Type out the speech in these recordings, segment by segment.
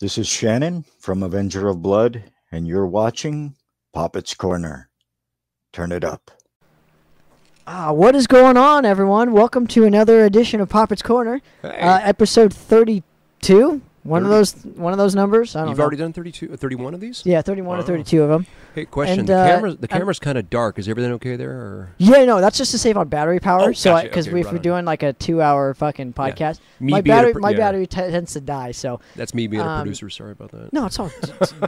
This is Shannon from Avenger of Blood, and you're watching Poppitt's Corner. Turn it up. What is going on, everyone? Welcome to another edition of Poppitt's Corner, episode 32. One of those numbers. I don't know. You've already done 32, 31 of these? Yeah, 31 or 32 of them. Hey, question: And, the camera's kind of dark. Is everything okay there? Or? Yeah, no, that's just to save on battery power. Gotcha. Because Okay, if we're doing like a 2-hour fucking podcast, Me my being battery tends to die. So that's me being a producer. Sorry about that. no, it's all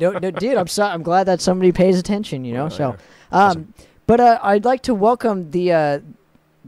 no, dude. I'm glad that somebody pays attention. You know, Awesome. But I'd like to welcome the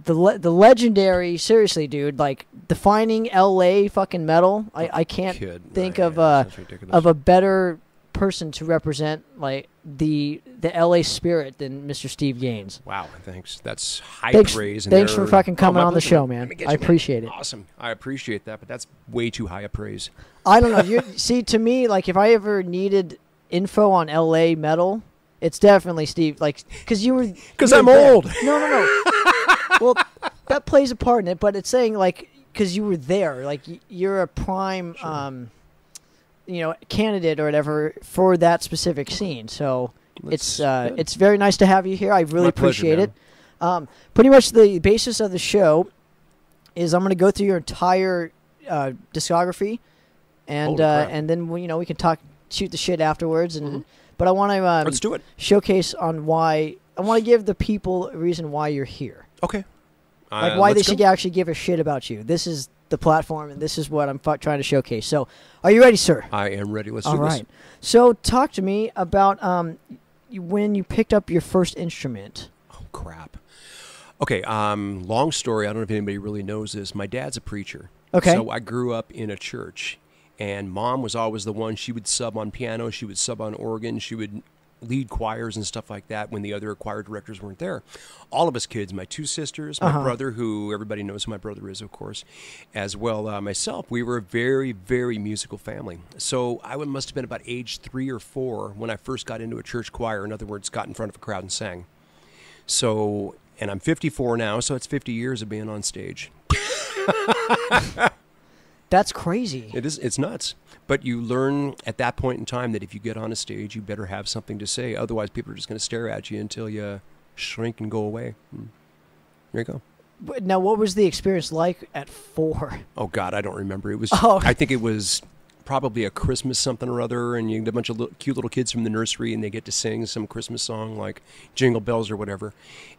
legendary, seriously, dude, like defining LA fucking metal. I can't think of a better person to represent like the LA spirit than Mr. Steve Gaines. Wow, thanks. That's high praise. Thanks for fucking coming on the show, man. I appreciate it. Awesome. I appreciate that, but that's way too high a praise. I don't know. See, to me, like if I ever needed info on LA metal, it's definitely Steve. Like, because I'm old. No. Well, that plays a part in it, but it's saying like because you were there, like you're a prime, candidate or whatever for that specific scene. So it's very nice to have you here. I really appreciate it. Pretty much the basis of the show is I'm going to go through your entire discography, and then we can shoot the shit afterwards. And but I want to let's do it. Showcase on why I want to give the people a reason why you're here. Okay. Like why they should actually give a shit about you. This is the platform, and this is what I'm trying to showcase. So, are you ready, sir? I am ready. Let's do this. All right. So, talk to me about when you picked up your first instrument. Oh, crap. Okay, long story. I don't know if anybody really knows this. My dad's a preacher. Okay. So, I grew up in a church, and Mom was always the one. She would sub on piano. She would sub on organ. She would lead choirs and stuff like that when the other choir directors weren't there. All of us kids, my two sisters, my brother, who everybody knows who my brother is, of course, as well myself, we were a very, very musical family. So I must have been about age 3 or 4 when I first got into a church choir. In other words, got in front of a crowd and sang. So, and I'm 54 now, so it's 50 years of being on stage. That's crazy. It is. It's nuts. But you learn at that point in time that if you get on a stage, you better have something to say. Otherwise, people are just going to stare at you until you shrink and go away. There you go. Now, what was the experience like at 4? Oh, God, I don't remember. It was. I think it was probably a Christmas something or other, and you get a bunch of cute little kids from the nursery, and they get to sing some Christmas song like Jingle Bells or whatever.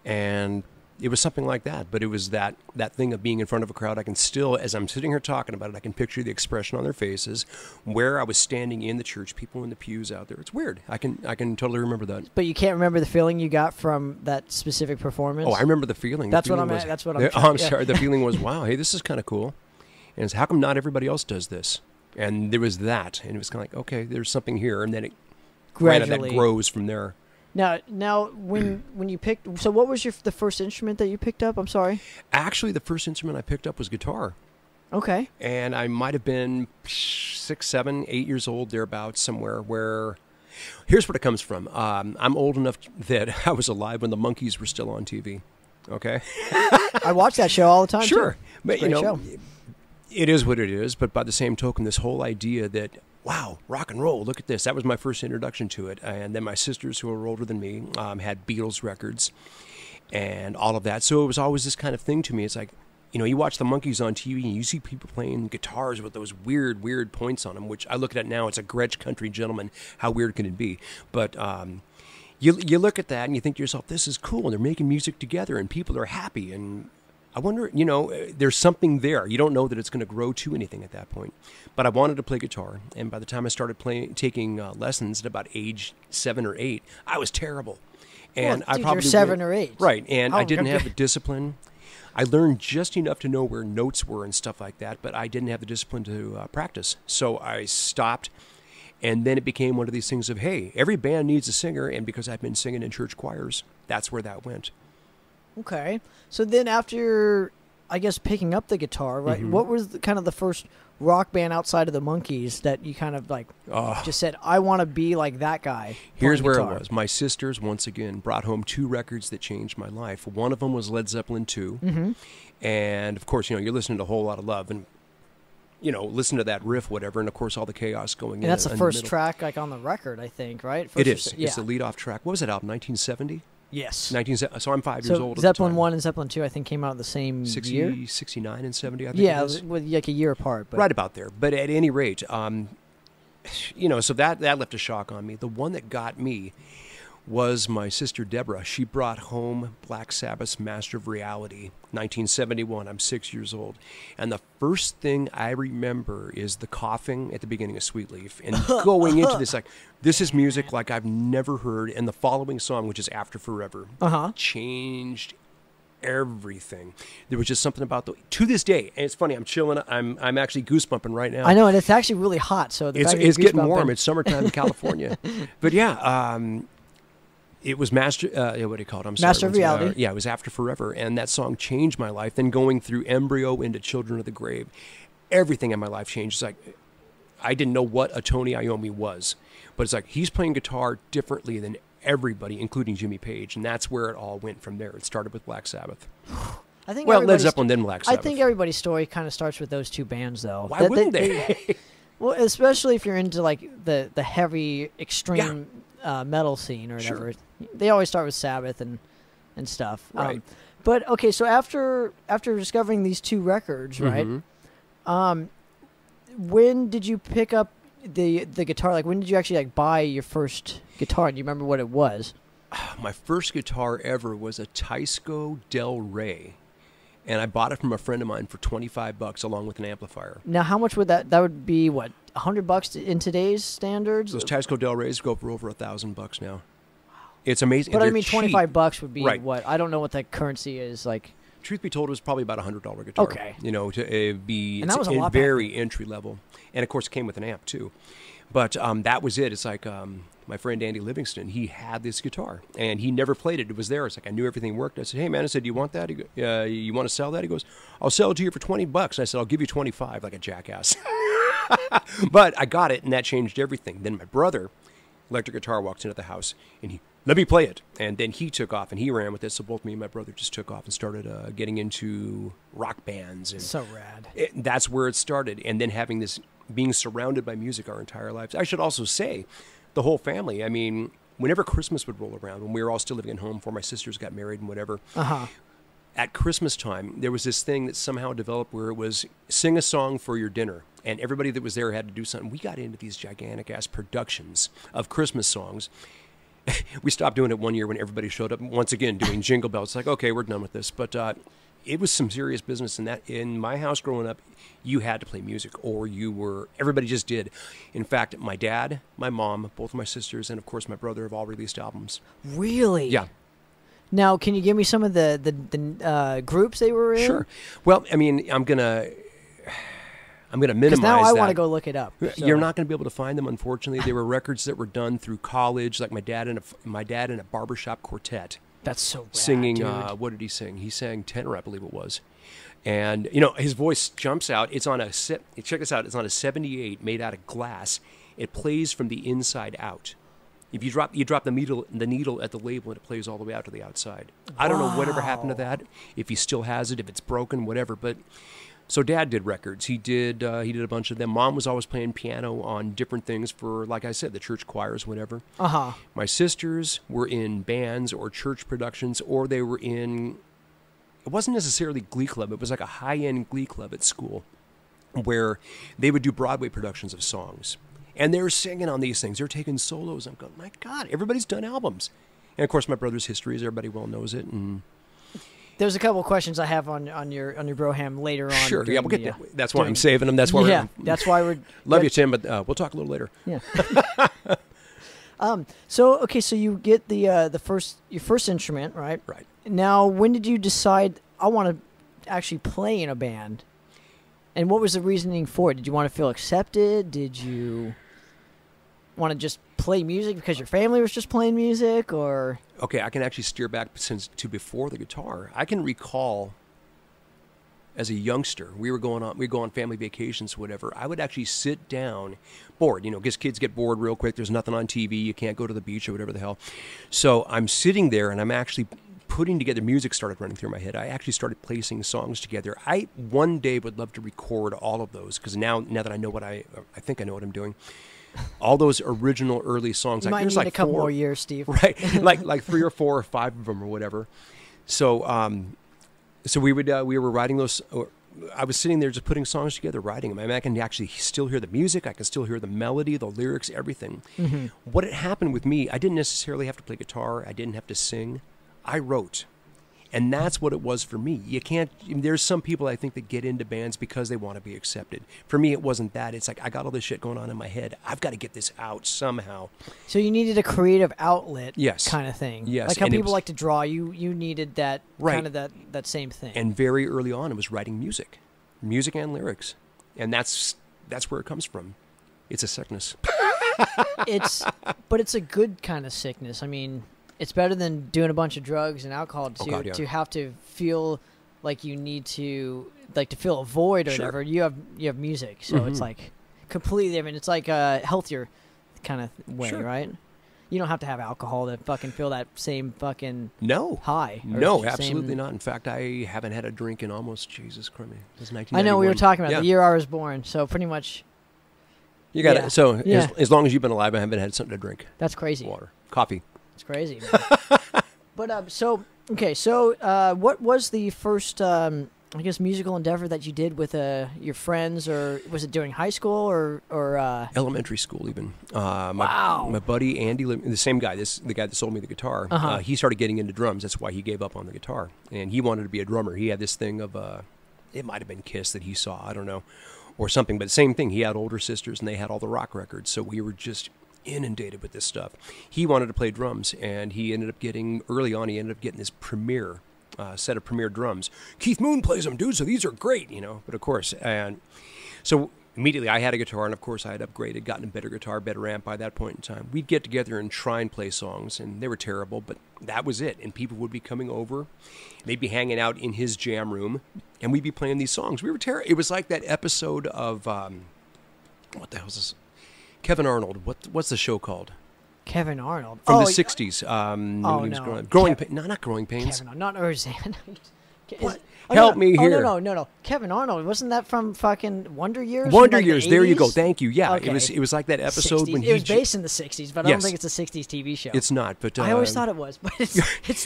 And it was something like that, but it was that thing of being in front of a crowd. I can still, as I'm sitting here talking about it, I can picture the expression on their faces, where I was standing in the church, people in the pews out there. It's weird. I can totally remember that. But you can't remember the feeling you got from that specific performance? Oh, I remember the feeling. That's what I'm sorry. The feeling was, wow, hey, this is kind of cool. And it's, how come not everybody else does this? And there was that, and it was kind of like, okay, there's something here, and then it gradually that grows from there. Now, when you picked, so what was the first instrument that you picked up? I'm sorry. Actually, the first instrument I picked up was guitar. Okay. And I might have been 6, 7, 8 years old, thereabouts, somewhere where. Here's where it comes from. I'm old enough that I was alive when the Monkees were still on TV. Okay. I watch that show all the time. Sure, too. But show. It is what it is. But by the same token, this whole idea that, wow, rock and roll, look at this. That was my first introduction to it. And then my sisters, who were older than me, had Beatles records and all of that. So it was always this kind of thing to me. It's like, you watch the Monkees on TV and you see people playing guitars with those weird points on them, which I look at now, it's a Gretsch country gentleman. How weird can it be? But you look at that and you think to yourself, this is cool. And they're making music together and people are happy. And I wonder, there's something there. You don't know that it's going to grow to anything at that point. But I wanted to play guitar, and by the time I started taking lessons at about age 7 or 8, I was terrible. And I probably you're 7 or 8, right? And I didn't have the discipline. I learned just enough to know where notes were and stuff like that, but I didn't have the discipline to practice. So I stopped, and then it became one of these things of, hey, every band needs a singer, and because I've been singing in church choirs, that's where that went. Okay. So then after, I guess, picking up the guitar, right, what was kind of the first rock band outside of the Monkees that you kind of like just said, I want to be like that guy? Here's where it was. My sisters, once again, brought home 2 records that changed my life. One of them was Led Zeppelin II. And, of course, you're listening to A Whole Lot of Love. And listen to that riff, whatever, and of course all the chaos going in. And that's the first middle. track like on the record, I think, right? It is. It's the lead-off track. What was it, album, 1970? Yes. So I'm 5 years old. Zeppelin I and Zeppelin II, I think, came out the same year. 69 and 70, I think. Yeah, with like a year apart. But. Right about there. But at any rate, so that left a shock on me. The one that got me was my sister Deborah. She brought home Black Sabbath's Master of Reality, 1971. I'm 6 years old. And the first thing I remember is the coughing at the beginning of Sweet Leaf and going into this, like, this is music like I've never heard. And the following song, which is After Forever, changed everything. There was just something about to this day, and it's funny, I'm chilling, I'm actually goosebumping right now. I know, and it's actually really hot, so it's getting warm. It's summertime in California. But yeah, it was Master, what do you call it? I'm sorry. Master of Reality. Yeah, it was After Forever, and that song changed my life. Then going through Embryo into Children of the Grave, everything in my life changed. It's like, I didn't know what a Tony Iommi was, but it's like, he's playing guitar differently than everybody, including Jimmy Page, and that's where it all went from there. It started with Black Sabbath. I think Led Zeppelin, then Black Sabbath. I think everybody's story kind of starts with those two bands, though. Why wouldn't they? Well, especially if you're into like the heavy, extreme metal scene or whatever. Sure. They always start with Sabbath and stuff. Right. But okay, so after discovering these two records, right? When did you pick up the guitar? Like, when did you actually buy your first guitar? Do you remember what it was? My first guitar ever was a Teisco Del Rey, and I bought it from a friend of mine for $25 along with an amplifier. Now, how much would that would be? What, $100 in today's standards? Those Teisco Del Reys go for over $1,000 now. Wow. It's amazing. But I mean, $25 would be right. What? I don't know what the currency is like. Truth be told, it was probably about $100 guitar. Okay. To be and that was a lot very entry level, and of course it came with an amp too. But that was it. It's like my friend Andy Livingston. He had this guitar, and he never played it. It was there. It's like I knew everything worked. I said, "Hey man," I said, "Do you want that? You want to sell that?" He goes, "I'll sell it to you for $20." I said, "I'll give you 25," like a jackass. But I got it, and that changed everything. Then my brother, electric guitar, walked into the house, and he let me play it. And then he took off, and he ran with it. So both me and my brother just took off and started getting into rock bands. And so rad. That's where it started. And then having this, being surrounded by music our entire lives. I should also say, the whole family. I mean, whenever Christmas would roll around, when we were all still living at home before my sisters got married and whatever, at Christmas time, there was this thing that somehow developed where it was sing a song for your dinner. And everybody that was there had to do something. We got into these gigantic-ass productions of Christmas songs. We stopped doing it one year when everybody showed up once again doing Jingle Bells. It's like, okay, we're done with this. But it was some serious business. And that in my house growing up, you had to play music or everybody just did. In fact, my dad, my mom, both of my sisters, and of course my brother have all released albums. Really? Yeah. Now, can you give me some of the groups they were in? Sure. Well, I mean, I'm going to minimize that. Because now I want to go look it up. So. You're not going to be able to find them, unfortunately. They were records that were done through college, like my dad in a barbershop quartet. That's so rad, singing, dude. What did he sing? He sang tenor, I believe it was. And, his voice jumps out. It's on check this out. It's on a 78 made out of glass. It plays from the inside out. If you drop the needle at the label, and it plays all the way out to the outside. Wow. I don't know whatever happened to that, if he still has it, if it's broken, whatever. But so Dad did records. He did a bunch of them. Mom was always playing piano on different things for, like I said, the church choirs, whatever. My sisters were in bands or church productions, or they were in. It wasn't necessarily Glee Club. It was like a high-end Glee Club at school, where they would do Broadway productions of songs. And they're singing on these things. They're taking solos. I'm going, my God, everybody's done albums. And, of course, my brother's history is everybody well knows it. And there's a couple of questions I have on your Broham later on. Sure, yeah, we'll get that. That's why I'm saving them. That's why that's why we're... Love you, Tim, but we'll talk a little later. Yeah. So you get your first instrument, right? Right. Now, when did you decide, I want to actually play in a band? And what was the reasoning for it? Did you want to feel accepted? Did you want to just play music because your family was just playing music, or? Okay, I can actually steer back to before the guitar. I can recall as a youngster, we go on family vacations, whatever. I would actually sit down, bored, because kids get bored real quick. There's nothing on TV. You can't go to the beach or whatever the hell. So I'm sitting there and I'm actually putting together music started running through my head. I actually started placing songs together. I one day would love to record all of those because now that I know what I think I know what I'm doing. All those original early songs. You might need a couple more years, Steve. Right, like 3 or 4 or 5 of them or whatever. So we were writing those. I was sitting there just putting songs together, writing them. I mean, I can actually still hear the music. I can still hear the melody, the lyrics, everything. Mm-hmm. What had happened with me, I didn't necessarily have to play guitar. I didn't have to sing. I wrote. And that's what it was for me. You can't, there's some people I think that get into bands because they want to be accepted. For me, it wasn't that. It's like, I got all this shit going on in my head. I've got to get this out somehow. So you needed a creative outlet, yes, kind of thing. Yes. Like how people like to draw. You needed that, right, kind of that same thing. And very early on, it was writing music and lyrics. And that's where it comes from. It's a sickness. But it's a good kind of sickness. I mean, it's better than doing a bunch of drugs and alcohol to have to feel like you need to fill a void or sure, whatever. You have music, so it's like completely. I mean, it's like a healthier kind of way, sure, right? You don't have to have alcohol to fucking feel that same fucking high. No, absolutely not. In fact, I haven't had a drink in almost, Jesus Christ, since 1991. I know we were talking about the year I was born, so pretty much. You got it. So as long as you've been alive, I haven't had something to drink. That's crazy. Water, coffee. It's crazy. But so what was the first I guess musical endeavor that you did with your friends, or was it during high school or elementary school even? Wow. My buddy Andy, the same guy, the guy that sold me the guitar, he started getting into drums. That's why he gave up on the guitar, and he wanted to be a drummer. He had this thing of it might have been Kiss that he saw, I don't know, or something, but same thing. He had older sisters, and they had all the rock records, so we were just inundated with this stuff. He wanted to play drums, and he ended up getting this Premier set of Premier drums. Keith Moon plays them, dude, so these are great, But of course, and so immediately I had a guitar, and of course I had upgraded, gotten a better guitar, better amp by that point in time. We'd get together and try and play songs, and they were terrible, but that was it. And people would be coming over, they'd be hanging out in his jam room, and we'd be playing these songs. We were terrible. It was like that episode of what the hell is this? Kevin Arnold. What's the show called? Kevin Arnold from the '60s. Not Growing Pains. Kevin, not Roseanne. Help me here. No. Kevin Arnold, wasn't that from fucking Wonder Years? Wonder Years. There you go. Thank you. Yeah, okay. It was like that episode 60s. when it was based in the '60s, but I don't think it's a '60s TV show. It's not. But I always thought it was, but it's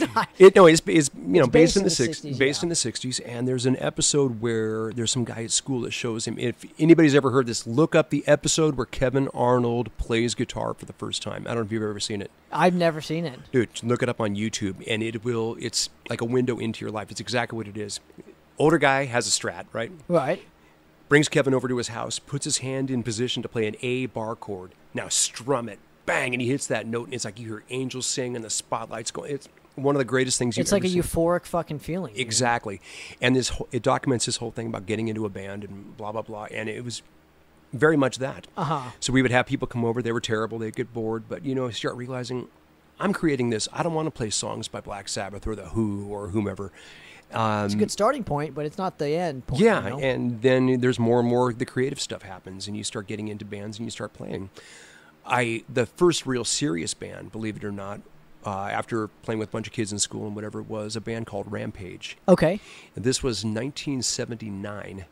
not. It's based in the '60s. Based in the '60s, and there's an episode where there's some guy at school that shows him. If anybody's ever heard this, look up the episode where Kevin Arnold plays guitar for the first time. I don't know if you've ever seen it. I've never seen it. Dude, look it up on YouTube, and it's like a window into your life. It's exactly what it is. Older guy has a Strat, right? Right. Brings Kevin over to his house, puts his hand in position to play an A bar chord. Now strum it. Bang, and he hits that note, and it's like you hear angels sing and the spotlight's going. It's one of the greatest things you've ever seen. It's like a euphoric fucking feeling. Exactly. And it documents this whole thing about getting into a band and blah, blah, blah. And it was very much that. So we would have people come over. They were terrible. They'd get bored. But, start realizing, I'm creating this. I don't want to play songs by Black Sabbath or The Who or whomever. It's a good starting point, but it's not the end point. Yeah, and then there's more and more the creative stuff happens, and you start getting into bands and you start playing. The first real serious band, believe it or not, after playing with a bunch of kids in school and whatever, was a band called Rampage. Okay. This was 1979,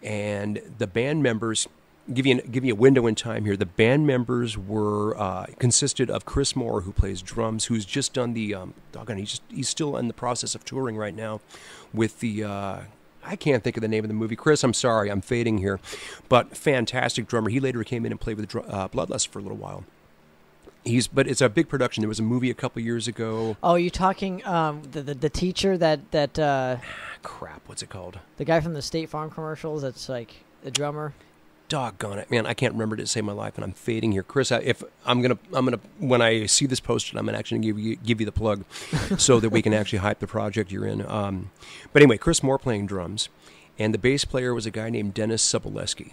and the band members... Give you a window in time here. The band members were consisted of Chris Moore, who plays drums, who's just done the he's still in the process of touring right now with the I can't think of the name of the movie. Chris, I'm sorry, I'm fading here, but fantastic drummer. He later came in and played with Bloodlust for a little while. But it's a big production. There was a movie a couple years ago. Oh, you're talking the teacher that crap. What's it called? The guy from the State Farm commercials. That's like the drummer. Doggone it, man! I can't remember to save my life, and I'm fading here, Chris. If I'm gonna when I see this posted, I'm gonna actually give you the plug, so that we can actually hype the project you're in. But anyway, Chris Moore playing drums, and the bass player was a guy named Dennis Soboleski.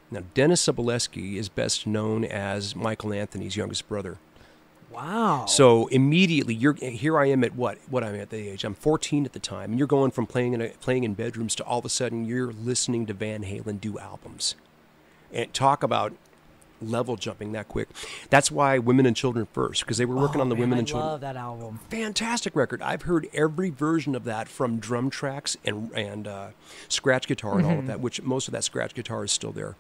Now, Dennis Soboleski is best known as Michael Anthony's youngest brother. Wow! So immediately, here I am at what I'm at the age. I'm 14 at the time, and you're going from playing in bedrooms to all of a sudden you're listening to Van Halen do albums. And talk about level jumping that quick. That's why Women and Children First, because they were working on the Women and Children. I love that album. Fantastic record. I've heard every version of that from drum tracks and scratch guitar and all of that, which most of that scratch guitar is still there.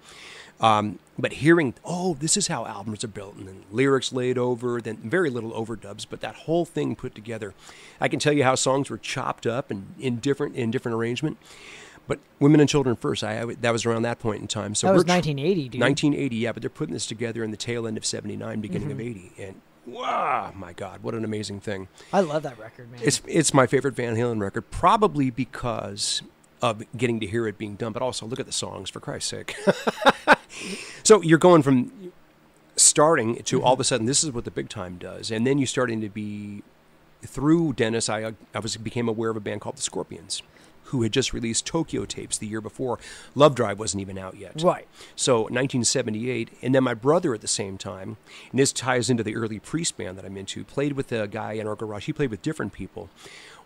But hearing, this is how albums are built, and then lyrics laid over, then very little overdubs, but that whole thing put together. I can tell you how songs were chopped up and in different arrangement. But Women and Children First, that was around that point in time. So that was 1980, dude. 1980, yeah, but they're putting this together in the tail end of 79, beginning of 80. And wow, my God, what an amazing thing. I love that record, man. It's my favorite Van Halen record, probably because of getting to hear it being done, but also look at the songs, for Christ's sake. So you're going from starting to all of a sudden, this is what the big time does. And then you starting to be, through Dennis, I became aware of a band called the Scorpions, who had just released Tokyo tapes the year before. Love Drive wasn't even out yet. Right. So 1978, and then my brother at the same time, and this ties into the early Priest band that I'm into, played with a guy in our garage. He played with different people.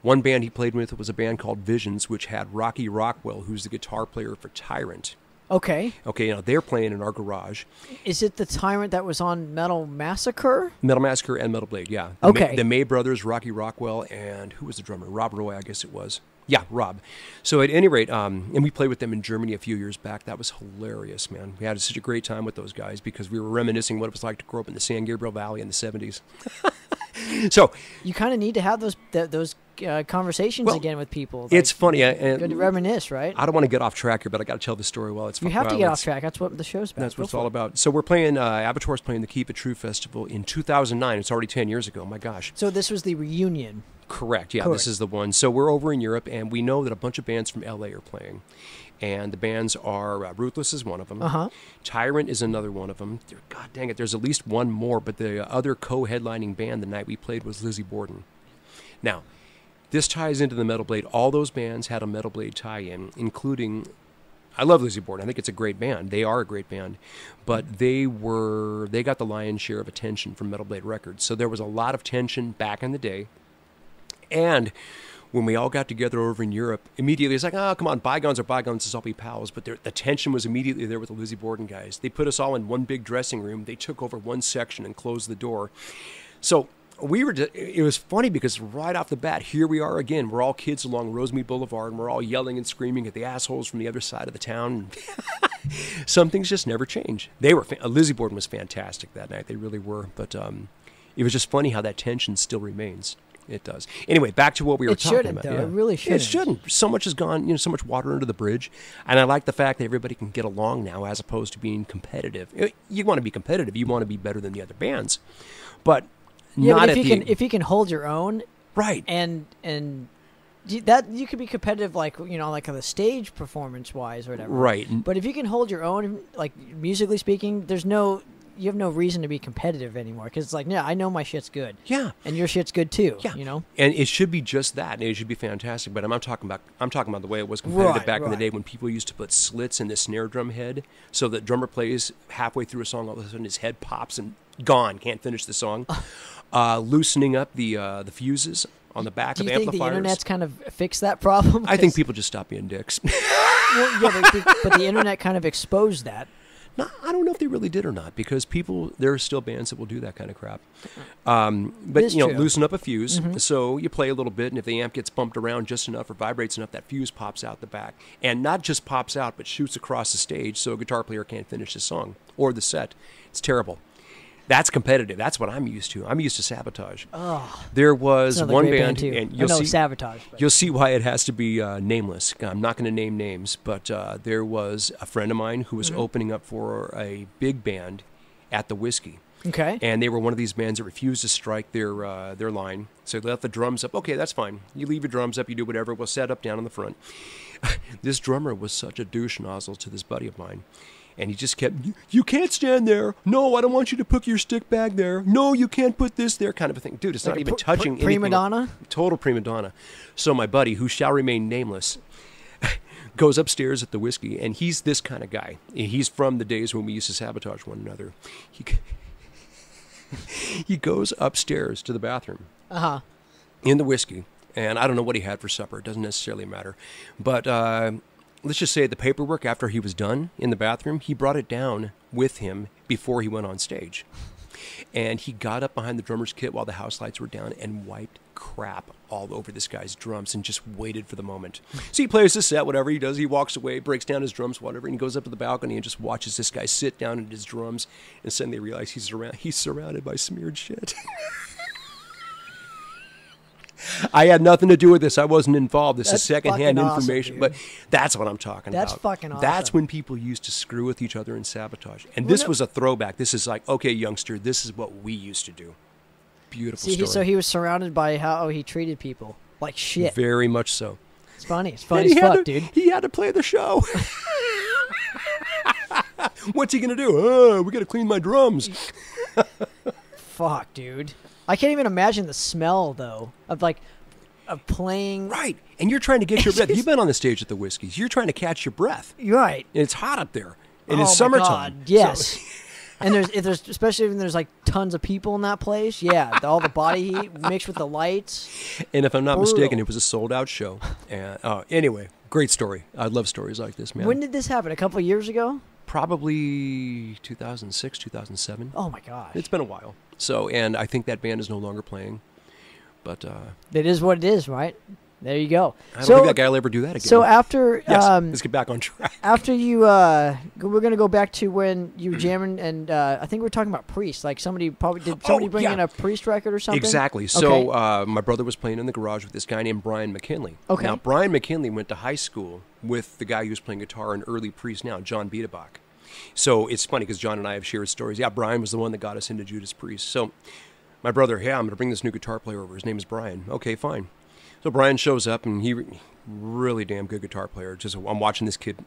One band he played with was a band called Visions, which had Rocky Rockwell, who's the guitar player for Tyrant. Okay. Okay, they're playing in our garage. Is it the Tyrant that was on Metal Massacre? Metal Massacre and Metal Blade, yeah. The May brothers, Rocky Rockwell, and who was the drummer? Rob Roy, I guess it was. Yeah, Rob. So at any rate, and we played with them in Germany a few years back. That was hilarious, man. We had such a great time with those guys because we were reminiscing what it was like to grow up in the San Gabriel Valley in the 70s. So you kind of need to have those conversations again with people. It's funny. Good to reminisce, right? I don't want to get off track here, but I got to tell the story while it's. You have to get off track. That's what the show's about. That's what it's all about. So we're playing. Abattoir's playing the Keep It True Festival in 2009. It's already 10 years ago. My gosh. So this was the reunion. Correct. Yeah, this is the one. So we're over in Europe, and we know that a bunch of bands from LA are playing. And the bands are Ruthless is one of them. Uh-huh. Tyrant is another one of them. God dang it, there's at least one more. But the other co-headlining band the night we played was Lizzie Borden. Now, this ties into the Metal Blade. All those bands had a Metal Blade tie-in, including... I love Lizzie Borden. I think it's a great band. They are a great band. But they got the lion's share of attention from Metal Blade Records. So there was a lot of tension back in the day. And when we all got together over in Europe, immediately it's like, come on, bygones are bygones, let's all be pals. But the tension was immediately there with the Lizzie Borden guys. They put us all in one big dressing room. They took over one section and closed the door. So it was funny because right off the bat, here we are again. We're all kids along Rosemead Boulevard, and we're all yelling and screaming at the assholes from the other side of the town. Some things just never change. Lizzie Borden was fantastic that night. They really were. But it was just funny how that tension still remains. It does. Anyway, back to what we were talking about. Though. Yeah. It really shouldn't. It shouldn't. So much has gone, so much water under the bridge. And I like the fact that everybody can get along now as opposed to being competitive. You want to be competitive. You want to be better than the other bands. But not if you can hold your own. Right. And that you could be competitive like on the stage performance wise or whatever. Right. But if you can hold your own, like musically speaking, you have no reason to be competitive anymore because it's like, yeah, I know my shit's good. Yeah. And your shit's good too. Yeah. And it should be just that. And it should be fantastic. But I'm talking about the way it was competitive back in the day when people used to put slits in the snare drum head so that drummer plays halfway through a song, all of a sudden his head pops and gone, can't finish the song. Loosening up the fuses on the back of amplifiers. Do you think the internet's kind of fixed that problem? I think people just stop being dicks. Well, yeah, but the internet kind of exposed that. No, I don't know if they really did or not because there are still bands that will do that kind of crap. But, loosen up a fuse. Mm-hmm. So you play a little bit, and if the amp gets bumped around just enough or vibrates enough, that fuse pops out the back. And not just pops out, but shoots across the stage so a guitar player can't finish the song or the set. It's terrible. That's competitive. That's what I'm used to. I'm used to Sabotage. Oh, there was one band, too. and you'll see Sabotage. You'll see why it has to be nameless. I'm not going to name names, but there was a friend of mine who was opening up for a big band at the Whiskey. Okay. And they were one of these bands that refused to strike their line. So they left the drums up. Okay, that's fine. You leave your drums up. You do whatever. We'll set up down in the front. This drummer was such a douche nozzle to this buddy of mine. And he just kept, you can't stand there. No, I don't want you to put your stick bag there. No, you can't put this there, kind of a thing. Dude, it's not even touching anything. Prima donna? Total prima donna. So my buddy, who shall remain nameless, goes upstairs at the Whiskey, and he's this kind of guy. He's from the days when we used to sabotage one another. He goes upstairs to the bathroom in the Whiskey, and I don't know what he had for supper. It doesn't necessarily matter. But let's just say the paperwork after he was done in the bathroom, he brought it down with him before he went on stage. And he got up behind the drummer's kit while the house lights were down and wiped crap all over this guy's drums and just waited for the moment. So he plays his set, whatever he does. He walks away, breaks down his drums, whatever, and he goes up to the balcony and just watches this guy sit down at his drums. And suddenly realize he's surrounded by smeared shit. I had nothing to do with this. I wasn't involved. This is secondhand information. But that's what I'm talking about. That's fucking awesome. That's when people used to screw with each other and sabotage. And this was a throwback. This is like, okay, youngster, this is what we used to do. Beautiful story. So he was surrounded by how he treated people like shit. Very much so. It's funny. It's funny as fuck, dude. He had to play the show. What's he going to do? We got to clean my drums. Fuck, dude. I can't even imagine the smell, though, of playing. Right. And you're trying to get your breath. You've been on the stage at the Whiskeys. You're trying to catch your breath. You're right. And it's hot up there. And it's summertime. God, yes. So. And there's especially when there's like tons of people in that place. Yeah, all the body heat mixed with the lights. And if I'm not mistaken, it was a sold-out show. And anyway, great story. I love stories like this, man. When did this happen? A couple of years ago? Probably 2006, 2007. Oh, my God. It's been a while. So, and I think that band is no longer playing. But it is what it is, right? There you go. I don't think that guy will ever do that again. So after... Yes, let's get back on track. After you... we're going to go back to when you were jamming, and I think we're talking about Priest. Like somebody bring in a Priest record or something? Exactly. So my brother was playing in the garage with this guy named Brian McKinley. Okay. Now, Brian McKinley went to high school with the guy who was playing guitar in early Priest now, John Biederbach. So it's funny because John and I have shared stories. Yeah, Brian was the one that got us into Judas Priest. So my brother, I'm going to bring this new guitar player over. His name is Brian. Okay, fine. So Brian shows up, and he really damn good guitar player. I'm watching this kid.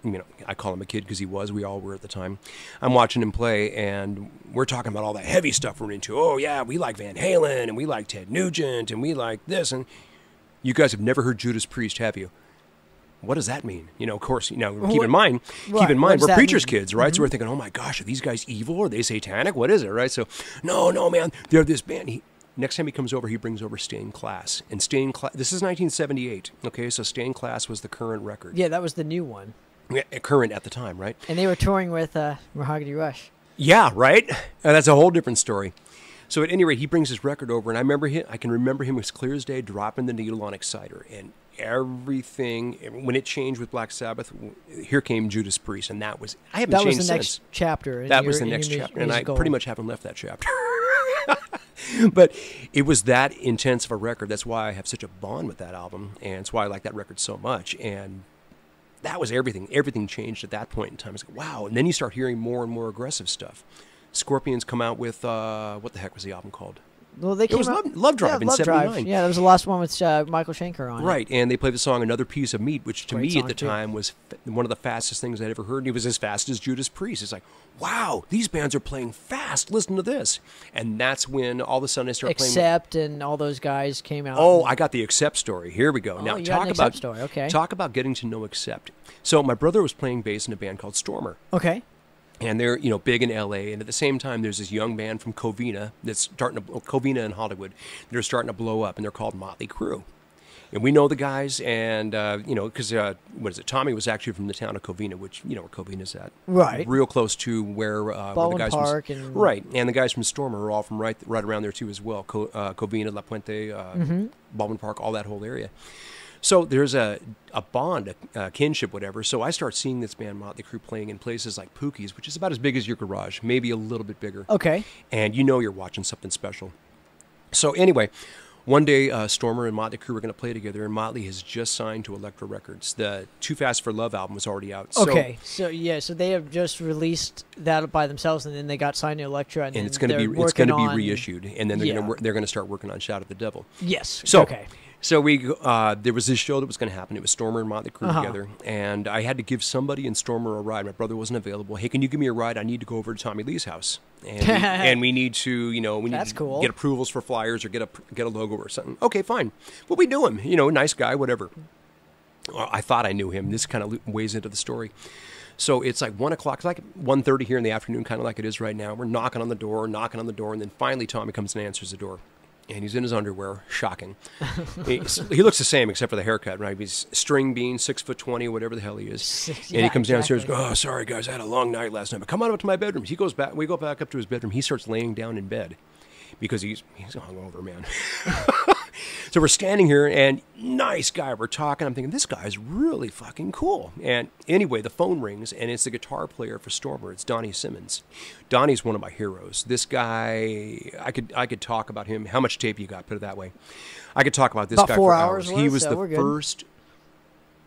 I call him a kid because he was. We all were at the time. I'm watching him play, and we're talking about all the heavy stuff we're into. Oh yeah, we like Van Halen, and we like Ted Nugent, and we like this. And you guys have never heard Judas Priest, have you? What does that mean? Of course, keep in mind, we're preacher's kids, right? Mm-hmm. So we're thinking, oh my gosh, are these guys evil? Are they satanic? What is it, right? So, no, man, they're this band. Next time he comes over, he brings over Stained Class. And Stained Class, this is 1978, okay? So Stained Class was the current record. Yeah, that was the new one. Yeah, current at the time, right? And they were touring with Mahogany Rush. Yeah, right? That's a whole different story. So at any rate, he brings his record over, and I can remember him as clear as day dropping the needle on Exciter. And everything, when it changed with Black Sabbath, here came Judas Priest, and that was, I haven't changed since. That was the next chapter. That was the next chapter, and I pretty much haven't left that chapter. But it was that intense of a record. That's why I have such a bond with that album, and it's why I like that record so much. And that was everything. Everything changed at that point in time. It's like, wow. And then you start hearing more and more aggressive stuff. Scorpions come out with, what the heck was the album called? Well, they came out, Love Drive in 79. Yeah, that was the last one with Michael Schenker on it. Right, and they played the song Another Piece of Meat, which to me at the time was one of the fastest things I'd ever heard. And it was as fast as Judas Priest. It's like, wow, these bands are playing fast. Listen to this. And that's when all of a sudden I started playing. Accept and all those guys came out. Oh, I got the Accept story. Here we go. Oh, now you got an Accept story. Okay. Talk about getting to know Accept. So my brother was playing bass in a band called Stormer. Okay. And they're, big in L.A. And at the same time, there's this young band from Covina Covina in Hollywood. They're starting to blow up, and they're called Motley Crue. And we know the guys, and, because, what is it? Tommy was actually from the town of Covina, which, where Covina's at. Right. Real close to where the guys Park from... Right. And the guys from Stormer are all from right around there, too, as well. Covina, La Puente, Baldwin Park, all that whole area. So there's a bond, a kinship, whatever. So I start seeing this band Motley Crue playing in places like Pookie's, which is about as big as your garage, maybe a little bit bigger. Okay. And you're watching something special. So anyway, one day Stormer and Motley Crue were going to play together, and Motley has just signed to Elektra Records. The Too Fast for Love album was already out. Okay. So they have just released that by themselves, and then they got signed to Elektra, and it's going to be reissued, and then they're going to start working on Shout at the Devil. Yes. So, okay. So there was this show that was going to happen. It was Stormer and Motley Crue together, and I had to give somebody in Stormer a ride. My brother wasn't available. Hey, can you give me a ride? I need to go over to Tommy Lee's house, and we need to, That's cool. Get approvals for flyers or get a logo or something. Okay, fine. Well, we knew him. Nice guy, whatever. Well, I thought I knew him. This kind of weighs into the story. So it's like 1 o'clock. It's like 1:30 here in the afternoon, kind of like it is right now. We're knocking on the door, and then finally Tommy comes and answers the door. and he's in his underwear. Shocking. He looks the same except for the haircut, right? He's string bean, 6'20", whatever the hell he is. And he comes downstairs and goes, "Oh, sorry, guys, I had a long night last night, but come on up to my bedroom." He goes back. We go back up to his bedroom. He starts laying down in bed because he's hungover, man. So we're standing here, and nice guy. We're talking. I'm thinking, this guy's really fucking cool. And anyway, the phone rings, and it's the guitar player for Stormer. It's Donnie Simmons. Donnie's one of my heroes. This guy, I could talk about him. How much tape you got? Put it that way. I could talk about this guy for hours. He was the first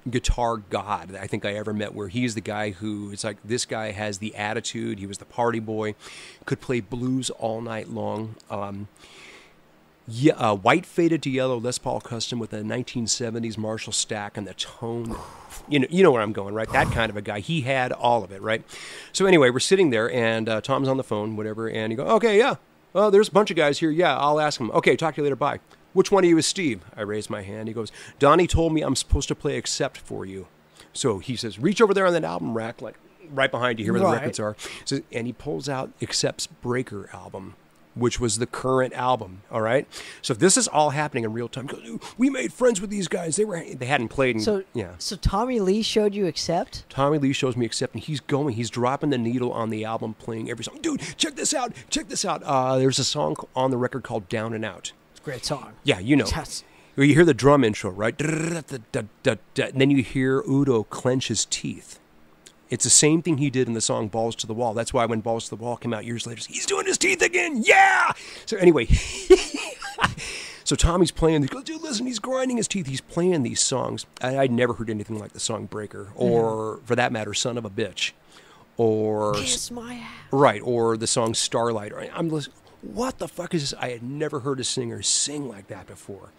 guitar god I think I ever met, where he's the guy who, it's like, this guy has the attitude. He was the party boy, could play blues all night long. White faded to yellow Les Paul custom with a 1970s Marshall stack and the tone. You know where I'm going, right? That kind of a guy. He had all of it, right? So anyway, we're sitting there, and Tom's on the phone, whatever, and he goes, "Okay, yeah. Well, there's a bunch of guys here. Yeah, I'll ask them. Okay, talk to you later. Bye." "Which one of you is Steve?" I raised my hand. He goes, "Donnie told me I'm supposed to play Accept for you." So he says, "Reach over there on that album rack, like right behind you, here where the records are." So, and he pulls out Accept's Breaker album, which was the current album, all right? So if this is all happening in real time, we made friends with these guys. They hadn't played. So Tommy Lee showed you Accept? Tommy Lee shows me Accept, and he's dropping the needle on the album, playing every song. "Dude, check this out. There's a song on the record called Down and Out." It's a great song. Yeah, you know. Yes. You hear the drum intro, right? And then you hear Udo clench his teeth. It's the same thing he did in the song Balls to the Wall. That's why when Balls to the Wall came out years later, he's doing his teeth again. Yeah! So anyway, so Tommy's playing. He goes, "Dude, listen, he's grinding his teeth. He's playing these songs." I'd never heard anything like the song Breaker, or for that matter, Son of a Bitch, or Kiss My Ass. Right, or the song Starlight. I'm listening. What the fuck is this? I had never heard a singer sing like that before.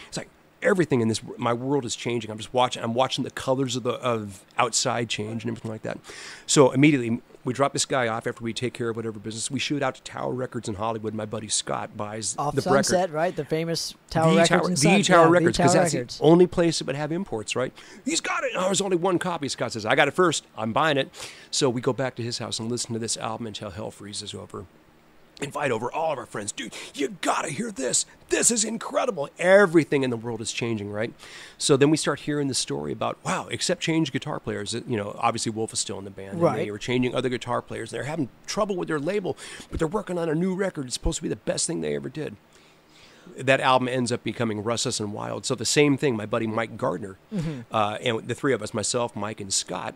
It's like, everything in this, my world is changing. I'm watching the colors of outside change and everything like that. So immediately we drop this guy off after we take care of whatever business. We shoot out to Tower Records in Hollywood. My buddy Scott buys off the Sunset, record. Right? The famous Tower Records. The Tower Records, because that's the only place that would have imports, right? He's got it. Oh, there's only one copy. Scott says, "I got it first. I'm buying it." So we go back to his house and listen to this album until hell freezes over. Invite over all of our friends. "Dude, you gotta hear this. This is incredible." Everything in the world is changing, right? So then we start hearing the story about, wow, Accept changed guitar players. Obviously Wolf is still in the band. Right. And they were changing other guitar players. They're having trouble with their label, but they're working on a new record. It's supposed to be the best thing they ever did. That album ends up becoming Restless and Wild. So the same thing, my buddy Mike Gardner, and the three of us, myself, Mike, and Scott,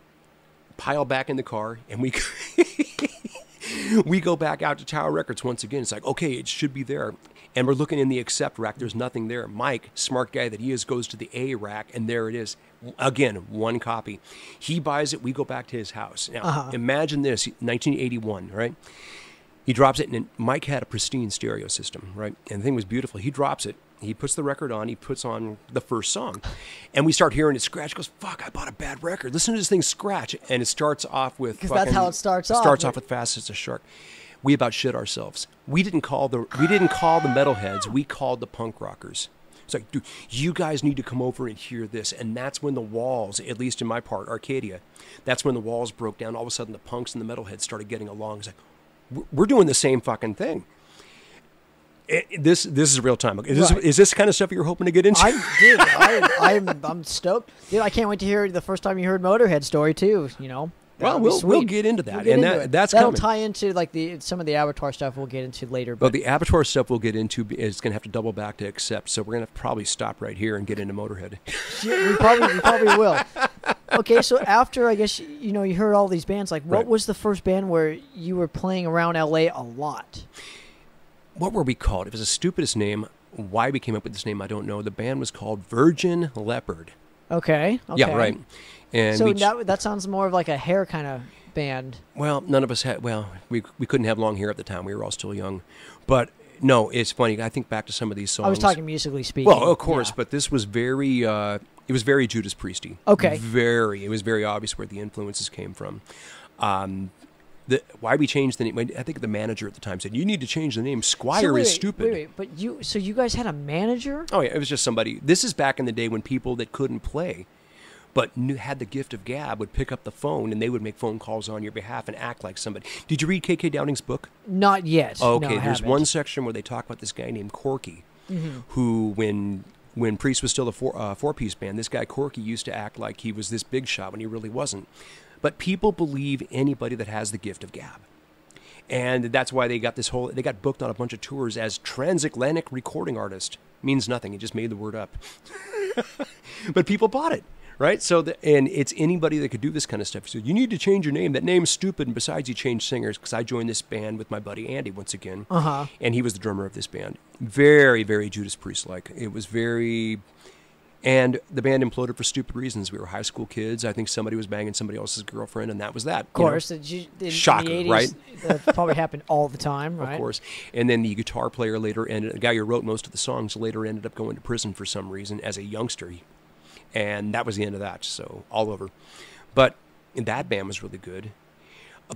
pile back in the car, and we... We go back out to Tower Records once again. It's like, okay, it should be there. And we're looking in the Accept rack. There's nothing there. Mike, smart guy that he is, goes to the A rack, and there it is. Again, one copy. He buys it. We go back to his house. Now, imagine this, 1981, right? He drops it, and Mike had a pristine stereo system, right? And the thing was beautiful. He drops it. He puts the record on. He puts on the first song. And we start hearing it scratch. He goes, "Fuck, I bought a bad record. Listen to this thing scratch." And it starts off with... Because that's how it starts off. Starts off with Fast as a Shark. We about shit ourselves. We didn't call the metalheads. We called the punk rockers. It's like, "Dude, you guys need to come over and hear this." And that's when the walls, at least in my part, Arcadia, that's when the walls broke down. All of a sudden, the punks and the metalheads started getting along. It's like, we're doing the same fucking thing. This is real time. Is this kind of stuff you're hoping to get into? I'm stoked. Dude, I can't wait to hear the first time you heard Motorhead story too. Well, we'll get into that, that's that'll coming. Tie into like some of the Abattoir stuff we'll get into later. But the Abattoir stuff we'll get into is going to have to double back to Accept. So we're going to probably stop right here and get into Motorhead. we probably will. Okay, so after I guess you heard all these bands, like what was the first band where you were playing around LA a lot? What were we called? It was the stupidest name. Why we came up with this name, I don't know. The band was called Virgin Leopard. Okay. Yeah, right. And so that sounds more of like a hair kind of band. Well, none of us had. Well, we couldn't have long hair at the time. We were all still young. But no, it's funny. I think back to some of these songs. I was talking musically speaking. Well, of course, but this was very. It was very Judas Priesty. Okay. It was very obvious where the influences came from. Why we changed the name? I think the manager at the time said, "You need to change the name. Squire is stupid." Wait, but you guys had a manager? Oh yeah, it was just somebody. This is back in the day when people that couldn't play but had the gift of gab, would pick up the phone and they would make phone calls on your behalf and act like somebody. Did you read K.K. Downing's book? Not yet. Oh, okay, no, there's one section where they talk about this guy named Corky, who, when Priest was still a four-piece band, this guy Corky used to act like he was this big shot when he really wasn't. But people believe anybody that has the gift of gab. And that's why they got they got booked on a bunch of tours as transatlantic recording artist. Means nothing. He just made the word up. But people bought it, right? So, and it's anybody that could do this kind of stuff. He said, you need to change your name. That name's stupid. And besides, you change singers, because I joined this band with my buddy Andy once again. And he was the drummer of this band. Very, very Judas Priest-like. It was very... And the band imploded for stupid reasons. We were high school kids. I think somebody was banging somebody else's girlfriend, and that was that. Of course. Shocker, in the 80s, right? That probably happened all the time, right? Of course. And then the guitar player the guy who wrote most of the songs later ended up going to prison for some reason as a youngster. And that was the end of that, so all over. But that band was really good.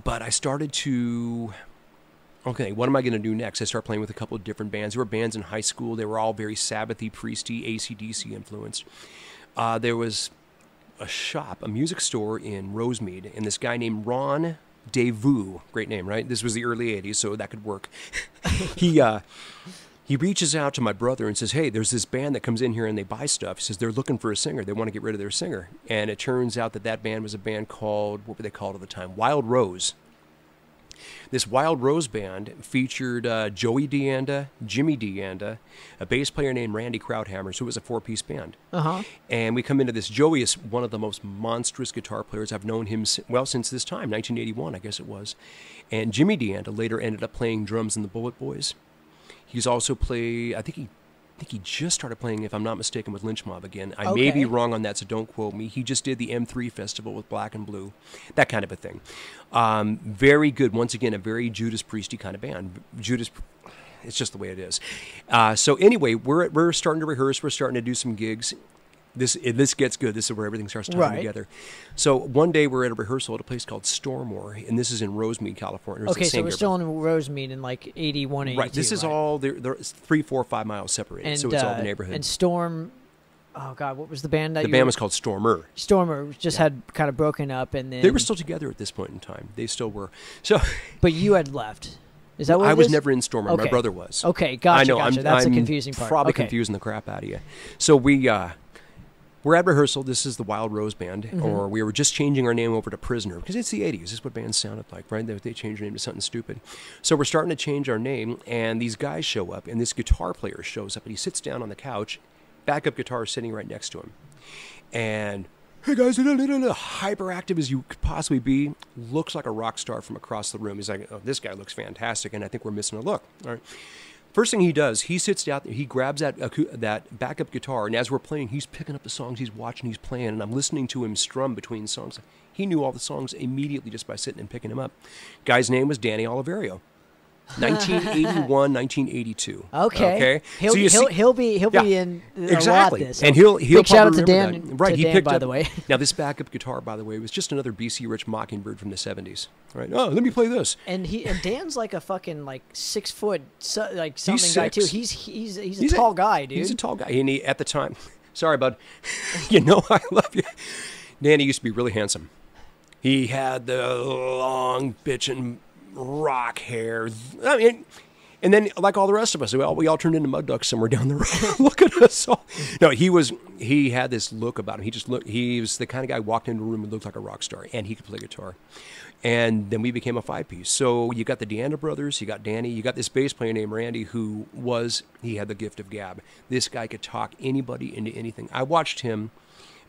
But I started to... Okay, what am I going to do next? I started playing with a couple of different bands. There were bands in high school. They were all very Sabbathy, Priesty, AC/DC influenced. There was a music store in Rosemead, and this guy named Ron Devu, great name, right? This was the early 80s, so that could work. He reaches out to my brother and says, hey, there's this band that comes in here and they buy stuff. He says, they're looking for a singer. They want to get rid of their singer. And it turns out that band was a band called, what were they called at the time? Wild Rose. This Wild Rose band featured Joey DeAnda, Jimmy DeAnda, a bass player named Randy Krauthammer, so it was a four-piece band. And we come into this. Joey is one of the most monstrous guitar players. I've known him, since this time, 1981, I guess it was. And Jimmy DeAnda later ended up playing drums in the Bullet Boys. He's also played, I think he just started playing, if I'm not mistaken, with Lynch Mob again. I may be wrong on that, so don't quote me. He just did the M3 festival with Black and Blue, that kind of a thing. Very good. Once again, a very Judas Priesty kind of band. It's just the way it is. So anyway, we're starting to rehearse. We're starting to do some gigs. This gets good. This is where everything starts tying together. So one day we're at a rehearsal at a place called Stormore, and this is in Rosemead, California. Okay, so we're still in Rosemead in like 81, 82. Right. This is all, they're 3, 4, 5 miles separated, so it's all the neighborhood. And Storm, oh God, what was the band that The band was called Stormer. Stormer just had kind of broken up, and then... They were still together at this point in time. They still were. So, but you had left. Is that what I it was is? never in Stormer. Okay. My brother was. Okay, gotcha, I know, gotcha. That's the confusing part. Probably confusing the crap out of you. So we're at rehearsal. This is the Wild Rose Band, or we were just changing our name over to Prisoner, because it's the 80s. This is what bands sounded like, right? They changed their name to something stupid. So we're starting to change our name, and these guys show up, and this guitar player shows up, and he sits down on the couch, backup guitar is sitting right next to him. And, hey guys, hyperactive as you could possibly be, looks like a rock star from across the room. He's like, oh, this guy looks fantastic, and I think we're missing a look. All right. First thing he does, he sits down, he grabs that backup guitar, and as we're playing, he's picking up the songs, he's watching, he's playing, and I'm listening to him strum between songs. He knew all the songs immediately just by sitting and picking them up. Guy's name was Danny Oliverio. 1981, 1982. Okay. He'll be in exactly. A lot this. And he'll big shout out to Dan. Dan. Right, he picked by up, the way. Now this backup guitar, by the way, was just another BC Rich Mockingbird from the 70s. Right. Oh, let me play this. And Dan's like a fucking 6 foot something guy too. He's a tall guy, dude. He's a tall guy, and he at the time. Sorry, bud. You know I love you. Danny used to be really handsome. He had the long bitchin' rock hair. I mean, and then like all the rest of us, we all turned into mud ducks somewhere down the road. Look at us all. No, he had this look about him. He was the kind of guy who walked into a room and looked like a rock star, and he could play guitar. And then we became a 5-piece. So you got the DeAnda brothers, you got Danny, you got this bass player named Randy he had the gift of gab. This guy could talk anybody into anything. I watched him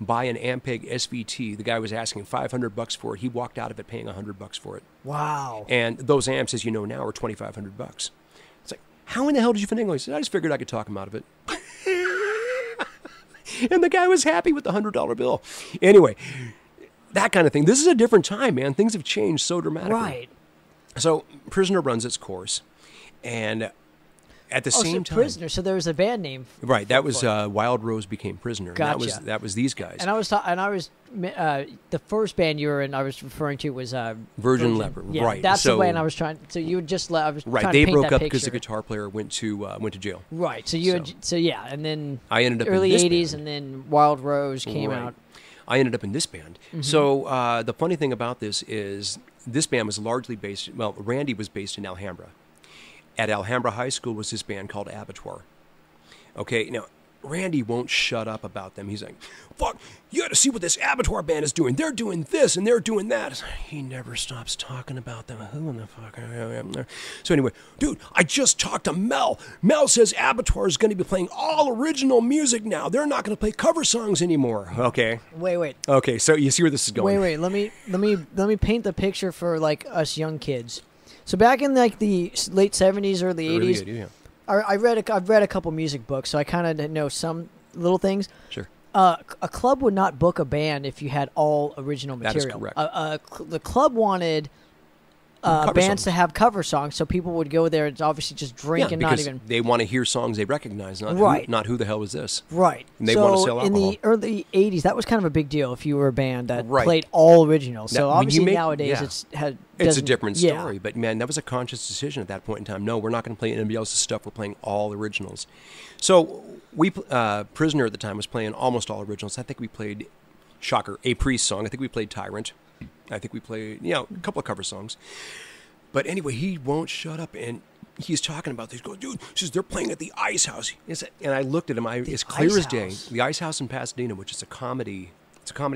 buy an Ampeg SVT. The guy was asking $500 for it. He walked out of it paying $100 for it. Wow. And those amps, as you know now, are $2,500. It's like, how in the hell did you finagle? He said, I just figured I could talk him out of it. And the guy was happy with the $100 bill. Anyway, that kind of thing. This is a different time, man. Things have changed so dramatically. Right. So Prisoner runs its course. And at the same time, Prisoner. So there was a band name. Right. That was Wild Rose became Prisoner. Gotcha. That was these guys. And I was the first band you were in. I was referring to was Virgin Leopard. Yeah, right. That's the band I was trying. So you would just I was right. Trying They to paint broke that up picture. because the guitar player went to jail. Right. So and then I ended up early in this '80s, band. and then Wild Rose came out. I ended up in this band. So the funny thing about this is this band was largely based, well, Randy was based in Alhambra. At Alhambra High School was this band called Abattoir. Okay, now, Randy won't shut up about them. He's like, fuck, you got to see what this Abattoir band is doing. They're doing this and they're doing that. He never stops talking about them. Who in the fuck? So anyway, dude, I just talked to Mel. Mel says Abattoir is going to be playing all original music now. They're not going to play cover songs anymore. Okay. Wait. Okay, so you see where this is going. Wait. Let me paint the picture for like us young kids. So back in like the late 70s, early 80s, yeah. I've read a couple music books, so I kind of know some little things. Sure. A club would not book a band if you had all original material. That is correct. The club wanted bands to have cover songs, so people would go there and obviously just drink and not even. They want to hear songs they recognize, not who the hell is this. Right. And they want to sell alcohol. In the early 80s, that was kind of a big deal if you were a band that played all original. So obviously nowadays it's a different story. But man, that was a conscious decision at that point in time. No, we're not going to play anybody else's stuff. We're playing all originals. So we Prisoner at the time was playing almost all originals. I think we played, shocker, a Priest song. I think we played Tyrant. I think we played, a couple of cover songs. But anyway, he won't shut up, and he's talking about this. He goes, dude, they're playing at the Ice House. And I looked at him. It's clear as day. The Ice House in Pasadena, which is a comedy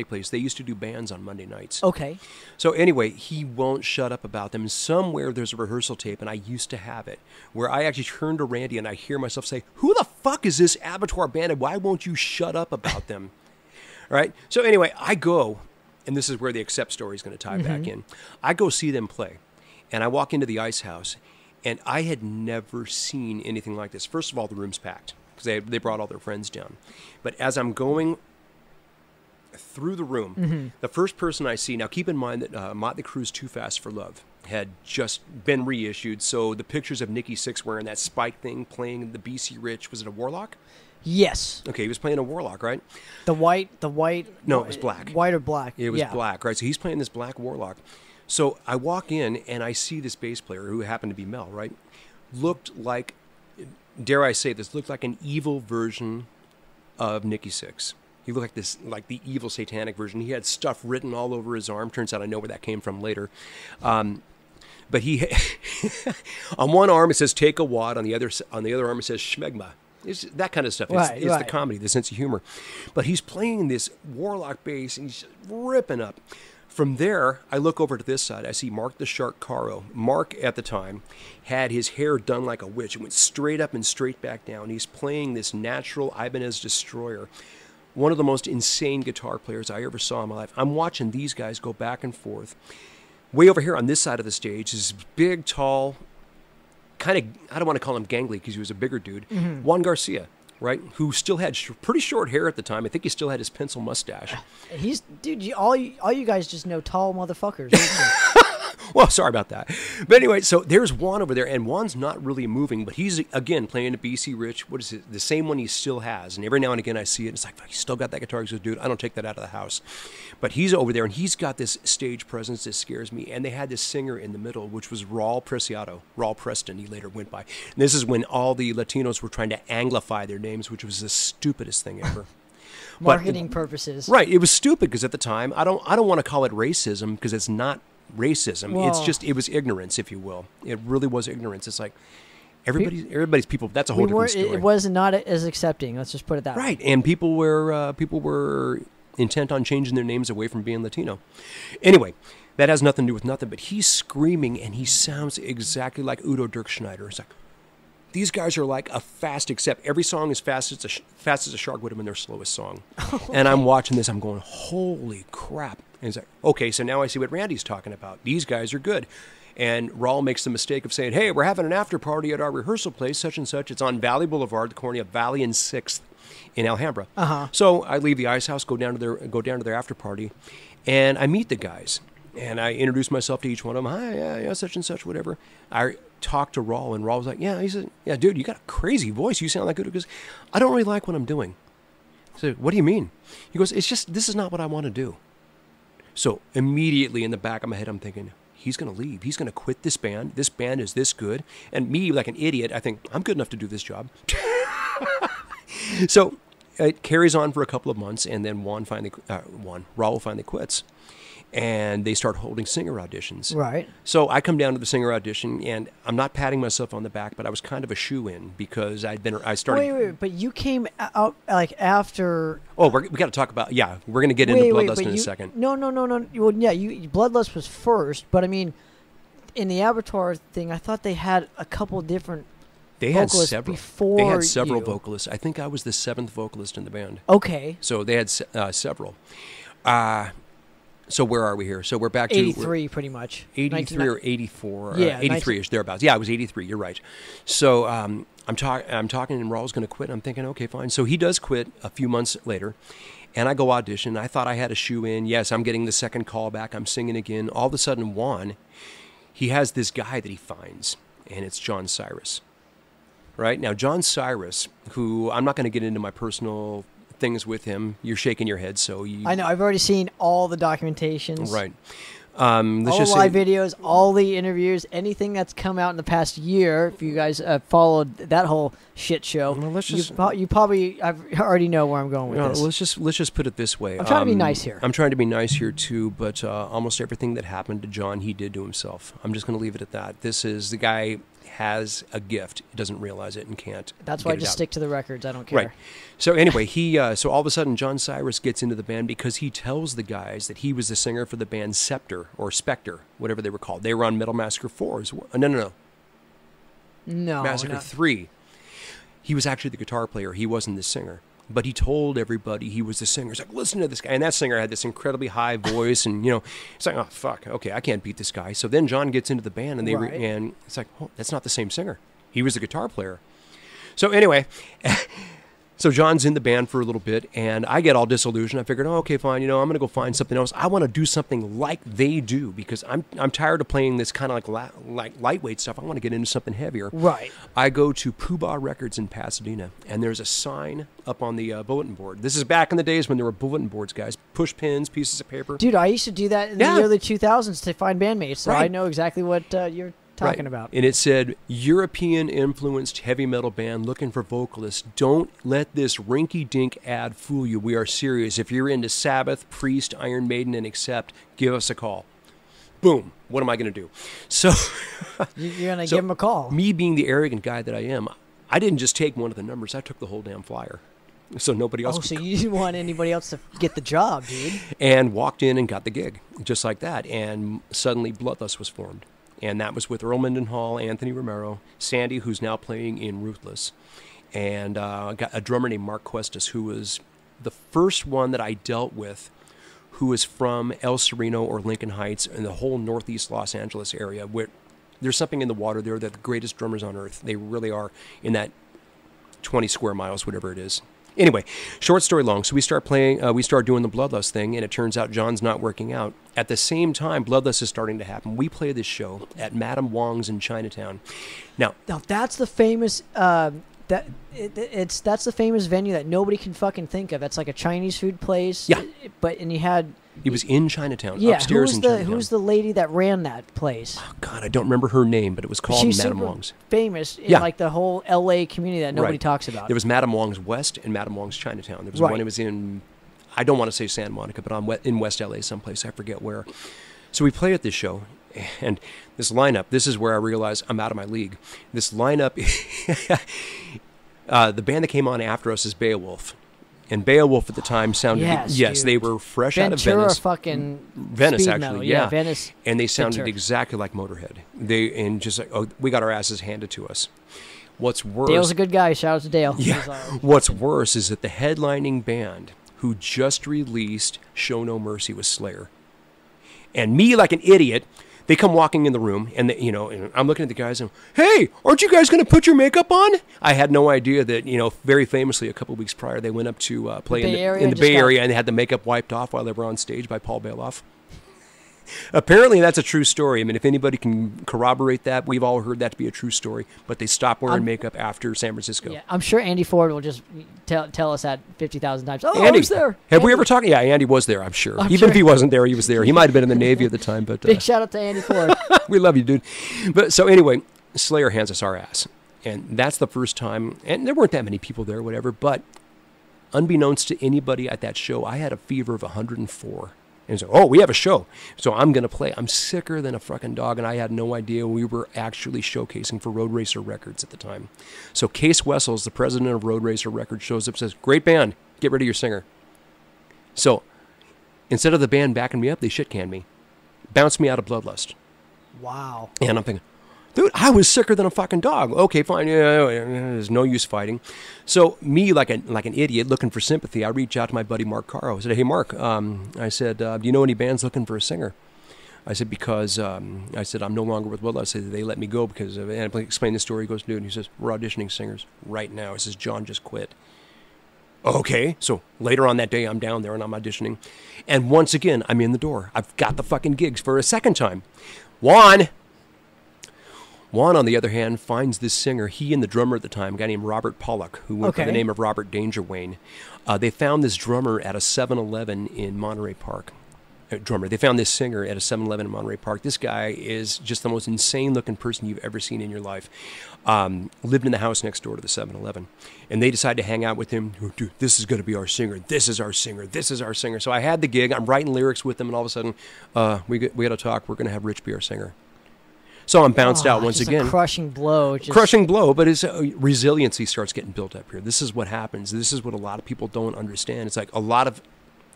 place. They used to do bands on Monday nights. Okay. So anyway, he won't shut up about them. Somewhere there's a rehearsal tape, and I used to have it, where I actually turn to Randy, and I hear myself say, who the fuck is this Abattoir band, and why won't you shut up about them? All right? So anyway, I go... And this is where the Accept story is going to tie back in. I go see them play, and I walk into the Ice House, and I had never seen anything like this. First of all, the room's packed because they brought all their friends down. But as I'm going through the room, the first person I see, now keep in mind that Motley Crue's Too Fast for Love had just been reissued, so the pictures of Nikki Sixx wearing that spike thing, playing the BC Rich, was it a Warlock? Yes. Okay, he was playing a Warlock, right? The white. No, it was black. White or black? It was black, right? So he's playing this black Warlock. So I walk in and I see this bass player who happened to be Mel, right? Looked like, dare I say this, looked like an evil version of Nikki Sixx. He looked like this, like the evil satanic version. He had stuff written all over his arm. Turns out I know where that came from later. But he, on one arm it says "Take a wad," on the other arm it says "Schmegma." It's that kind of stuff. It's the comedy, the sense of humor. But he's playing this Warlock bass, and he's ripping up. From there, I look over to this side. I see Mark the Shark Caro. Mark, at the time, had his hair done like a witch. It went straight up and straight back down. He's playing this natural Ibanez Destroyer. One of the most insane guitar players I ever saw in my life. I'm watching these guys go back and forth. Way over here on this side of the stage is big, tall, kind of, I don't want to call him gangly because he was a bigger dude, Juan Garcia, right? Who still had pretty short hair at the time. I think he still had his pencil mustache. All you guys just know tall motherfuckers. Well, sorry about that. But anyway, so there's Juan over there, and Juan's not really moving, but he's, again, playing a BC Rich. What is it? The same one he still has. And every now and again I see it, and it's like, he's still got that guitar. He goes, dude, I don't take that out of the house. But he's over there, and he's got this stage presence that scares me. And they had this singer in the middle, which was Raul Preston, he later went by. And this is when all the Latinos were trying to anglify their names, which was the stupidest thing ever. Marketing purposes. Right. It was stupid because at the time, I don't want to call it racism because it's not racism. Well, it was ignorance, if you will. It really was ignorance. It's like everybody's people. That's a whole different story. It was not as accepting. Let's just put it that way. Right, and people were intent on changing their names away from being Latino. Anyway, that has nothing to do with nothing. But he's screaming, and he sounds exactly like Udo Dirkschneider. It's like these guys are like a fast accept. Every song is fast as a shark would have been their slowest song. And I'm watching this. I'm going, holy crap. And it's like, okay, so now I see what Randy's talking about. These guys are good. And Raul makes the mistake of saying, hey, we're having an after party at our rehearsal place, such and such. It's on Valley Boulevard, the corner of Valley and 6th in Alhambra. So I leave the Ice House, go down to their after party, and I meet the guys. And I introduce myself to each one of them. Hi, yeah, such and such, whatever. I talked to Raul, and Raul was like, yeah, he said, yeah, dude, you got a crazy voice. You sound like good. Because I don't really like what I'm doing. I said, what do you mean? He goes, it's just, this is not what I want to do. So immediately in the back of my head, I'm thinking, he's going to leave. He's going to quit this band. This band is this good. And me, like an idiot, I think, I'm good enough to do this job. So it carries on for a couple of months, and then Raul finally quits. And they start holding singer auditions. Right. So I come down to the singer audition, and I'm not patting myself on the back, but I was kind of a shoe-in because I started... Wait, but you came out like after... Oh, we got to talk about... Yeah, we're going to get into Bloodlust in a second. No. Well, yeah, Bloodlust was first, but I mean, in the Abattoir thing, I thought they had a couple different vocalists before They had several you. vocalists. I think I was the 7th vocalist in the band. Okay. So they had several. So where are we here? So we're back to 83, pretty much. 83 or 84. Yeah, 83-ish, thereabouts. Yeah, I was 83. You're right. So I'm talking, and Raul's going to quit. I'm thinking, okay, fine. So he does quit a few months later, and I go audition. I thought I had a shoe in. Yes, I'm getting the second call back. I'm singing again. All of a sudden, he has this guy that he finds, and it's John Cyrus. Right? Now, John Cyrus, who I'm not going to get into my personal things with him. You're shaking your head, so you... I know. I've already seen all the documentations. Right. All the live videos, all the interviews, anything that's come out in the past year. If you guys followed that whole shit show, well, you probably already know where I'm going with this. Let's just put it this way. I'm trying to be nice here. I'm trying to be nice here too, but almost everything that happened to John, he did to himself. I'm just going to leave it at that. This is the guy has a gift, doesn't realize it and can't. That's why I just stick to the records. I don't care. Right. So anyway, so all of a sudden John Cyrus gets into the band because he tells the guys that he was the singer for the band Scepter or Spectre, whatever they were called. They were on Metal Massacre 4 as well. No. Massacre 3. He was actually the guitar player. He wasn't the singer. But he told everybody he was the singer. He's like, listen to this guy. And that singer had this incredibly high voice. And, it's like, oh, fuck. Okay, I can't beat this guy. So then John gets into the band, and and it's like, oh, that's not the same singer. He was a guitar player. So anyway, so John's in the band for a little bit, and I get all disillusioned. I figured, oh, okay, fine. I'm going to go find something else. I want to do something like they do because I'm tired of playing this kind of like lightweight stuff. I want to get into something heavier. Right. I go to Pooh-Bah Records in Pasadena, and there's a sign up on the bulletin board. This is back in the days when there were bulletin boards, guys. Push pins, pieces of paper. Dude, I used to do that in the early 2000s to find bandmates, so I know exactly what you're talking about. And it said, European-influenced heavy metal band looking for vocalists. Don't let this rinky-dink ad fool you. We are serious. If you're into Sabbath, Priest, Iron Maiden, and Accept, give us a call. Boom. What am I going to do? So you're going to give them a call. Me being the arrogant guy that I am, I didn't just take one of the numbers. I took the whole damn flyer. So nobody else. Oh, so you didn't want anybody else to get the job, dude. And walked in and got the gig, just like that. And suddenly Bloodlust was formed. And that was with Earl Mendenhall, Anthony Romero, Sandy, who's now playing in Ruthless, and got a drummer named Mark Cuestas, who was the first one that I dealt with, who was from El Sereno or Lincoln Heights and the whole northeast Los Angeles area, where there's something in the water there. They're the greatest drummers on earth. They really are, in that 20 square miles, whatever it is. Anyway, short story long. So we start doing the Bloodlust thing, and it turns out John's not working out. At the same time, Bloodlust is starting to happen. We play this show at Madame Wong's in Chinatown. Now that's the famous that's the famous venue that nobody can fucking think of. That's like a Chinese food place. Yeah. It was in Chinatown, yeah, upstairs in Chinatown. Who's the lady that ran that place? Oh, God, I don't remember her name, but it was called Madame Wong's. Famous in like the whole L.A. community that nobody talks about. There was Madame Wong's West and Madame Wong's Chinatown. There was one that was in, I don't want to say Santa Monica, but in West L.A. someplace. I forget where. So we play at this show, and this lineup, this is where I realized I'm out of my league. This lineup, the band that came on after us is Beowulf. And Beowulf at the time sounded... Yes, they were fresh out of Venice. Fucking Venice, speed actually, metal. yeah. Venice. And they sounded exactly like Motorhead. We got our asses handed to us. What's worse... Dale's a good guy. Shout out to Dale. Yeah. What's worse is that the headlining band who just released Show No Mercy was Slayer. And me, like an idiot... They come walking in the room, and and I'm looking at the guys, and hey, aren't you guys going to put your makeup on? I had no idea that, very famously a couple of weeks prior, they went up to play in the Bay Area, and they had the makeup wiped off while they were on stage by Paul Bailoff. Apparently, that's a true story. I mean, if anybody can corroborate that, we've all heard that to be a true story. But they stopped wearing makeup after San Francisco. Yeah, I'm sure Andy Ford will just tell us that 50,000 times. Oh, Andy, I was there. Have we ever talked? Yeah, Andy was there, I'm sure. Even if he wasn't there, he was there. He might have been in the Navy at the time. But big shout out to Andy Ford. We love you, dude. But so anyway, Slayer hands us our ass. And that's the first time. And there weren't that many people there, whatever. But unbeknownst to anybody at that show, I had a fever of 104. And so, we have a show, so I'm going to play. I'm sicker than a fucking dog, and I had no idea we were actually showcasing for Road Racer Records at the time. So Case Wessels, the president of Road Racer Records, shows up and says, great band, get rid of your singer. So instead of the band backing me up, they shit-canned me. Bounced me out of Bloodlust. Wow. And I'm thinking, dude, I was sicker than a fucking dog. Okay, fine. Yeah, there's no use fighting. So me, like an idiot, looking for sympathy, I reach out to my buddy Mark Caro. I said, hey, Mark, I said, do you know any bands looking for a singer? I said, because, I'm no longer with Bloodlust. I said, they let me go because of it. And I explained the story. He goes, dude, and he says, we're auditioning singers right now. He says, John just quit. Okay, so later on that day, I'm down there and I'm auditioning. And once again, I'm in the door. I've got the fucking gigs for a second time. Juan, on the other hand, finds this singer. He and the drummer at the time, a guy named Robert Pollock, who went by the name of Robert Dangerwayne. They found this drummer at a 7-Eleven in Monterey Park. They found this singer at a 7-Eleven in Monterey Park. This guy is just the most insane-looking person you've ever seen in your life. Lived in the house next door to the 7-Eleven. And they decided to hang out with him. Dude, this is going to be our singer. This is our singer. This is our singer. So I had the gig. I'm writing lyrics with them, and all of a sudden, we got to talk. We're going to have Rich be our singer. So I'm bounced out once just again. A crushing blow. Crushing blow, but his resiliency starts getting built up here. This is what happens. This is what a lot of people don't understand. It's like a lot of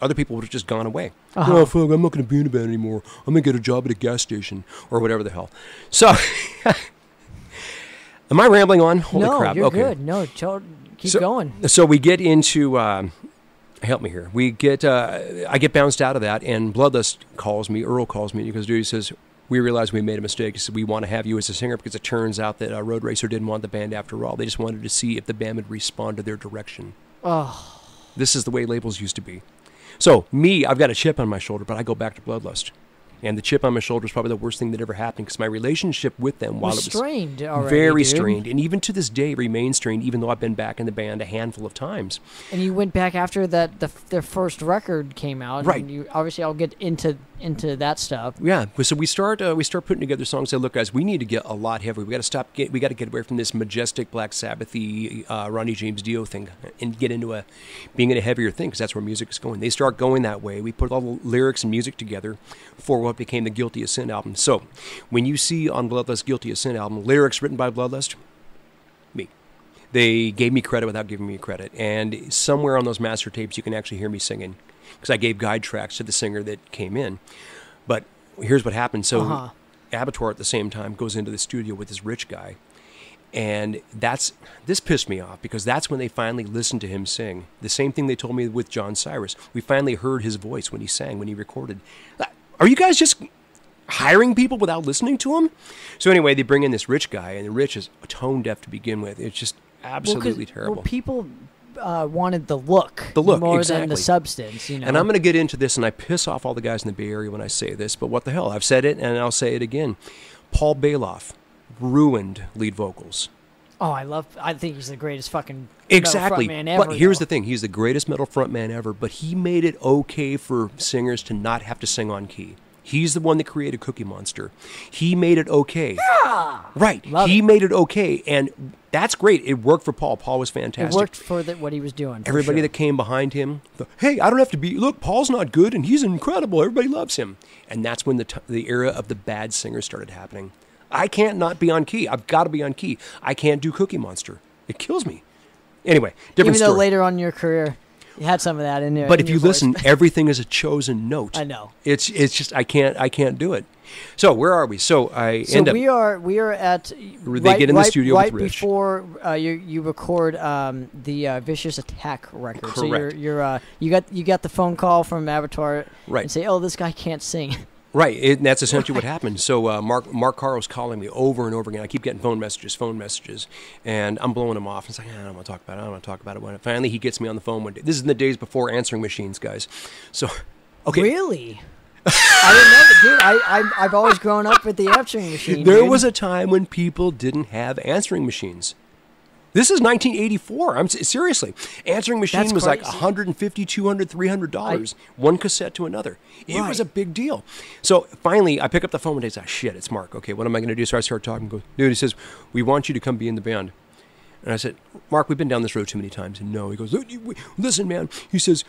other people would have just gone away. Oh, fuck, I'm not going to be in a band anymore. I'm going to get a job at a gas station or whatever the hell. So, am I rambling on? Holy crap. You're good. No, keep going. So we get into, help me here. I get bounced out of that, and Bloodlust calls me, Earl calls me, because dude, he says, we realized we made a mistake. He said, we want to have you as a singer because it turns out that Road Racer didn't want the band after all. They just wanted to see if the band would respond to their direction. Oh. This is the way labels used to be. So, I've got a chip on my shoulder, but I go back to Bloodlust. And the chip on my shoulder is probably the worst thing that ever happened because my relationship with them, while it was strained already, very strained, and even to this day remains strained, even though I've been back in the band a handful of times. And you went back after that their first record came out, right? And obviously, I'll get into that stuff. Yeah, so we start putting together songs. Say, look, guys, we need to get a lot heavier. We got to get away from this majestic Black Sabbath-y Ronnie James Dio thing and get into being in a heavier thing because that's where music is going. They start going that way. We put all the lyrics and music together for what became the Guilty as Sin album. So when you see on Bloodlust Guilty as Sin album lyrics written by Bloodlust, me. They gave me credit without giving me credit. And somewhere on those master tapes you can actually hear me singing because I gave guide tracks to the singer that came in. But here's what happened. So Abattoir at the same time goes into the studio with this rich guy. And this pissed me off because that's when they finally listened to him sing. The same thing they told me with John Cyrus. We finally heard his voice when he sang, when he recorded. Are you guys just hiring people without listening to him? So anyway, they bring in this rich guy, and the rich is tone deaf to begin with. It's just absolutely terrible. Well, people wanted the look more than the substance. You know? And I'm going to get into this, and I piss off all the guys in the Bay Area when I say this, but what the hell? I've said it, and I'll say it again. Paul Bailoff ruined lead vocals. Oh, I think he's the greatest fucking exactly. metal frontman ever. But here's the thing. He's the greatest metal frontman ever, but he made it okay for singers to not have to sing on key. He's the one that created Cookie Monster. He made it okay. Yeah! Right. He made it okay, and that's great. It worked for Paul. Paul was fantastic. It worked for what he was doing. Everybody that came behind him, hey, I don't have to be, look, Paul's not good, and he's incredible. Everybody loves him. And that's when the era of the bad singers started happening. I can't not be on key. I've got to be on key. I can't do Cookie Monster. It kills me. Anyway, different story. Even though later on in your career, you had some of that in there. But if you listen, everything is a chosen note. I know. It's just I can't do it. So where are we? So we are at they get in the studio right with Rich. Before you record the Vicious Attack record. Correct. So you got the phone call from Abattoir right. And say, oh, this guy can't sing. Right, and that's essentially what happened. So Mark Caro's calling me over and over again. I keep getting phone messages, and I'm blowing him off. It's like, I don't want to talk about it. When finally he gets me on the phone one day. This is in the days before answering machines, guys. So, okay. Really? I didn't know that, dude. I've always grown up with the answering machine. There was a time when people didn't have answering machines. This is 1984. Seriously. Answering machine was like $150, $200, $300, one cassette to another. It was a big deal. So finally, I pick up the phone one day and say, shit, it's Mark. Okay, what am I going to do? So I start talking. Dude, he says, we want you to come be in the band. And I said, Mark, we've been down this road too many times. And no, he goes, listen, man. He says,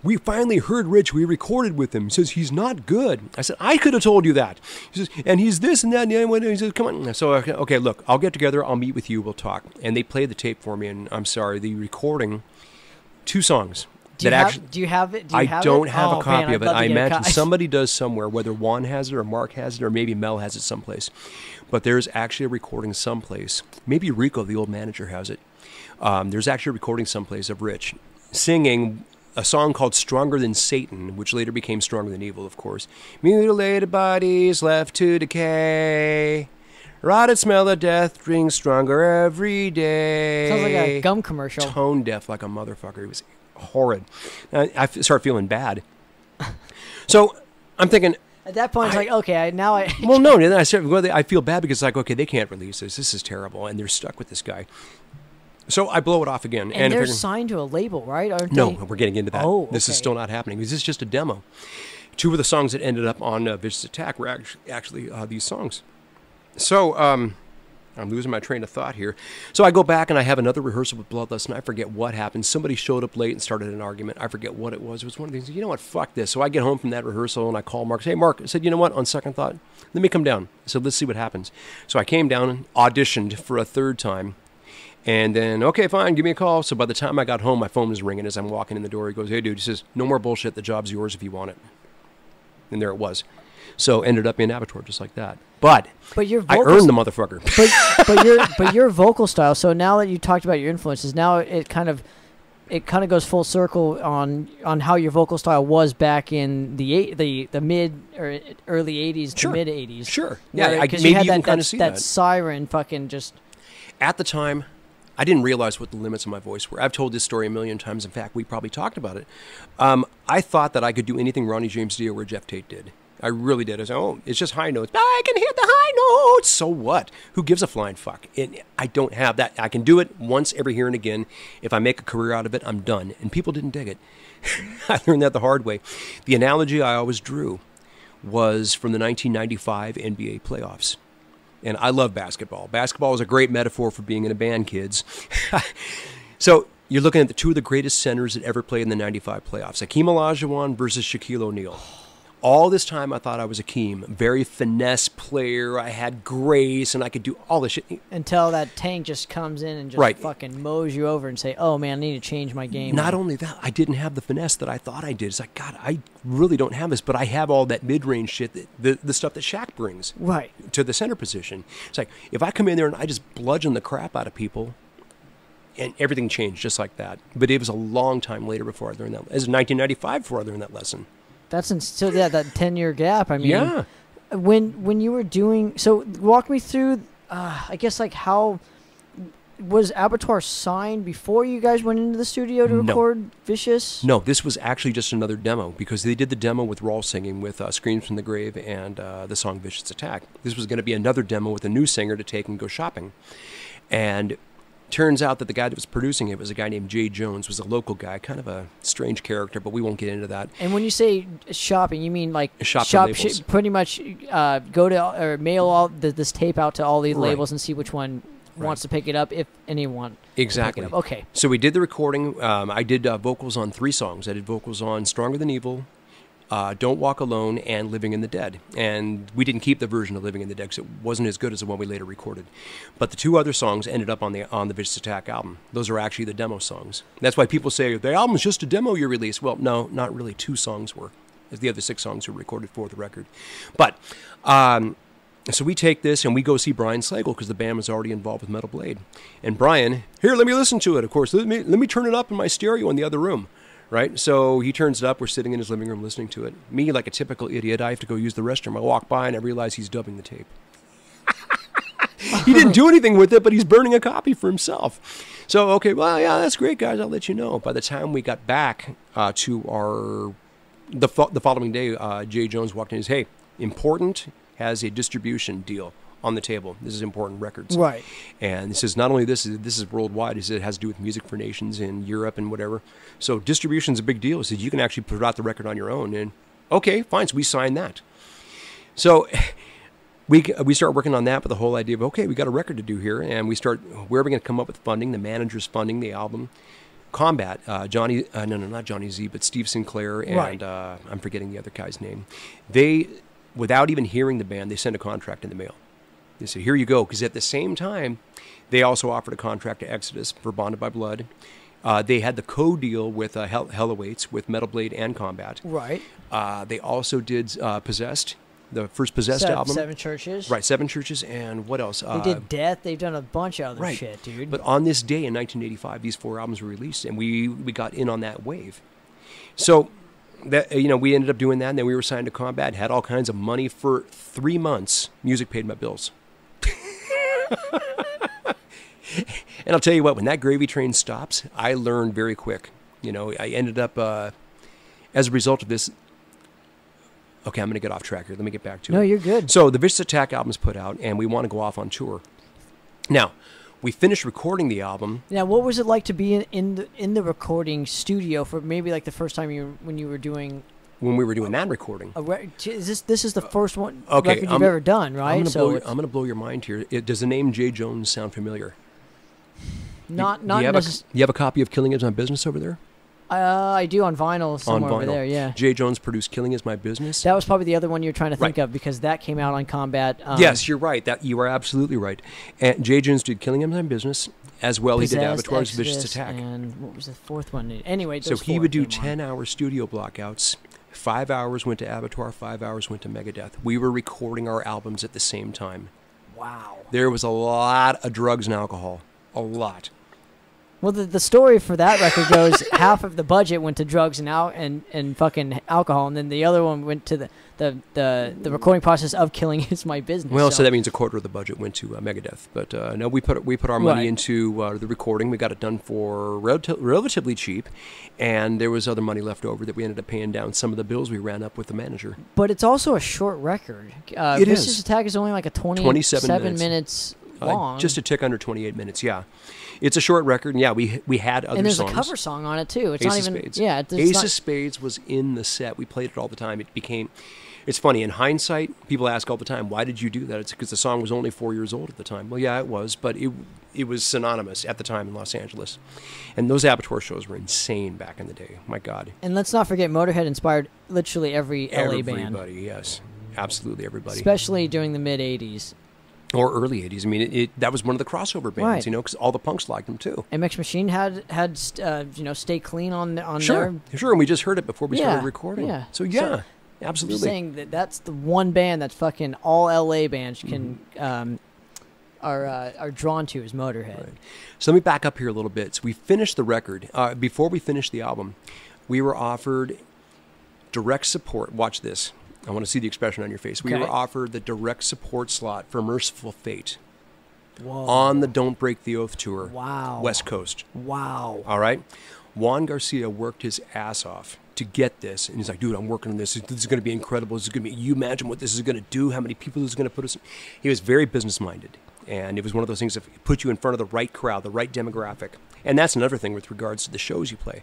we finally heard Rich. We recorded with him. He says, he's not good. I said, I could have told you that. He says, and he's this and that. And the other one. He says, come on. So, okay, look, I'll get together. I'll meet with you. We'll talk. And they played the tape for me. And I'm sorry, the recording, 2 songs. Do you have it? I don't have a copy of it. I imagine somebody does somewhere, whether Juan has it or Mark has it or maybe Mel has it someplace. But there's actually a recording someplace. Maybe Rico, the old manager, has it. There's actually a recording someplace of Rich singing a song called Stronger Than Satan, which later became Stronger Than Evil, of course. Mutilated bodies left to decay. Rotted smell of death, drink stronger every day. Sounds like a gum commercial. Tone deaf like a motherfucker. It was horrid. I started feeling bad. So I'm thinking... At that point, it's like, okay, now I... Well, no, then I feel bad because it's like, okay, they can't release this. This is terrible, and they're stuck with this guy. So I blow it off again. And they're signed to a label, right? Aren't no, they? We're getting into that. Oh, okay. This is still not happening. This is just a demo. 2 of the songs that ended up on Vicious Attack were actually these songs. So I'm losing my train of thought here. So I go back and I have another rehearsal with Bloodlust, and I forget what happened. Somebody showed up late and started an argument. I forget what it was. It was one of these, you know what, fuck this. So I get home from that rehearsal, and I call Mark. Hey, Mark, I said, you know what, on second thought, let me come down. I said, let's see what happens. So I came down and auditioned for a 3rd time. And then, okay, fine, give me a call. So by the time I got home, my phone was ringing as I'm walking in the door. He goes, hey, dude, he says, no more bullshit. The job's yours if you want it. And there it was. So ended up in Abattoir just like that. But your I earned the motherfucker. But your vocal style. So now that you talked about your influences, now it kind of goes full circle on how your vocal style was back in the mid or early 80s to mid 80s. Sure. Yeah, maybe you can kind of see that siren fucking just. At the time, I didn't realize what the limits of my voice were. I've told this story a million times. In fact, we probably talked about it. I thought that I could do anything Ronnie James Dio or Jeff Tate did. I really did. I said, oh, it's just high notes. I can hit the high notes. So what? Who gives a flying fuck? I don't have that. I can do it once every here and again. If I make a career out of it, I'm done. And people didn't dig it. I learned that the hard way. The analogy I always drew was from the 1995 NBA playoffs. And I love basketball. Basketball is a great metaphor for being in a band, kids. So you're looking at the 2 of the greatest centers that ever played in the 95 playoffs. Hakeem Olajuwon versus Shaquille O'Neal. All this time I thought I was Hakeem. Very finesse player. I had grace and I could do all this shit. Until that tank just comes in and just fucking mows you over and say, oh man, I need to change my game. Not only that, I didn't have the finesse that I thought I did. It's like, God, I really don't have this, but I have all that mid-range shit, the stuff that Shaq brings to the center position. It's like, if I come in there and I just bludgeon the crap out of people, and everything changed just like that. But it was a long time later before I learned that. It was 1995 before I learned that lesson. That's still that 10-year gap. I mean, when you were doing walk me through. I guess like how was Abattoir signed before you guys went into the studio to record Vicious? No, this was actually just another demo because they did the demo with Rawl singing with Screams from the Grave and the song Vicious Attack. This was going to be another demo with a new singer to take and go shopping, and. Turns out that the guy that was producing it was a guy named Jay Jones, was a local guy, kind of a strange character, but we won't get into that. And when you say shopping, you mean like pretty much go to or mail all this tape out to all these labels and see which one wants to pick it up, if anyone. Exactly. Pick it up. Okay. So we did the recording. I did vocals on 3 songs. I did vocals on Stronger Than Evil, Don't Walk Alone, and Living in the Dead. And we didn't keep the version of Living in the Dead because it wasn't as good as the one we later recorded. But the 2 other songs ended up on the Vicious Attack album. Those are actually the demo songs. That's why people say, the album's just a demo you released. Well, no, not really. 2 songs were. The other 6 songs were recorded for the record. But, so we take this and we go see Brian Slagle because the band was already involved with Metal Blade. And Brian, here, let me listen to it. Of course, let me turn it up in my stereo in the other room. Right? So he turns it up. We're sitting in his living room listening to it. Me, like a typical idiot, I have to go use the restroom. I walk by and I realize he's dubbing the tape. He didn't do anything with it, but he's burning a copy for himself. So, okay, well, yeah, that's great, guys. I'll let you know. By the time we got back to the following day, Jay Jones walked in and said, hey, Important has a distribution deal on the table. This is Important Records. Right. And he says, not only this is worldwide. He said it has to do with Music for Nations in Europe and whatever. So distribution's a big deal. He said, you can actually put out the record on your own. And okay, fine. So we signed that. So we start working on that with the whole idea of, okay, we got a record to do here, and we start, where are we going to come up with funding? The manager's funding the album. Combat, not Johnny Z, but Steve Sinclair, and Right. I'm forgetting the other guy's name. They, without even hearing the band, they sent a contract in the mail. They said, here you go, because at the same time, they also offered a contract to Exodus for Bonded by Blood. They had the co-deal with Hell Awaits with Metal Blade and Combat. Right. They also did Possessed, the first Possessed album. Seven Churches. Right, Seven Churches, and what else? They did Death. They've done a bunch of other right. shit, dude. But on this day in 1985, these 4 albums were released, and we got in on that wave. So that we ended up doing that, and then we were signed to Combat, had all kinds of money for 3 months. Music paid my bills. And I'll tell you what, when that gravy train stops, I learned very quick. I ended up, as a result of this. Okay, I'm going to get off track here. Let me get back to it. No, you're good. So the Vicious Attack album's put out, and we want to go off on tour. Now, we finished recording the album. Now, what was it like to be in the recording studio for maybe like the first time when you were doing? When we were doing that recording. This is the first one Okay, record you've ever done, right? I'm going to blow your mind here. Does the name Jay Jones sound familiar? Not you have a copy of Killing Is My Business over there? I do on vinyl somewhere over there, yeah. Jay Jones produced Killing Is My Business. That was probably the other one you're trying to think of because that came out on Combat. Yes, you're right. You are absolutely right. And Jay Jones did Killing Is My Business as well. Possessed, He did Abattoir's Exodus, Vicious Attack. And what was the fourth one? Anyway, so he would do 10-hour studio blockouts. 5 hours went to Abattoir, 5 hours went to Megadeth. We were recording our albums at the same time. Wow. There was a lot of drugs and alcohol. A lot. Well, the story for that record goes half of the budget went to drugs and fucking alcohol, and then the other one went to the recording process of Killing Is My Business. Well, so that means a quarter of the budget went to Megadeth. But no, we put our money Right. into the recording. We got it done for relatively cheap, and there was other money left over that we ended up paying down some of the bills we ran up with the manager. But it's also a short record. It Vicious is. Attack is only like a 27 minutes long. Just a tick under 28 minutes, yeah. It's a short record, and yeah, we had other songs. And there's a cover song on it, too. It's Ace not of even... Spades. Yeah, Ace of Spades was in the set. We played it all the time. It's funny, in hindsight, people ask all the time, why did you do that? It's because the song was only 4 years old at the time. Well, yeah, it was, but it was synonymous at the time in Los Angeles. And those Abattoir shows were insane back in the day. My God. And let's not forget, Motorhead inspired literally every LA band. Everybody, yes. Absolutely everybody. Especially during the mid-'80s. Or early 80s. I mean, that was one of the crossover bands, Right. because all the punks liked them, too. MX Machine had Stay Clean on Sure, their... Sure, and we just heard it before we started Yeah, recording. yeah. So, yeah, So, absolutely. I'm saying that's the one band that fucking all LA bands can are drawn to is Motorhead. Right. So let me back up here a little bit. So we finished the record. Before we finished the album, we were offered direct support. Watch this. I want to see the expression on your face. We Okay. were offered the direct support slot for Merciful Fate Whoa. on the Don't Break the Oath tour. Wow. West Coast. Wow. All right? Juan Garcia worked his ass off to get this. And he's like, dude, I'm working on this. This is going to be incredible. This is going to be, you imagine what this is going to do, how many people this is going to put us in. He was very business-minded. And it was one of those things that put you in front of the right crowd, the right demographic. And that's another thing with regards to the shows you play.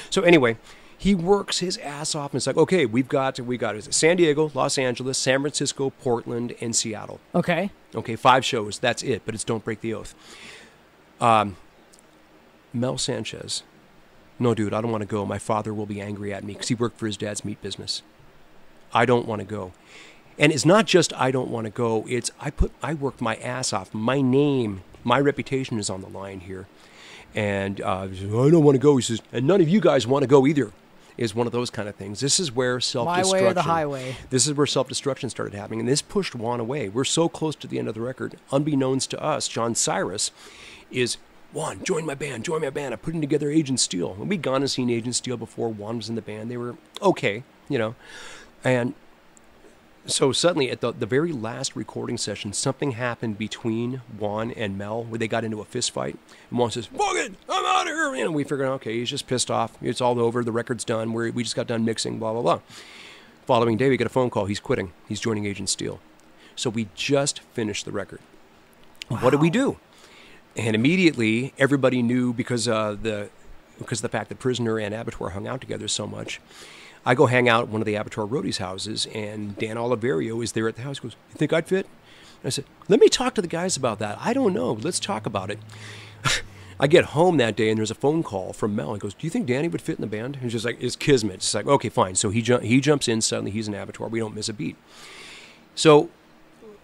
So anyway, he works his ass off, and it's like, okay, we got is it San Diego, Los Angeles, San Francisco, Portland, and Seattle. Okay. Okay, 5 shows. That's it, but it's Don't Break the Oath. Mel Sanchez. No, dude, I don't want to go. My father will be angry at me because he worked for his dad's meat business. I don't want to go. And it's not just I don't want to go. It's I worked my ass off. My name, my reputation is on the line here. And he says, I don't want to go. He says, and none of you guys want to go either. Is one of those kind of things. This is where self-destruction... My way or the highway. This is where self-destruction started happening. And this pushed Juan away. We're so close to the end of the record. Unbeknownst to us, John Cyrus is... Juan, join my band. I'm putting together Agent Steel. And we'd gone and seen Agent Steel before Juan was in the band. They were okay, And so suddenly at the very last recording session, something happened between Juan and Mel where they got into a fist fight. And Juan says, fuck it, I'm out of here. And we figured, okay, he's just pissed off. It's all over. The record's done. We just got done mixing, blah, blah, blah. Following day, we get a phone call. He's quitting. He's joining Agent Steel. So we just finished the record. Wow. What did we do? And immediately, everybody knew because of the fact that Prisoner and Abattoir hung out together so much. I go hang out at one of the Abattoir roadies' houses, and Dan Oliverio is there at the house. He goes, you think I'd fit? I said, let me talk to the guys about that. I don't know. Let's talk about it. I get home that day, and there's a phone call from Mel. He goes, do you think Danny would fit in the band? He's just like, it's kismet. It's like, okay, fine. So he jumps in. Suddenly, he's an Abattoir. We don't miss a beat. So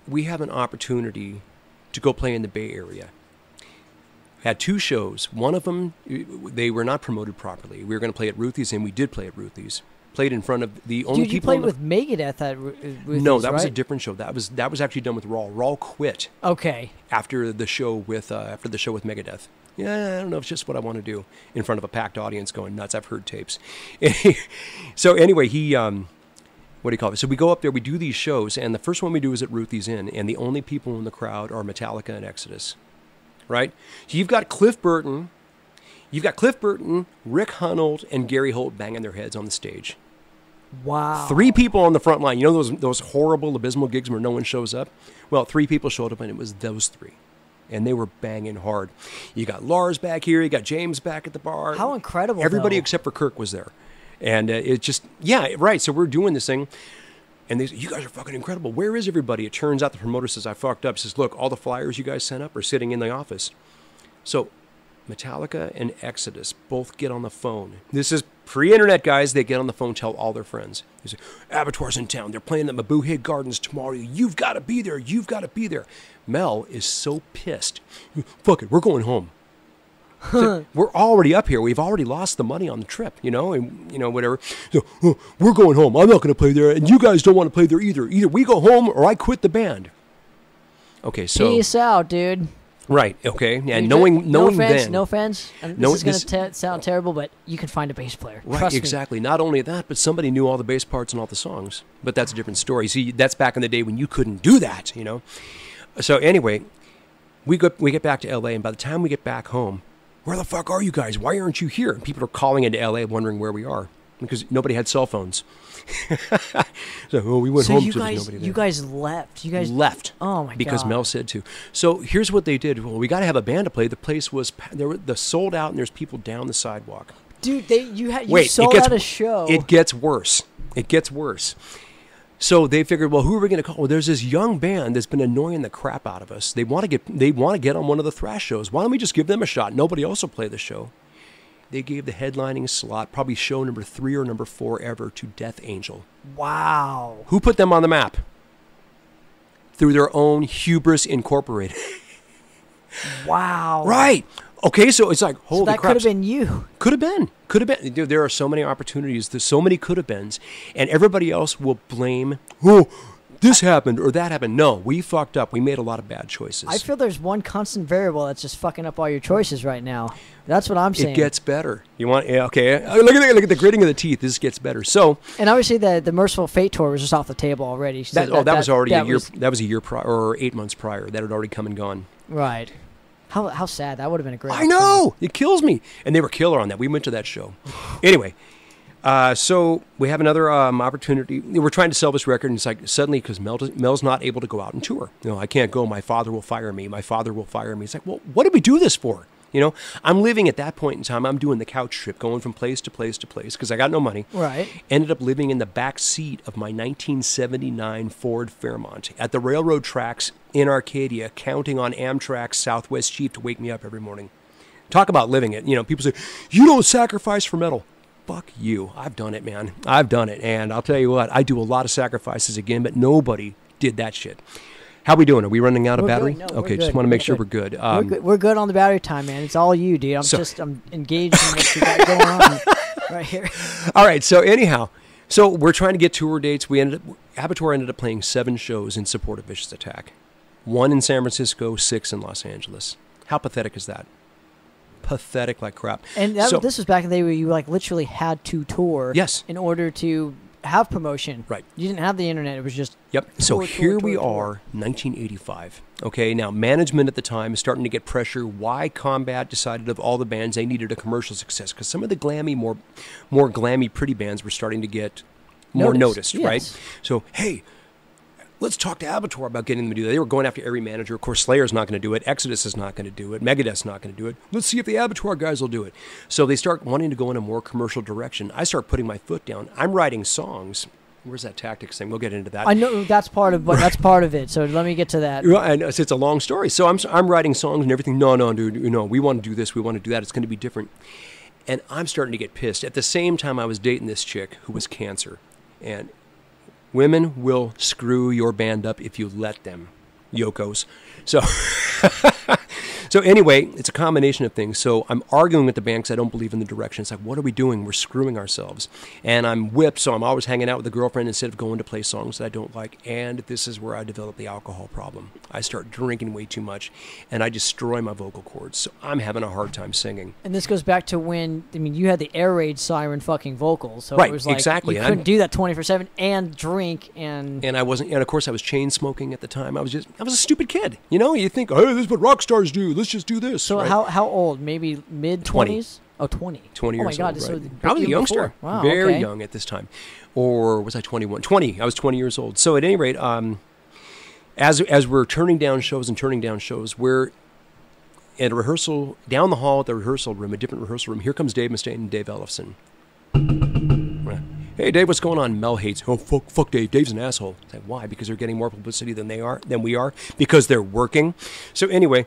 we have an opportunity to go play in the Bay Area. Had 2 shows. One of them, they were not promoted properly. We were going to play at Ruthie's, and we did play at Ruthie's. Played in front of the only Dude, people. You played with Megadeth at Ruthie's, no, that right? was a different show. That was actually done with Raw. Raw quit. Okay. After the show with Megadeth. Yeah, I don't know if it's just what I want to do in front of a packed audience going nuts. I've heard tapes. So anyway, he what do you call it? So we go up there, we do these shows, and the first one we do is at Ruthie's Inn, and the only people in the crowd are Metallica and Exodus. Right? So you've got Cliff Burton, Rick Hunold, and Gary Holt banging their heads on the stage. Wow. 3 people on the front line. You know those horrible, abysmal gigs where no one shows up? Well, 3 people showed up, and it was those 3. And they were banging hard. You got Lars back here. You got James back at the bar. How incredible, Everybody though. except for Kirk was there. And it just, yeah, right. So we're doing this thing. And they say, you guys are fucking incredible. Where is everybody? It turns out the promoter says, I fucked up. He says, look, all the flyers you guys sent up are sitting in the office. So Metallica and Exodus both get on the phone. This is pre-internet, guys. They get on the phone, tell all their friends. They say, Abattoir's in town. They're playing at Mabuhay Gardens tomorrow. You've got to be there. You've got to be there. Mel is so pissed. Fuck it. We're going home. So we're already up here. We've already lost the money on the trip, and whatever. So we're going home. I'm not going to play there, and you guys don't want to play there either. Either we go home or I quit the band. Okay, so peace out, dude. Right. Okay. And No knowing offense, then, no offense. And No, this is going to sound terrible, but you can find a bass player. right? Trust Exactly. Not only that, but somebody knew all the bass parts and all the songs. But that's a different story. See, that's back in the day when you couldn't do that. So anyway, we get back to L.A. and by the time we get back home, where the fuck are you guys? Why aren't you here? And people are calling into L.A. wondering where we are because nobody had cell phones. So we went So home. you so there's guys, nobody there. you guys left. You guys left. Oh my god! Because Mel said to. So here's what they did. Well, we got to have a band to play. The place was the sold out, and there's people down the sidewalk. Dude, you Wait, sold out a show. It gets worse. It gets worse. So they figured, well, who are we going to call? Well, there's this young band that's been annoying the crap out of us. They want to get on one of the thrash shows. Why don't we just give them a shot? Nobody else will play the show. They gave the headlining slot, probably show number 3 or number 4 ever, to Death Angel. Wow. Who put them on the map? Through their own Hubris Incorporated. Wow. Right. Okay, so it's like, holy crap. That could have been you. Could have been. Dude, there are so many opportunities. There's so many could have beens. And everybody else will blame, oh, this happened or that happened. No, we fucked up. We made a lot of bad choices. I feel there's one constant variable that's just fucking up all your choices right now. That's what I'm saying. It gets better. You want? Yeah, okay. Look at the gritting of the teeth. This gets better. So, and obviously the Merciful Fate tour was just off the table already. That was already a year. That was a year prior, or 8 months prior. That had already come and gone. Right. How sad. That would have been a great. I know. It kills me. And they were killer on that. We went to that show. Anyway, so we have another opportunity. We're trying to sell this record, and it's like suddenly because Mel's not able to go out and tour. I can't go. My father will fire me. My father will fire me. It's like, well, what did we do this for? I'm living at that point in time. I'm doing the couch trip, going from place to place to place because I got no money. Right. Ended up living in the back seat of my 1979 Ford Fairmont at the railroad tracks in Arcadia, counting on Amtrak's Southwest Chief to wake me up every morning. Talk about living it. People say, you don't sacrifice for metal. Fuck you. I've done it, man. I've done it. And I'll tell you what, I do a lot of sacrifices again, but nobody did that shit. How we doing? Are we running out of battery? No, okay, just want to make sure we're good. We're good on the battery time, man. It's all you, dude. I'm engaged in what you got going on right here. All right, so anyhow, we're trying to get tour dates. Abattoir ended up playing 7 shows in support of Vicious Attack. 1 in San Francisco, 6 in Los Angeles. How pathetic is that? Pathetic like crap. And this was back in the day where you literally had to tour. Yes. In order to have promotion. Right. You didn't have the internet. It was just Yep. So here we are, 1985. Okay, now management at the time is starting to get pressure. Why Combat decided of all the bands they needed a commercial success because some of the glammy, more glammy, pretty bands were starting to get more noticed, yes. right? So hey, let's talk to Abattoir about getting them to do that. They were going after every manager. Of course, Slayer's not going to do it. Exodus is not going to do it. Megadeth's not going to do it. Let's see if the Abattoir guys will do it. So they start wanting to go in a more commercial direction. I start putting my foot down. I'm writing songs Where's that Tactics thing? We'll get into that. I know that's part of it. So let me get to that. And it's a long story. So I'm writing songs and everything. No, dude. We want to do this. We want to do that. It's going to be different. And I'm starting to get pissed. At the same time, I was dating this chick who was cancer. And women will screw your band up if you let them. Yokos. So... So anyway, it's a combination of things. So I'm arguing with the band because I don't believe in the direction. It's like, what are we doing? We're screwing ourselves. And I'm whipped, so I'm always hanging out with a girlfriend instead of going to play songs that I don't like. And this is where I develop the alcohol problem. I start drinking way too much, and I destroy my vocal cords. So I'm having a hard time singing. And this goes back to when, you had the air raid siren fucking vocals. So right, it was like, exactly. You couldn't do that 24/7 and drink and I wasn't, and of course I was chain smoking at the time. I was a stupid kid. You think, oh, this is what rock stars do. Let's just do this. So right? how old? Maybe mid-20s? Oh, 20. 20 years old. Oh, my God. Right? So I was a youngster. Wow, very young at this time. Or was I 21? 20. I was 20 years old. So at any rate, as we're turning down shows, we're at a rehearsal, down the hall at the rehearsal room, a different rehearsal room. Here comes Dave Mustaine and Dave Ellefson. Hey, Dave, what's going on? Mel hates. Oh, fuck Dave. Dave's an asshole. It's like, why? Because they're getting more publicity than we are. Because they're working. So anyway,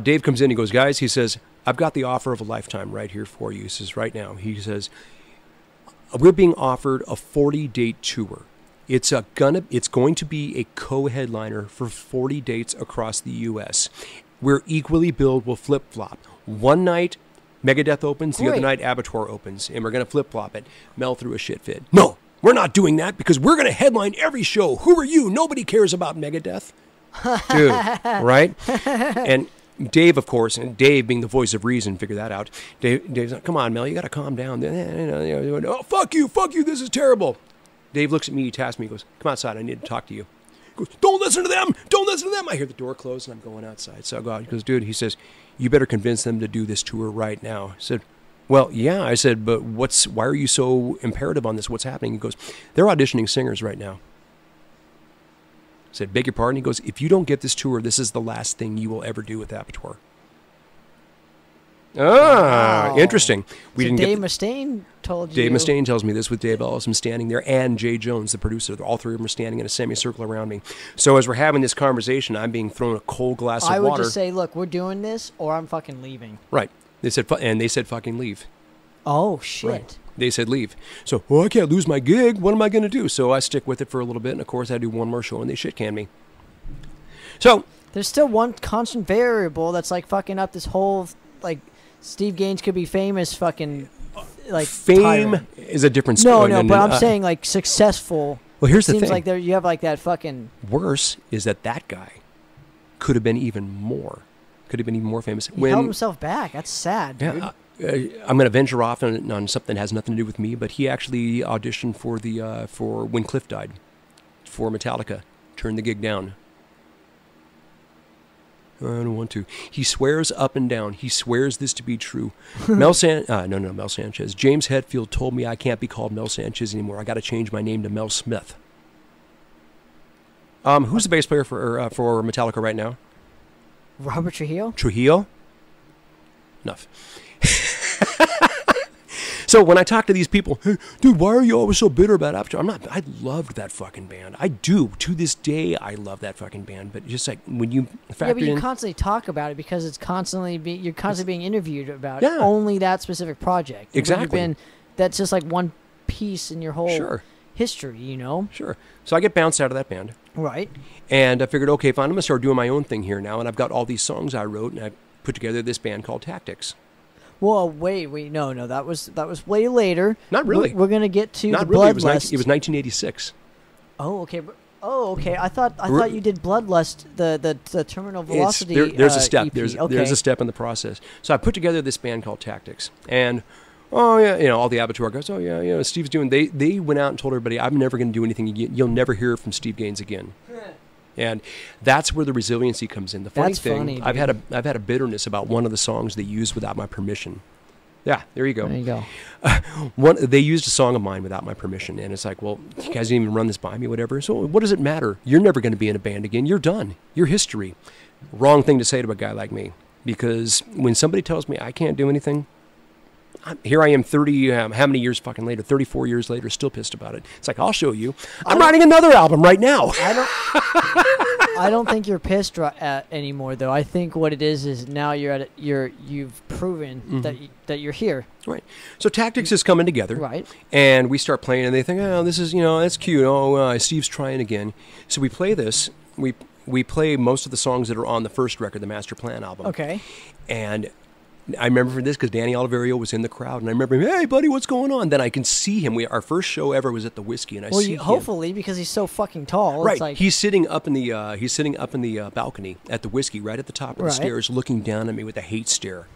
Dave comes in. He goes, guys, he says, I've got the offer of a lifetime right here for you. He says, right now. He says, we're being offered a 40-date tour. It's going to be a co-headliner for 40 dates across the U.S. We're equally billed. We'll flip-flop. One night, Megadeth opens, the other night Abattoir opens, and we're going to flip-flop it. Mel threw a shit fit. No, we're not doing that because we're going to headline every show. Who are you? Nobody cares about Megadeth. Dude, right? And Dave, of course, and Dave being the voice of reason, figure that out. Dave's like, come on, Mel, you got to calm down. Oh, fuck you, this is terrible. Dave looks at me, he tasks me, he goes, come outside, I need to talk to you. He goes, don't listen to them. I hear the door close, and I'm going outside. So I go out. He goes, dude, he says, you better convince them to do this tour right now. I said, well, yeah. I said, but why are you so imperative on this? What's happening? He goes, they're auditioning singers right now. I said, beg your pardon? He goes, if you don't get this tour, this is the last thing you will ever do with Abattoir. Wow. Interesting. Dave Mustaine told you. Dave Mustaine tells me this with Dave Ellison standing there and Jay Jones, the producer. All three of them are standing in a semicircle around me. So as we're having this conversation, I'm being thrown a cold glass of water. I would just say, look, we're doing this or I'm fucking leaving. Right. They said fucking leave. Oh, shit. Right. They said leave. So, I can't lose my gig. What am I going to do? So I stick with it for a little bit. And, of course, I do one more show and they shit can me. So. There's still one constant variable that's like fucking up this whole, like, Steve Gaines could be famous fucking, like, fame tyrant. is a different story. No, but I'm saying, like, successful. Well, here's the thing. Seems like you have, like, that fucking... Worse is that guy could have been even more famous. He held himself back. That's sad, dude. I'm going to venture off on something that has nothing to do with me, but he actually auditioned for when Cliff died, for Metallica. Turned the gig down. I don't want to. He swears up and down. He swears this to be true. Mel Sanchez. James Hetfield told me I can't be called Mel Sanchez anymore. I got to change my name to Mel Smith. Who's the bass player for Metallica right now? Robert Trujillo? Trujillo? Enough. So when I talk to these people, hey, dude, why are you always so bitter about Abattoir? I loved that fucking band. I do. To this day, I love that fucking band. But just like when you factor but you constantly talk about it because it's you're constantly being interviewed about only that specific project. Exactly. That's just like one piece in your whole history, Sure. So I get bounced out of that band. Right. And I figured, okay, fine, I'm going to start doing my own thing here now. And I've got all these songs I wrote, and I put together this band called Tactics. Well, wait, no, that was way later. Not really. We're gonna get to Not the really. Bloodlust. It was 1986. Oh, okay. I thought you did Bloodlust, the Terminal Velocity. There's a step. EP. There's a step in the process. So I put together this band called Tactics, and all the Abattoir guys. Oh yeah, Steve's doing. They went out and told everybody, I'm never going to do anything again. You'll never hear from Steve Gaines again. And that's where the resiliency comes in. The funny thing, I've had a bitterness about one of the songs they used without my permission. Yeah, there you go. There you go. They used a song of mine without my permission, and it's like, well, you guys didn't even run this by me, whatever. So what does it matter? You're never going to be in a band again. You're done. You're history. Wrong thing to say to a guy like me, because when somebody tells me I can't do anything, here I am 30, how many years fucking later, 34 years later, still pissed about it. It's like, I'll show you. I'm writing another album right now. I don't think you're pissed anymore, though. I think what it is now you've proven that you're here. Right. So Tactics is coming together. Right. And we start playing, and they think, oh, this is, that's cute. Oh, Steve's trying again. So we play this. We play most of the songs that are on the first record, the Master Plan album. Okay. And I remember for this because Danny Oliverio was in the crowd, and I remember him, hey, buddy, what's going on? Then I can see him. Our first show ever was at the Whiskey, and I see him. Hopefully, because he's so fucking tall. Right. It's like... He's sitting up in the balcony at the Whiskey, right at the top of the stairs, looking down at me with a hate stare.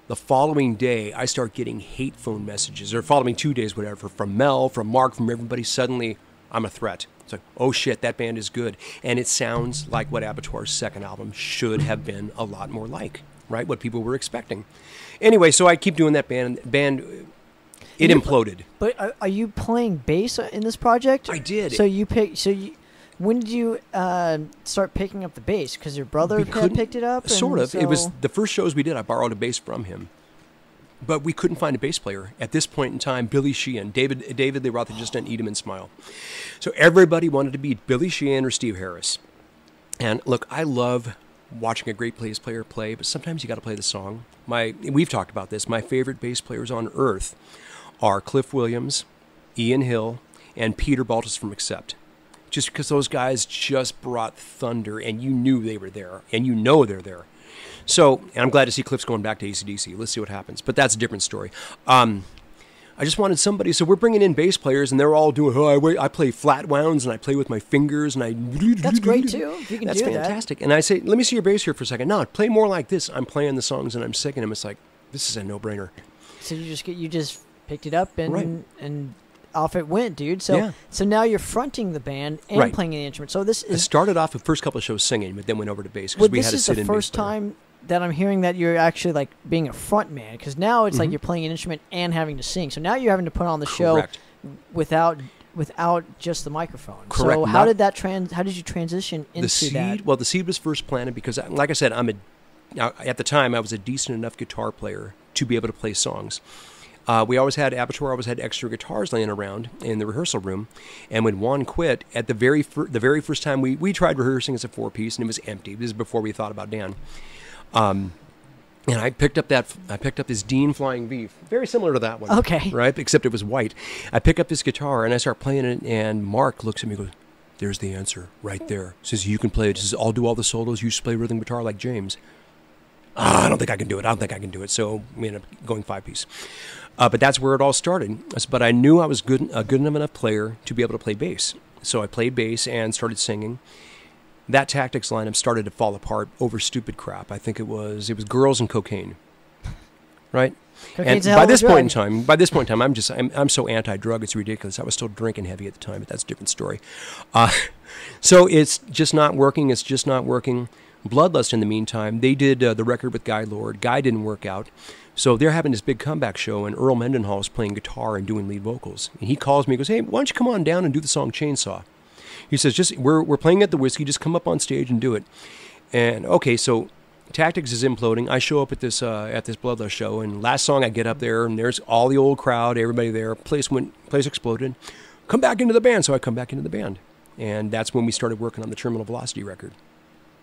The following day, I start getting hate phone messages, or following 2 days, whatever, from Mel, from Mark, from everybody. Suddenly, I'm a threat. It's like, oh shit, that band is good. And it sounds like what Abattoir's second album should have been a lot more like. Right, what people were expecting. Anyway, so I keep doing that band. It imploded. But are you playing bass in this project? I did. When did you start picking up the bass? Because your brother had picked it up. Sort of. It was the first shows we did. I borrowed a bass from him, but we couldn't find a bass player at this point in time. Billy Sheehan, David Lee Roth had just done Eat 'Em and Smile, so everybody wanted to be Billy Sheehan or Steve Harris. And look, I love watching a great bass player play, but sometimes you got to play the song. We've talked about this. My favorite bass players on earth are Cliff Williams, Ian Hill, and Peter Baltus from Accept. Just because those guys just brought thunder, and you knew they were there, and you know they're there. So, and I'm glad to see Cliff's going back to AC/DC. Let's see what happens. But that's a different story. I just wanted somebody, so we're bringing in bass players, and they're all doing, I play flat wounds, and I play with my fingers, and I... That's great, too, if you can do that. That's fantastic. And I say, let me see your bass here for a second. No, play more like this. I'm playing the songs, and I'm singing them. It's like, this is a no-brainer. So you just picked it up, and off it went, dude. So now you're fronting the band and playing the instrument. So this is... I started off the first couple of shows singing, but then went over to bass, because we had to sit in bass. This is the first time that I'm hearing that you're actually like being a front man, because now it's like you're playing an instrument and having to sing. So now you're having to put on the show without just the microphone. Correct. So how did you transition into that? Well, the seed was first planted because, like I said, at the time I was a decent enough guitar player to be able to play songs. Abattoir always had extra guitars laying around in the rehearsal room, and when Juan quit, at the very first time we tried rehearsing as a 4-piece, and it was empty. This is before we thought about Dan. And I picked up this Dean Flying V, very similar to that one. Okay. Right? Except it was white. I pick up this guitar and I start playing it, and Mark looks at me and goes, there's the answer right there. Says, you can play it. Says, I'll do all the solos. You just play rhythm guitar like James. I don't think I can do it. So we ended up going 5-piece. But that's where it all started. But I knew I was a good enough player to be able to play bass. So I played bass and started singing. That Tactics lineup started to fall apart over stupid crap. I think it was girls and cocaine, right? Cocaine's and by this point in time, I'm so anti-drug, it's ridiculous. I was still drinking heavy at the time, but that's a different story. So it's just not working. Bloodlust, in the meantime, they did the record with Guy Lord. Guy didn't work out. So they're having this big comeback show, and Earl Mendenhall is playing guitar and doing lead vocals. And he calls me and goes, hey, why don't you come on down and do the song Chainsaw? He says, we're playing at the Whiskey, just come up on stage and do it. And okay, so Tactics is imploding. I show up at this Bloodlust show, and last song I get up there, and there's all the old crowd, everybody there. Place exploded. Come back into the band. So I come back into the band. And that's when we started working on the Terminal Velocity record.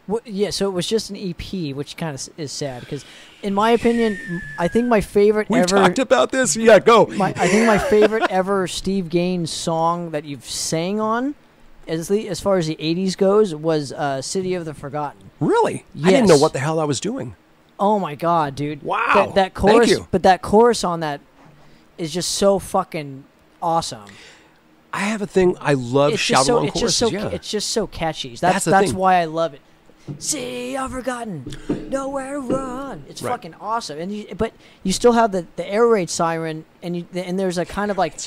Well, yeah, so it was just an EP, which kind of is sad, because in my opinion, I think my favorite We talked about this? Yeah, go. I think my favorite ever Steve Gaines song that you've sang on, as far as the 80s goes, was City of the Forgotten. Really? Yes. I didn't know what the hell I was doing. Oh, my God, dude. Wow. That chorus, Thank you. But that chorus on that is just so fucking awesome. I have a thing. I love shout-along choruses. It's just so catchy. That's why I love it. See, I've forgotten, nowhere to run. It's fucking awesome, but you still have the air raid siren, and there's a kind of like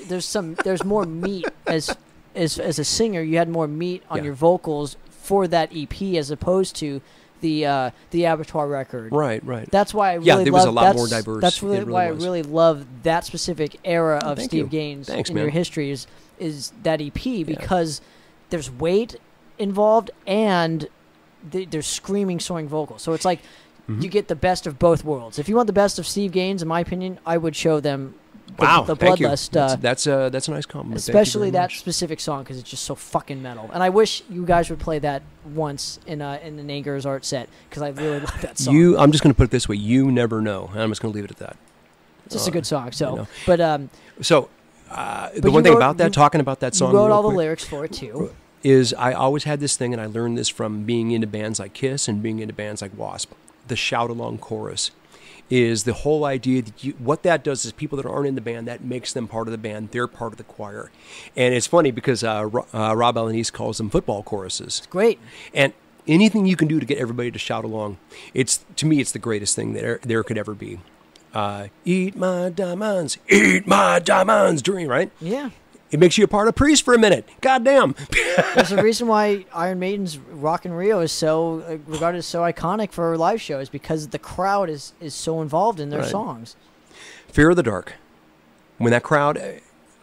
there's more meat as a singer. You had more meat on your vocals for that EP as opposed to the Abattoir record. Right. That's why I really was a lot more diverse. That's really why I really love that specific era of Steve Gaines in your history is that EP, because there's weight involved and there's screaming, soaring vocals. So it's like you get the best of both worlds. If you want the best of Steve Gaines, in my opinion, I would show them the Bloodlust. That's a nice compliment. Especially that specific song because it's just so fucking metal. And I wish you guys would play that once in an Anger's art set because I really love that song. I'm just going to put it this way: you never know. And I'm just going to leave it at that. It's just a good song. So, you know. but the one thing about that, talking about that song, you wrote all the lyrics for it too. Is I always had this thing, and I learned this from being into bands like Kiss and being into bands like Wasp. The shout along chorus is the whole idea that what that does is people that aren't in the band, that makes them part of the band. They're part of the choir. And it's funny because Rob Alanis calls them football choruses. It's great. And anything you can do to get everybody to shout along, to me, it's the greatest thing that there could ever be. Eat my diamonds, dream, right? Yeah. It makes you a part of Priest for a minute. Goddamn. There's a reason why Iron Maiden's Rock in Rio is so regarded as so iconic for live shows because the crowd is so involved in their songs. Fear of the Dark. When that crowd,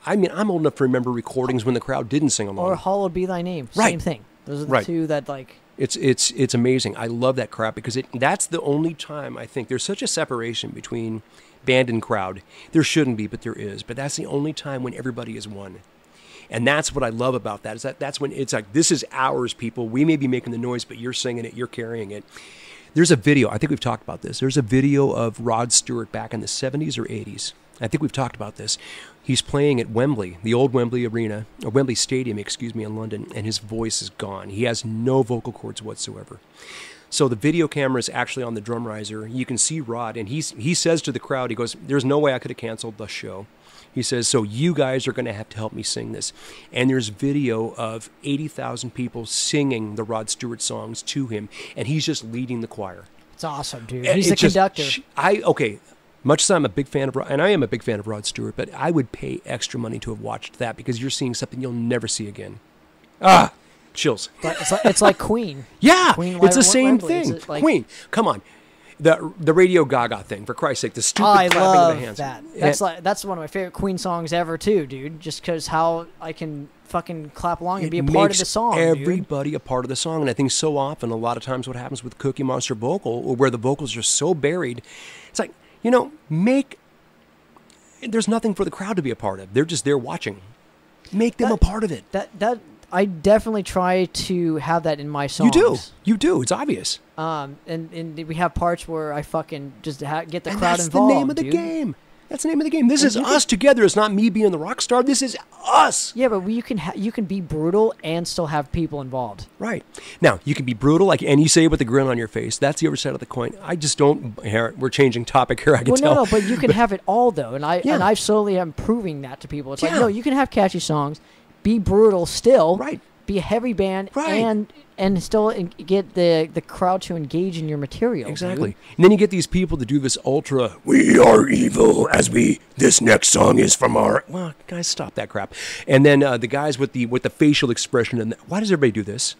I mean, I'm old enough to remember recordings when the crowd didn't sing along. Or Hallowed Be Thy Name. Right. Same thing. Those are the two that like. It's amazing. I love that crap because that's the only time I think there's such a separation between band and crowd. There shouldn't be, but there is. But that's the only time when everybody is one. And that's what I love about that, is that's when it's like, this is ours, people. We may be making the noise, but you're singing it, you're carrying it. There's a video, I think we've talked about this. There's a video of Rod Stewart back in the 70s or 80s. I think we've talked about this. He's playing at Wembley, the old Wembley Arena, or Wembley Stadium, in London, and his voice is gone. He has no vocal cords whatsoever. So the video camera is actually on the drum riser. You can see Rod, and he says to the crowd, he goes, there's no way I could have canceled the show. He says, so you guys are going to have to help me sing this. And there's video of 80,000 people singing the Rod Stewart songs to him, and he's just leading the choir. It's awesome, dude. He's the conductor. Much as I'm a big fan of Rod, and I am a big fan of Rod Stewart, but I would pay extra money to have watched that because you're seeing something you'll never see again. Chills. It's like Queen. Yeah, Queen it's the same thing. Queen, come on. The Radio Gaga thing, for Christ's sake, the stupid clapping of the hands. That's one of my favorite Queen songs ever, too, dude. Just because how I can fucking clap along and be a part of the song. Everybody a part of the song, and I think so often, a lot of times, what happens with Cookie Monster vocal, where the vocals are so buried, it's like, there's nothing for the crowd to be a part of. They're just there watching. Make them a part of it. That I definitely try to have that in my songs. You do. It's obvious. And we have parts where I fucking just get the crowd involved. That's the name of the game. That's the name of the game. This is us together. It's not me being the rock star. This is us. Yeah, but you can be brutal and still have people involved. Right. Now, you can be brutal, and you say it with a grin on your face. That's the other side of the coin. I just don't. We're changing topic here, I can tell. No, but you can have it all, though. And I slowly am proving that to people. It's like, no, you can have catchy songs, be brutal still. Right. Be a heavy band and still get the crowd to engage in your material. Exactly. Dude. And then you get these people to do this ultra, we are evil this next song is from our, well, guys, stop that crap. And then the guys with the facial expression, and why does everybody do this?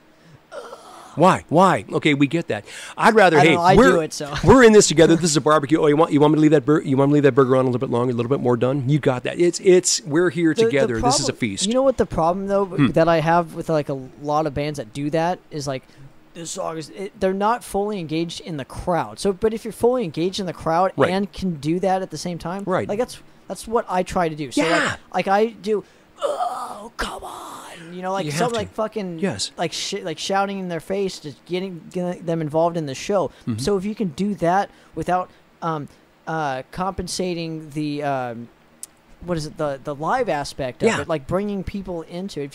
Why? Okay, we get that. I'd rather. We're in this together. This is a barbecue. Oh, you want me to leave that burger? You want me to leave that burger on a little bit longer, a little bit more done? You got that. We're here together. This is a feast. You know what the problem though that I have with like a lot of bands that do that is like this song is they're not fully engaged in the crowd. So, but if you're fully engaged in the crowd and can do that at the same time, right? Like that's what I try to do. So like I do. Oh, come on. Like something like fucking like shouting in their face, just getting them involved in the show. Mm-hmm. So if you can do that without compensating the the live aspect of it, like bringing people into it.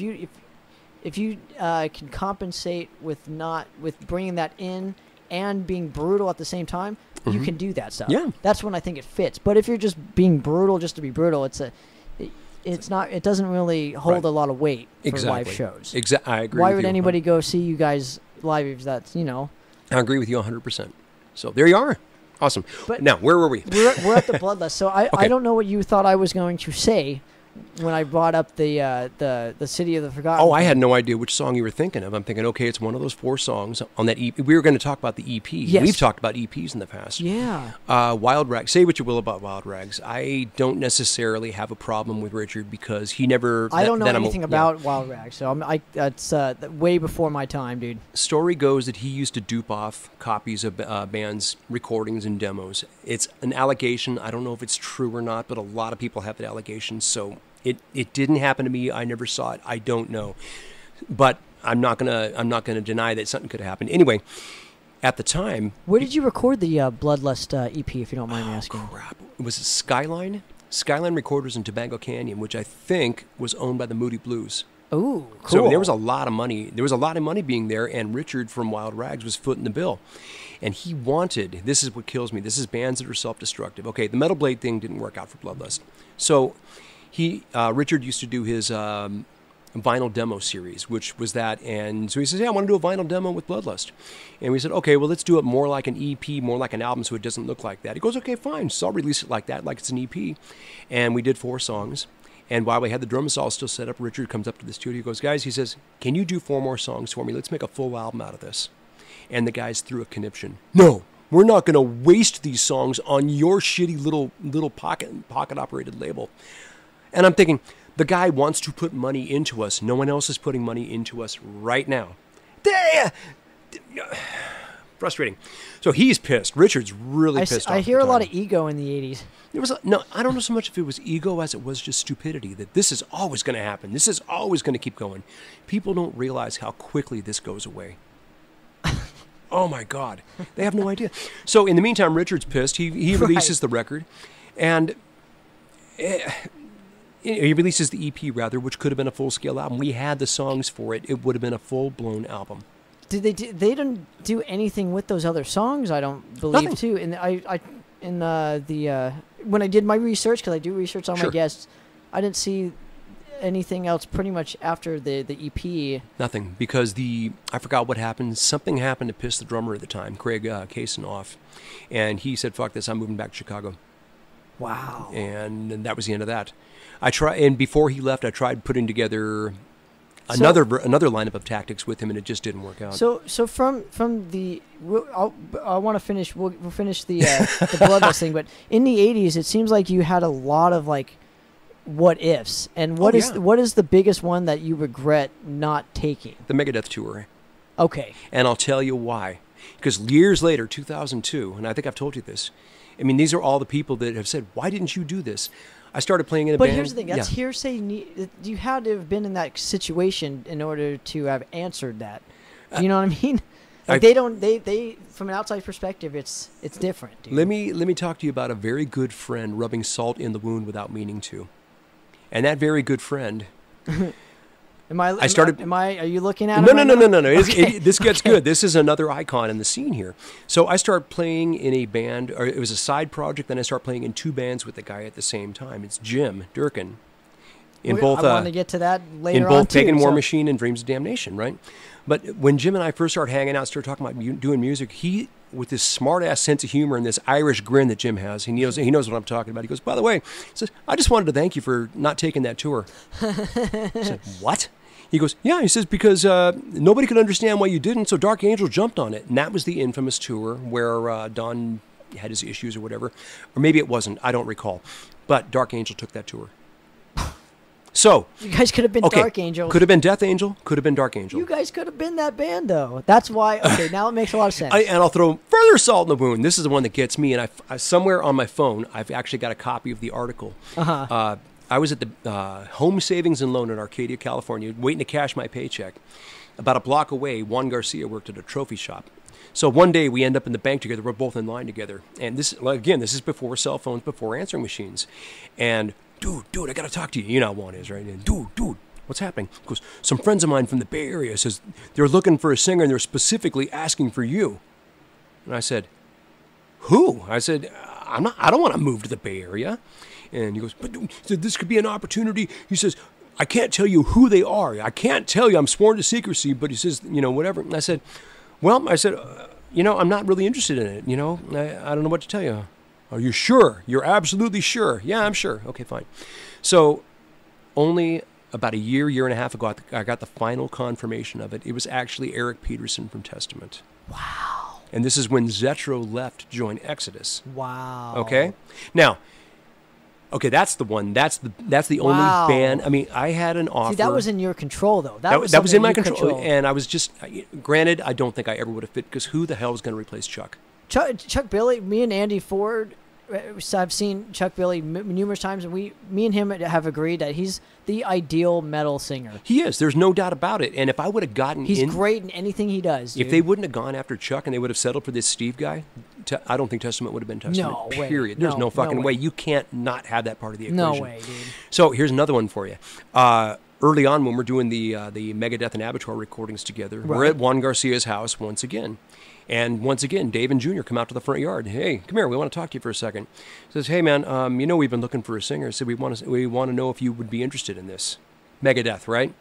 If you can compensate with bringing that in and being brutal at the same time, you can do that stuff. Yeah, that's when I think it fits. But if you're just being brutal just to be brutal, it's not. It doesn't really hold a lot of weight for live shows. Exactly, I agree. Why would anybody go see you guys live if that's I agree with you 100%. So there you are. Awesome. But now, where were we? We're at the Bloodlust. So I don't know what you thought I was going to say when I brought up the City of the Forgotten. Oh, I had no idea which song you were thinking of. I'm thinking, okay, it's one of those 4 songs on that EP. We were going to talk about the EP. Yes. We've talked about EPs in the past. Yeah. Wild Rags. Say what you will about Wild Rags. I don't necessarily have a problem with Richard because he never... I don't know anything about Wild Rags, so that's way before my time, dude. Story goes that he used to dupe off copies of bands' recordings and demos. It's an allegation. I don't know if it's true or not, but a lot of people have that allegation, so... It didn't happen to me. I never saw it. I don't know, but I'm not gonna deny that something could have happened. Anyway, at the time, where did you record the Bloodlust EP? If you don't mind me asking. Crap, it was Skyline Recorders in Tobago Canyon, which I think was owned by the Moody Blues. Oh, cool. So there was a lot of money. There was a lot of money being there, and Richard from Wild Rags was footing the bill. And he wanted. This is what kills me. This is bands that are self-destructive. Okay, the Metal Blade thing didn't work out for Bloodlust, so. Richard used to do his vinyl demo series, which was that, and so he says, "Yeah, I want to do a vinyl demo with Bloodlust," and we said, "Okay, well, let's do it more like an EP, more like an album, so it doesn't look like that." He goes, "Okay, fine, so I'll release it like that, like it's an EP," and we did 4 songs. And while we had the drum saw still set up, Richard comes up to the studio, he goes, "Guys," he says, "can you do 4 more songs for me? Let's make a full album out of this." And the guys threw a conniption. "No, we're not going to waste these songs on your shitty little pocket operated label." And I'm thinking, the guy wants to put money into us. No one else is putting money into us right now. Frustrating. So he's pissed. Richard's really pissed off. I hear a lot of ego in the 80s. No, I don't know so much if it was ego as it was just stupidity, that this is always going to happen. This is always going to keep going. People don't realize how quickly this goes away. Oh, my God. They have no idea. So in the meantime, Richard's pissed. He releases the record. And... he releases the EP, rather, which could have been a full-scale album. We had the songs for it. It would have been a full-blown album. Did they didn't do anything with those other songs? I don't believe. Nothing. Too. And when I did my research, because I do research on my guests, I didn't see anything else pretty much after the EP. Nothing, because I forgot what happened. Something happened to piss the drummer at the time, Craig Kaysen, off, and he said, "Fuck this, I'm moving back to Chicago." Wow. And that was the end of that. And before he left, I tried putting together another lineup of tactics with him, and it just didn't work out. So from the, I want to finish. We'll finish the Bloodlust thing, but in the 80s, it seems like you had a lot of like what ifs. And what is the biggest one that you regret not taking? The Megadeth tour. Okay. And I'll tell you why. Because years later, 2002, and I think I've told you this. I mean, these are all the people that have said, "Why didn't you do this?" I started playing in a band. But here's the thing. That's hearsay. You had to have been in that situation in order to have answered that. Do you know what I mean? Like they from an outside perspective, it's different. Dude. Let me talk to you about a very good friend rubbing salt in the wound without meaning to. And that very good friend... Are you looking at No. Okay. This gets good. This is another icon in the scene here. So I started playing in a band, or it was a side project, then I started playing in 2 bands with the guy at the same time. It's Jim Durkin. I want to get to that later on, in both Pagan War Machine and Dreams of Damnation, right? But when Jim and I first started hanging out, started talking about doing music, he, with this smart-ass sense of humor and this Irish grin that Jim has, he knows what I'm talking about. He goes, "By the way," he says, "I just wanted to thank you for not taking that tour." I said, "What?" He goes, "Yeah," he says, "because nobody could understand why you didn't, so Dark Angel jumped on it." And that was the infamous tour where Don had his issues or whatever. Or maybe it wasn't. I don't recall. But Dark Angel took that tour. So you guys could have been Dark Angel. Could have been Death Angel. Could have been Dark Angel. You guys could have been that band, though. That's why. Okay, now it makes a lot of sense. And I'll throw further salt in the wound. This is the one that gets me. And I somewhere on my phone, I've actually got a copy of the article. I was at the Home Savings and Loan in Arcadia, California, waiting to cash my paycheck. About a block away, Juan Garcia worked at a trophy shop. So one day we end up in the bank together. We're both in line together. And this is before cell phones, before answering machines. And dude, I got to talk to you. You know how Juan is, right? And dude, what's happening? He goes, "Some friends of mine from the Bay Area says they're looking for a singer and they're specifically asking for you." And I said, "Who?" I said, I don't want to move to the Bay Area." And he goes, "But this could be an opportunity." He says, "I can't tell you who they are. I can't tell you. I'm sworn to secrecy." But he says, whatever. And I said, "I'm not really interested in it. I don't know what to tell you." "Are you sure? You're absolutely sure?" "Yeah, I'm sure." "Okay, fine." So only about a year and a half ago, I got the final confirmation of it. It was actually Eric Peterson from Testament. Wow. And this is when Zetro left to join Exodus. Wow. Okay? Now, okay, that's the one. That's the Wow. only band. I mean, I had an offer. See, that was in your control, though. That was in something my you control. controlled. And I was just, granted, I don't think I ever would have fit, because who the hell is going to replace Chuck? Chuck Billy, me and Andy Ford, I've seen Chuck Billy numerous times, and me and him have agreed that he's the ideal metal singer. He is. There's no doubt about it. And if I would have gotten He's great in anything he does, dude. If they wouldn't have gone after Chuck and they would have settled for this Steve guy, I don't think Testament would have been Testament. No way. Period. There's no fucking way. way. You can't not have that part of the equation. No way, dude. So here's another one for you. Early on, when we're doing the Megadeth and Abattoir recordings together, we're at Juan Garcia's house once again. And once again, Dave and Junior come out to the front yard. Hey, come here. We want to talk to you for a second. Says, hey, man, we've been looking for a singer. So we want to know if you would be interested in this. Megadeth, right?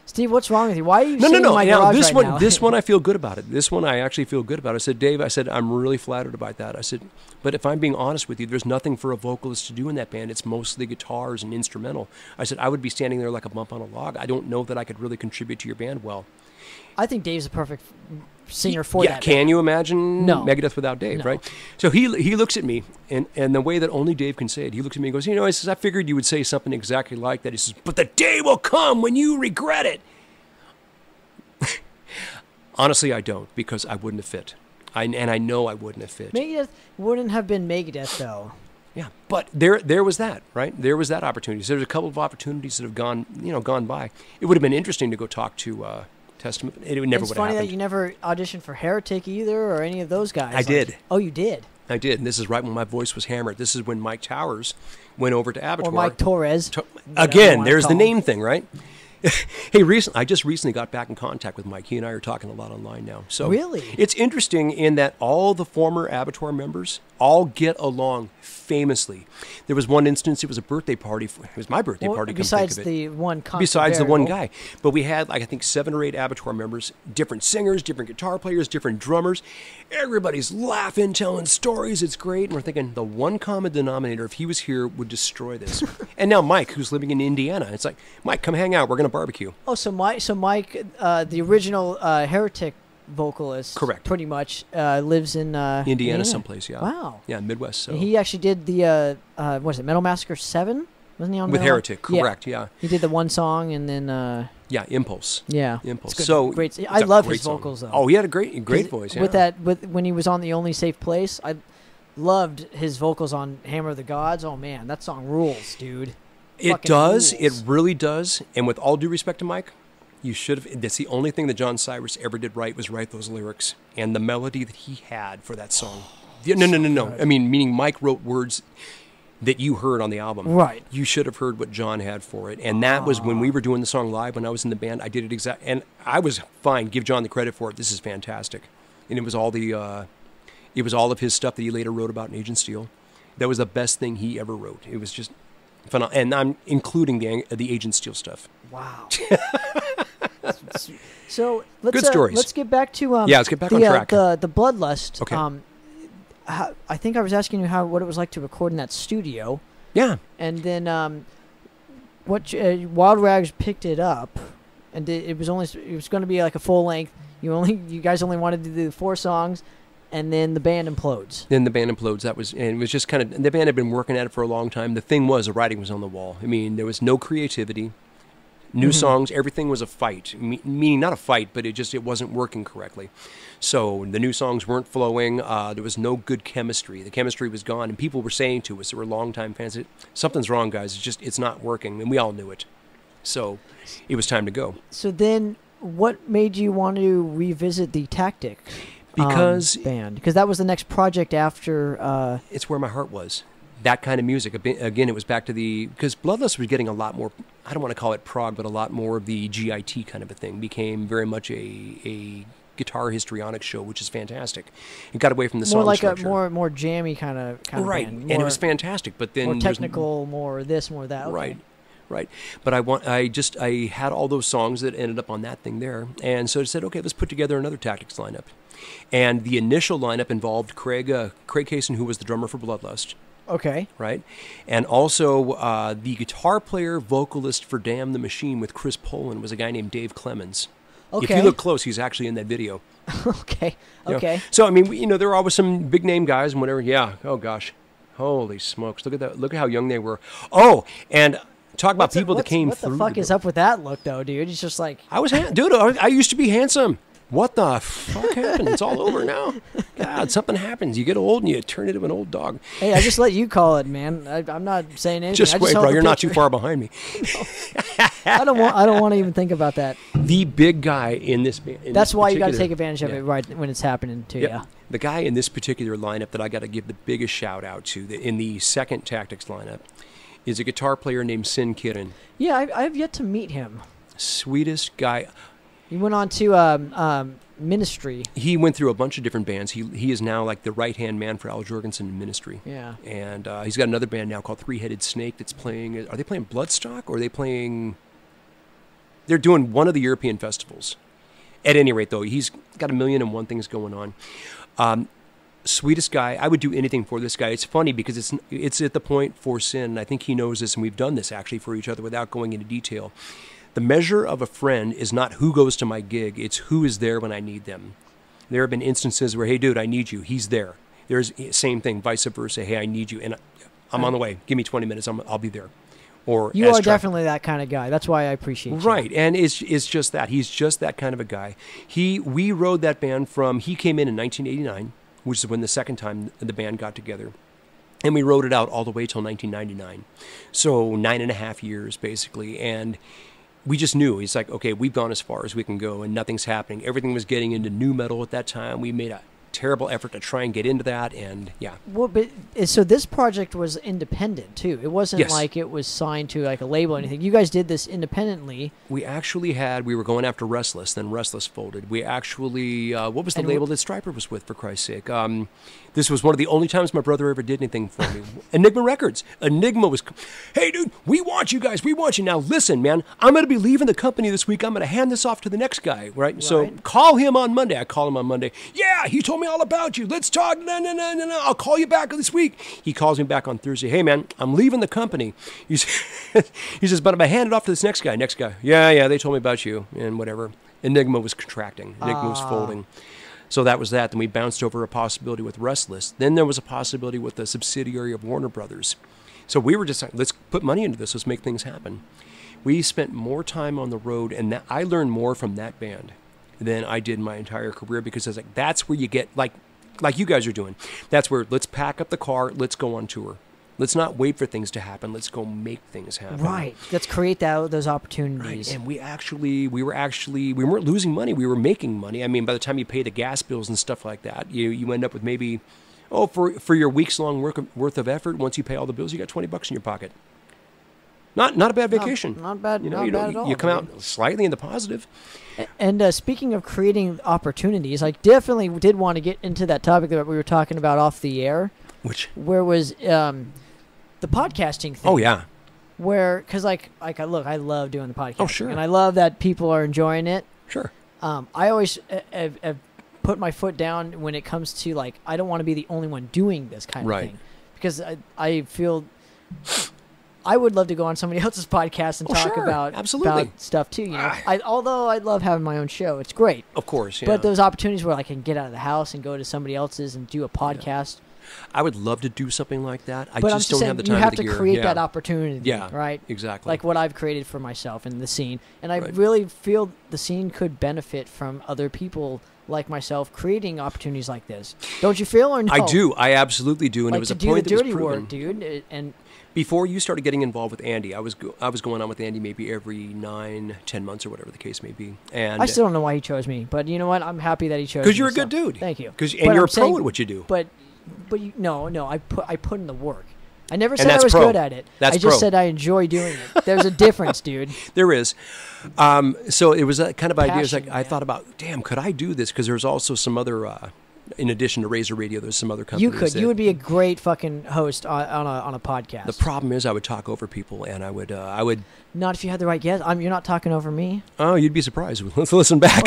Steve, what's wrong with you? Why are you No. sitting in my Now, garage this right one, now? this one I feel good about it. This one I actually feel good about. I said, Dave, I'm really flattered about that. I said, but if I'm being honest with you, there's nothing for a vocalist to do in that band. It's mostly guitars and instrumental. I said, I would be standing there like a bump on a log. I don't know that I could really contribute to your band well. I think Dave's the perfect singer for yeah, that. can you imagine No. Megadeth without Dave, No. right? So he looks at me, and the way that only Dave can say it, he looks at me and goes, he says, I figured you would say something exactly like that. He says, but the day will come when you regret it. Honestly, I don't, because I wouldn't have fit. And I know I wouldn't have fit. Megadeth wouldn't have been Megadeth, though. Yeah, but there was that, right? There was that opportunity. So there's a couple of opportunities that have gone by. It would have been interesting to go talk to Testament. It never would have happened. It's funny that you never auditioned for Heretic either, or any of those guys. I did. Oh, you did? I did, and this is right when my voice was hammered. This is when Mike Towers went over to Abattoir. Or Mike Torres. Again, there's the name thing, right? Hey, I just recently got back in contact with Mike. He and I are talking a lot online now. So really? It's interesting in that all the former Abattoir members all get along famously. There was one instance, it was a birthday party. It was my birthday party, besides come think of it. the one Besides the one guy. But we had, I think, 7 or 8 Abattoir members, different singers, different guitar players, different drummers. Everybody's laughing, telling stories. It's great. And we're thinking the one common denominator, if he was here, would destroy this. And now Mike, who's living in Indiana, it's like, Mike, come hang out. We're going to barbecue. Oh, so Mike, the original Heretic vocalist, correct, pretty much lives in Indiana someplace. Yeah. Wow. Yeah, Midwest. So he actually did the what is it, Metal Massacre 7? Wasn't he on with Metal Heretic? Correct. Yeah. He did the one song and then. Yeah, Impulse. Yeah, Impulse. It's good. So great. I love his vocals though. Oh, he had a great voice. Yeah. With when he was on The Only Safe Place, I loved his vocals on Hammer of the Gods. Oh man, that song rules, dude. It does. It really does. And with all due respect to Mike, you should have. That's the only thing that John Cyrus ever did right, was write those lyrics and the melody that he had for that song. No. I mean, meaning Mike wrote words that you heard on the album. Right. You should have heard what John had for it. And that was when we were doing the song live, when I was in the band. I did it exact, and I was fine. Give John the credit for it. This is fantastic. And it was all of his stuff that he later wrote about in Agent Steel. That was the best thing he ever wrote. It was just phenomenal. And I'm including the Agent Steel stuff. Wow. So let's good stories. Let's get back to let's get back on track. The Bloodlust. Okay. I think I was asking you what it was like to record in that studio. Yeah. And then Wild Rags picked it up, and it was going to be like a full length. You guys only wanted to do 4 songs, and then the band implodes. It was just kind of, the band had been working at it for a long time. The thing was, the writing was on the wall. I mean, there was no creativity. New songs, everything was a fight. Meaning not a fight, but it wasn't working correctly. So the new songs weren't flowing. There was no good chemistry. The chemistry was gone, and people were saying to us, there were longtime fans, something's wrong, guys. It's not working, and we all knew it. So it was time to go. So then, what made you want to revisit the Tactic band? Because that was the next project after. It's where my heart was. That kind of music. Again, it was back to because Bloodlust was getting a lot more, I don't want to call it prog, but a lot more of the GIT kind of a thing. Became very much a guitar histrionic show, which is fantastic. It got away from the song structure. More like a more jammy kind of right, band. And it was fantastic. But then more technical, more this, more that. Okay. Right. But I had all those songs that ended up on that thing there, and so I said, okay, let's put together another Tactics lineup. And the initial lineup involved Craig Kaysen, who was the drummer for Bloodlust. Okay. Right? And also the guitar player, vocalist for Damn the Machine with Chris Poland was a guy named Dave Clemens. Okay. If you look close, he's actually in that video. Okay. You know? Okay. So, I mean, there are always some big name guys and whatever. Yeah. Oh, gosh. Holy smokes. Look at that. Look at how young they were. Oh, and talk about people that came through. What the fuck is up with that look, though, dude? It's just like... Dude, I used to be handsome. What the fuck happened? It's all over now. God, something happens. You get old and you turn into an old dog. Hey, I just let you call it, man. I'm not saying anything. Just wait, bro. You're not too far behind me. I don't want to even think about that. The big guy in this band. That's why you got to take advantage of it right when it's happening to you. The guy in this particular lineup that I got to give the biggest shout out to in the second Tactics lineup is a guitar player named Sin Kirin. Yeah, I have yet to meet him. Sweetest guy. He went on to Ministry. He went through a bunch of different bands. He is now like the right-hand man for Al Jourgensen in Ministry. Yeah. And he's got another band now called Three-Headed Snake that's playing... Are they playing Bloodstock or are they playing... They're doing one of the European festivals. At any rate, though, he's got 1,000,001 things going on. Sweetest guy. I would do anything for this guy. It's funny because it's at the point for Sin, and I think he knows this, and we've done this actually for each other without going into detail. The measure of a friend is not who goes to my gig, it's who is there when I need them. There have been instances where, hey, dude, I need you. He's there. There's same thing, vice versa. Hey, I need you, and I'm on the way. Give me 20 minutes. I'll be there. Or you are definitely that kind of guy. That's why I appreciate you. Right, and it's just that. He's just that kind of a guy. We rode that band he came in 1989, which is when the second time the band got together. And we rode it out all the way till 1999. So 9.5 years, basically. And we just knew. He's like, okay, we've gone as far as we can go, and nothing's happening. Everything was getting into nu metal at that time. We made a terrible effort to try and get into that, and yeah. Well, but so this project was independent too. It wasn't like it was signed to like a label or anything. You guys did this independently. We actually we were going after Restless, then Restless folded. We actually, what was the label that Stryper was with, for Christ's sake? This was one of the only times my brother ever did anything for me. Enigma Records. Enigma was, hey, dude, we want you guys. We want you. Now, listen, man, I'm going to be leaving the company this week. I'm going to hand this off to the next guy, right? So call him on Monday. I call him on Monday. Yeah, he told me all about you. Let's talk. No. I'll call you back this week. He calls me back on Thursday. Hey, man, I'm leaving the company. He says, but I'm going to hand it off to this next guy. Next guy. Yeah, they told me about you and whatever. Enigma was contracting. Enigma was folding. So that was that. Then we bounced over a possibility with Restless. Then there was a possibility with a subsidiary of Warner Brothers. So we were just like, let's put money into this. Let's make things happen. We spent more time on the road, and I learned more from that band than I did my entire career, because I was like, that's where you get, like you guys are doing. That's where, let's pack up the car, let's go on tour. Let's not wait for things to happen. Let's go make things happen. Right. Let's create those opportunities. Right. And we weren't losing money. We were making money. I mean, by the time you pay the gas bills and stuff like that, you end up with maybe, for your week's long worth of effort, once you pay all the bills, you got $20 in your pocket. Not a bad vacation. Not bad. Not bad at all. You come out slightly in the positive. And speaking of creating opportunities, I definitely did want to get into that topic that we were talking about off the air. Where was the podcasting thing? Oh, yeah. Because I love doing the podcast. Oh, sure. And I love that people are enjoying it. Sure. I always have put my foot down when it comes to, like, I don't want to be the only one doing this kind of thing. Because I feel I would love to go on somebody else's podcast and talk about stuff, too. You know, although I love having my own show. It's great. Of course, yeah. But those opportunities where I can get out of the house and go to somebody else's and do a podcast. Yeah. I would love to do something like that. I but just don't have the time. You have to create that opportunity, right? Exactly. Like what I've created for myself in the scene. And I really feel the scene could benefit from other people like myself creating opportunities like this. Don't you feel, or no? I do. I absolutely do. And like it was to a do point the dirty that was proven. work, dude. And before you started getting involved with Andy, I was going on with Andy maybe every 9-10 months or whatever the case may be. And I still don't know why he chose me, but you know what? I'm happy that he chose me. Because you're a good dude. Thank you. And you're a pro at what you do. But I put in the work. I never said I was good at it. I just said I enjoy doing it. There's a difference, dude. There is. So it was that kind of idea. It was like, man. I thought about, damn, could I do this? Because there's also some other, in addition to Razor Radio, there's some other companies. You could. You would be a great fucking host on a podcast. The problem is I would talk over people, and I would. Not if you had the right guest. You're not talking over me. Oh, you'd be surprised. Let's listen back.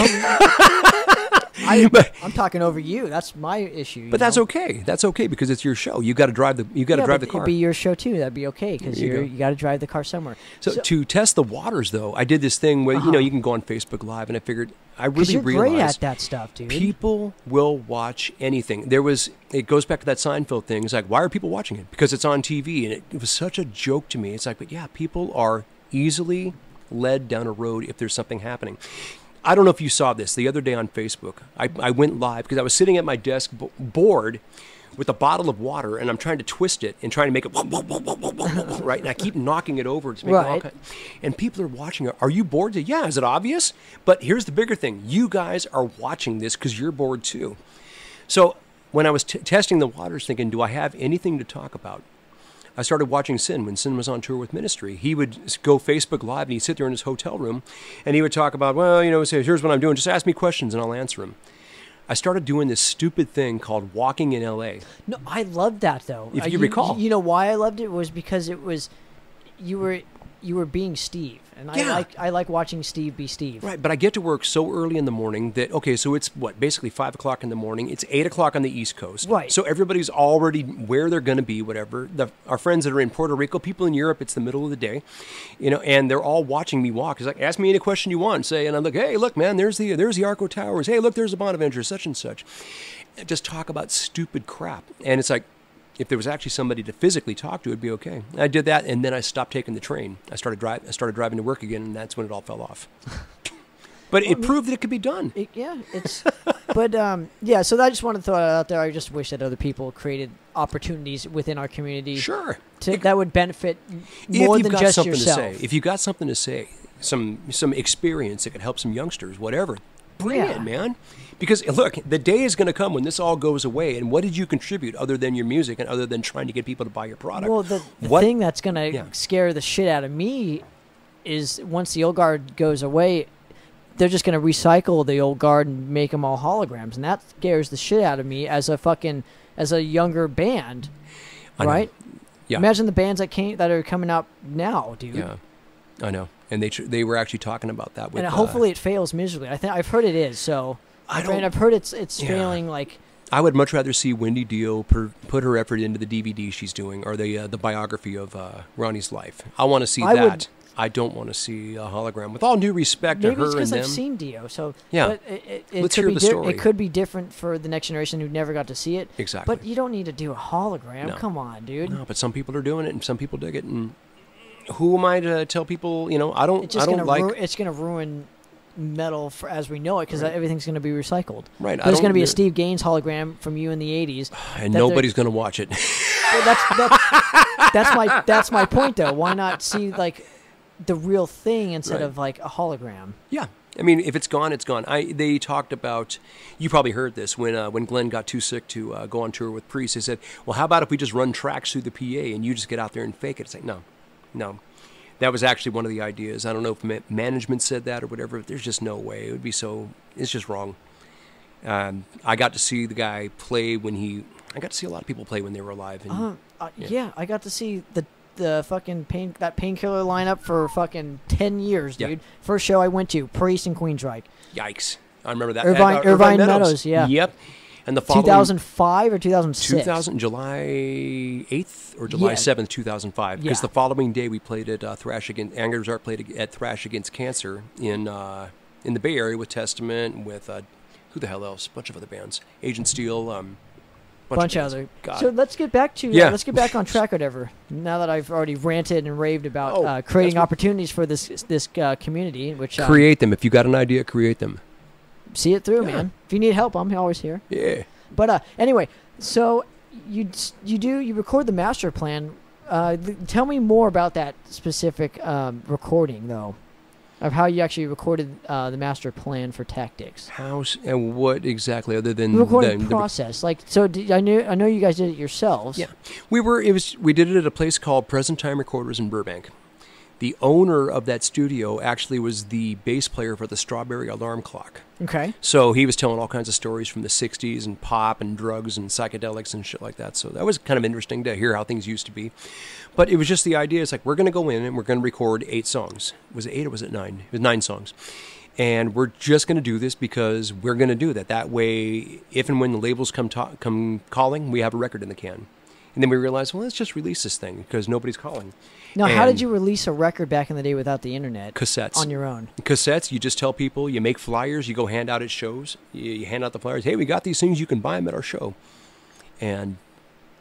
I'm talking over you. That's my issue. But that's okay. That's okay because it's your show. You got to drive the. You got to drive the car. It'd be your show too. That'd be okay because you got to drive the car somewhere. So to test the waters, though, I did this thing where you can go on Facebook Live, and I figured I really you're realized great at that stuff, dude. People will watch anything. It goes back to that Seinfeld thing. It's like, why are people watching it? Because it's on TV, and it was such a joke to me. It's like, but yeah, people are easily led down a road if there's something happening. I don't know if you saw this the other day on Facebook. I went live because I was sitting at my desk bored with a bottle of water, and I'm trying to twist it and trying to make it right, and I keep knocking it over to make it all kind. And people are watching it. Are you bored? Yeah, is it obvious? But here's the bigger thing. You guys are watching this because you're bored too. So when I was testing the waters, thinking, do I have anything to talk about? I started watching Sin when Sin was on tour with Ministry. He would go Facebook Live, and he'd sit there in his hotel room, and he would talk about, well, say, here's what I'm doing. Just ask me questions, and I'll answer them. I started doing this stupid thing called walking in L.A. No, I loved that, though. If you recall. You know why I loved it was because it was you were being Steve. And I like watching Steve be Steve. Right, but I get to work so early in the morning that, okay, so it's basically 5 o'clock in the morning. It's 8 o'clock on the East Coast. Right. So everybody's already where they're going to be, whatever. Our friends that are in Puerto Rico, people in Europe, it's the middle of the day, and they're all watching me walk. It's like, ask me any question you want. And I'm like, hey, look, man, there's the Arco Towers. Hey, look, there's the Bonaventure, such and such. Just talk about stupid crap. And it's like, if there was actually somebody to physically talk to, it'd be okay. I did that, and then I stopped taking the train. I started driving to work again, and that's when it all fell off. But it proved that it could be done. But so I just want to throw it out there. I just wish that other people created opportunities within our community. Sure. That would benefit more than just yourself. If you've got something to say, some experience that could help some youngsters, whatever, bring it, man. Because, look, the day is going to come when this all goes away, and what did you contribute other than your music and other than trying to get people to buy your product? Well, the thing that's going to scare the shit out of me is once the old guard goes away, they're just going to recycle the old guard and make them all holograms, and that scares the shit out of me as a younger band, right? Yeah. Imagine the bands that are coming up now, dude. Yeah, I know. And they were actually talking about that. And hopefully it fails miserably. I've heard it is, so... I've heard it's failing like... I would much rather see Wendy Dio put her effort into the DVD she's doing or the biography of Ronnie's life. I want to see that. I don't want to see a hologram. With all due respect to her and them. Maybe it's because I've seen Dio. So yeah. Let's hear the story. It could be different for the next generation who never got to see it. Exactly. But you don't need to do a hologram. No. Come on, dude. No, but some people are doing it and some people dig it. And who am I to tell people, I don't like... It's going to ruin... metal as we know it because everything's going to be recycled. Right. There's going to be a Steve Gaines hologram from you in the 80s. And nobody's going to watch it. Well, that's my point, though. Why not see, like, the real thing instead of, like, a hologram? Yeah. I mean, if it's gone, it's gone. They talked about, you probably heard this, when Glenn got too sick to go on tour with Priest, they said, well, how about if we just run tracks through the PA and you just get out there and fake it? It's like, no. That was actually one of the ideas. I don't know if management said that or whatever. But there's just no way. It would be so... It's just wrong. I got to see the guy play I got to see a lot of people play when they were alive. And, I got to see the fucking Painkiller lineup for fucking 10 years, dude. Yeah. First show I went to, Priest and Queensryche. Yikes. I remember that. Irvine Meadows, yeah. Yep. And the following 2005 or 2006? July 8th or July 7th, 2005. Because the following day we played at Anger's Art played at Thrash Against Cancer in the Bay Area with Testament, with who the hell else? A bunch of other bands. Agent Steel, bunch of other. God. So let's get back to let's get back on track, whatever. Now that I've already ranted and raved about creating opportunities for this community, which create them. If you got an idea, create them. See it through, man. If you need help, I'm always here. Yeah. But anyway, so you record the master plan. Tell me more about that specific recording, though, of how you actually recorded the master plan for Tactics. How and what exactly, other than the recording process? I know you guys did it yourselves. Yeah, we did it at a place called Present Time Recorders in Burbank. The owner of that studio actually was the bass player for the Strawberry Alarm Clock. Okay. So he was telling all kinds of stories from the 60s and pop and drugs and psychedelics and shit like that. So that was kind of interesting to hear how things used to be. But it was just the idea. It's like, we're going to go in and we're going to record 8 songs. Was it 8 or was it 9? It was 9 songs. And we're just going to do this because we're going to do that. That way, if and when the labels come calling, we have a record in the can. And then we realized, well, let's just release this thing because nobody's calling. Now, how did you release a record back in the day without the internet? Cassettes. On your own. Cassettes, you just tell people, you make flyers, you go hand out at shows, you hand out the flyers, hey, we got these things, you can buy them at our show. And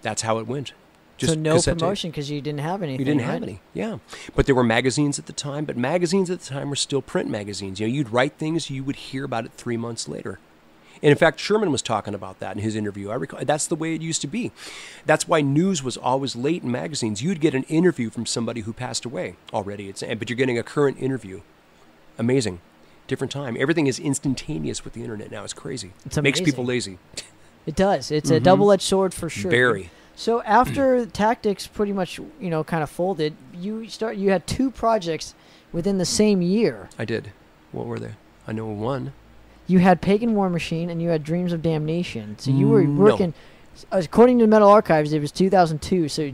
that's how it went. Just so no promotion because you didn't have anything. You didn't have any, yeah. But there were magazines at the time, but magazines at the time were still print magazines. You know, you'd write things, you would hear about it 3 months later. And in fact, Sherman was talking about that in his interview. I recall that's the way it used to be. That's why news was always late in magazines. You'd get an interview from somebody who passed away already, but you're getting a current interview. Amazing. Different time. Everything is instantaneous with the internet now. It's crazy. It makes people lazy. It does. It's a double-edged sword for sure. Very. So after Tactics pretty much, kind of folded, you had 2 projects within the same year. I did. What were they? I know one. You had Pagan War Machine and you had Dreams of Damnation. So you were working, according to Metal Archives, it was 2002. So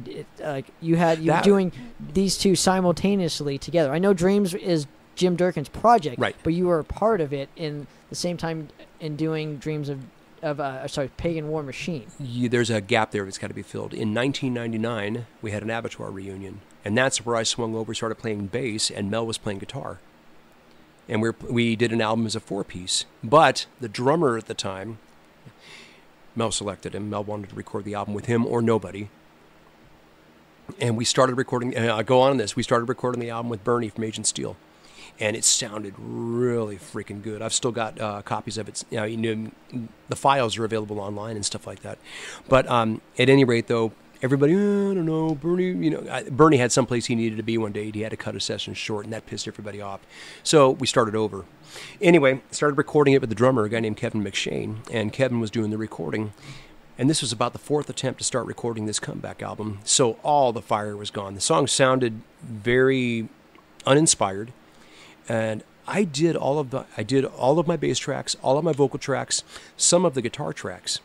you were doing these 2 simultaneously together. I know Dreams is Jim Durkin's project, right? But you were a part of it in the same time in doing Dreams of Pagan War Machine. There's a gap there that's got to be filled. In 1999, we had an Abattoir reunion, and that's where I swung over, started playing bass, and Mel was playing guitar. And we did an album as a 4-piece. But the drummer at the time, Mel selected him. Mel wanted to record the album with him or nobody. And we started recording, we started recording the album with Bernie from Agent Steel. And it sounded really freaking good. I've still got copies of it. The files are available online and stuff like that. But at any rate, though, everybody, I don't know, Bernie, Bernie had someplace he needed to be one day. He had to cut a session short, and that pissed everybody off. So we started over. Anyway, started recording it with the drummer, a guy named Kevin McShane, and Kevin was doing the recording. And this was about the 4th attempt to start recording this comeback album. So all the fire was gone. The song sounded very uninspired. And I did all of my bass tracks, all of my vocal tracks, some of the guitar tracks.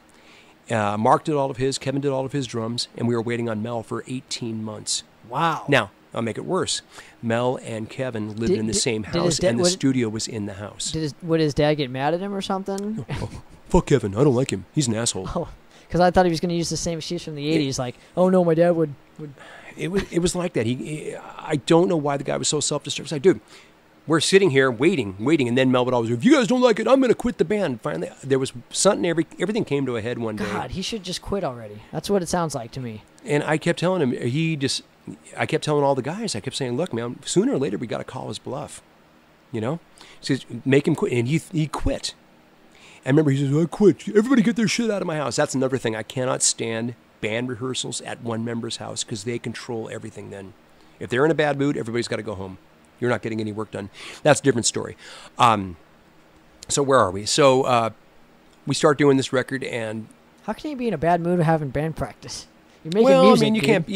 Mark did all of his, Kevin did all of his drums, and we were waiting on Mel for 18 months. Wow. Now, I'll make it worse. Mel and Kevin lived in the same house, and the studio was in the house. Would his dad get mad at him or something? Oh, fuck Kevin. I don't like him. He's an asshole. Oh, because I thought he was going to use the same excuse from the 80s, like, oh, no, my dad would. It was like that. I don't know why the guy was so self-destructive. It's like, dude, we're sitting here waiting, and then Mel would always go, if you guys don't like it, I'm going to quit the band. Finally, there was something, everything came to a head one day. God, he should just quit already. That's what it sounds like to me. And I kept telling him, I kept telling all the guys, I kept saying, look, man, sooner or later we got to call his bluff. He says, make him quit. And he quit. I remember he says, I quit. Everybody get their shit out of my house. That's another thing. I cannot stand band rehearsals at one member's house because they control everything then. If they're in a bad mood, everybody's got to go home. You're not getting any work done. That's a different story. So where are we? So we start doing this record, and how can you be in a bad mood having band practice? You're making music. I mean, you can't.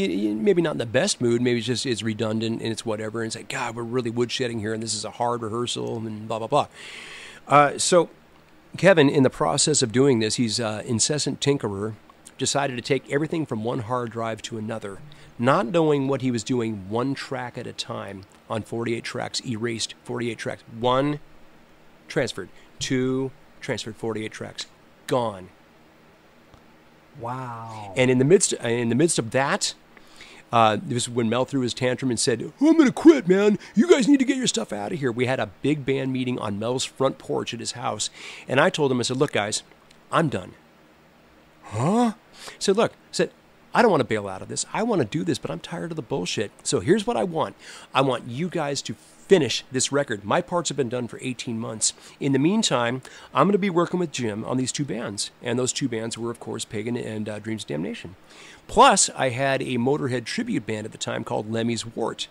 Maybe not in the best mood. Maybe it's redundant and it's whatever. And it's like, God, we're really woodshedding here, and this is a hard rehearsal, and blah blah blah. So Kevin, in the process of doing this, he's incessant tinkerer. Decided to take everything from one hard drive to another, not knowing what he was doing, one track at a time on 48 tracks, erased 48 tracks. 1, transferred. 2, transferred 48 tracks. Gone. Wow. And in the midst of that, this is when Mel threw his tantrum and said, I'm going to quit, man. You guys need to get your stuff out of here. We had a big band meeting on Mel's front porch at his house. And I told him, I said, look, guys, I'm done. Huh? I said, look, I don't want to bail out of this. I want to do this, but I'm tired of the bullshit. So here's what I want. I want you guys to finish this record. My parts have been done for 18 months. In the meantime, I'm going to be working with Jim on these 2 bands. And those 2 bands were, of course, Pagan and Dreams of Damnation. Plus, I had a Motorhead tribute band at the time called Lemmy's Wart.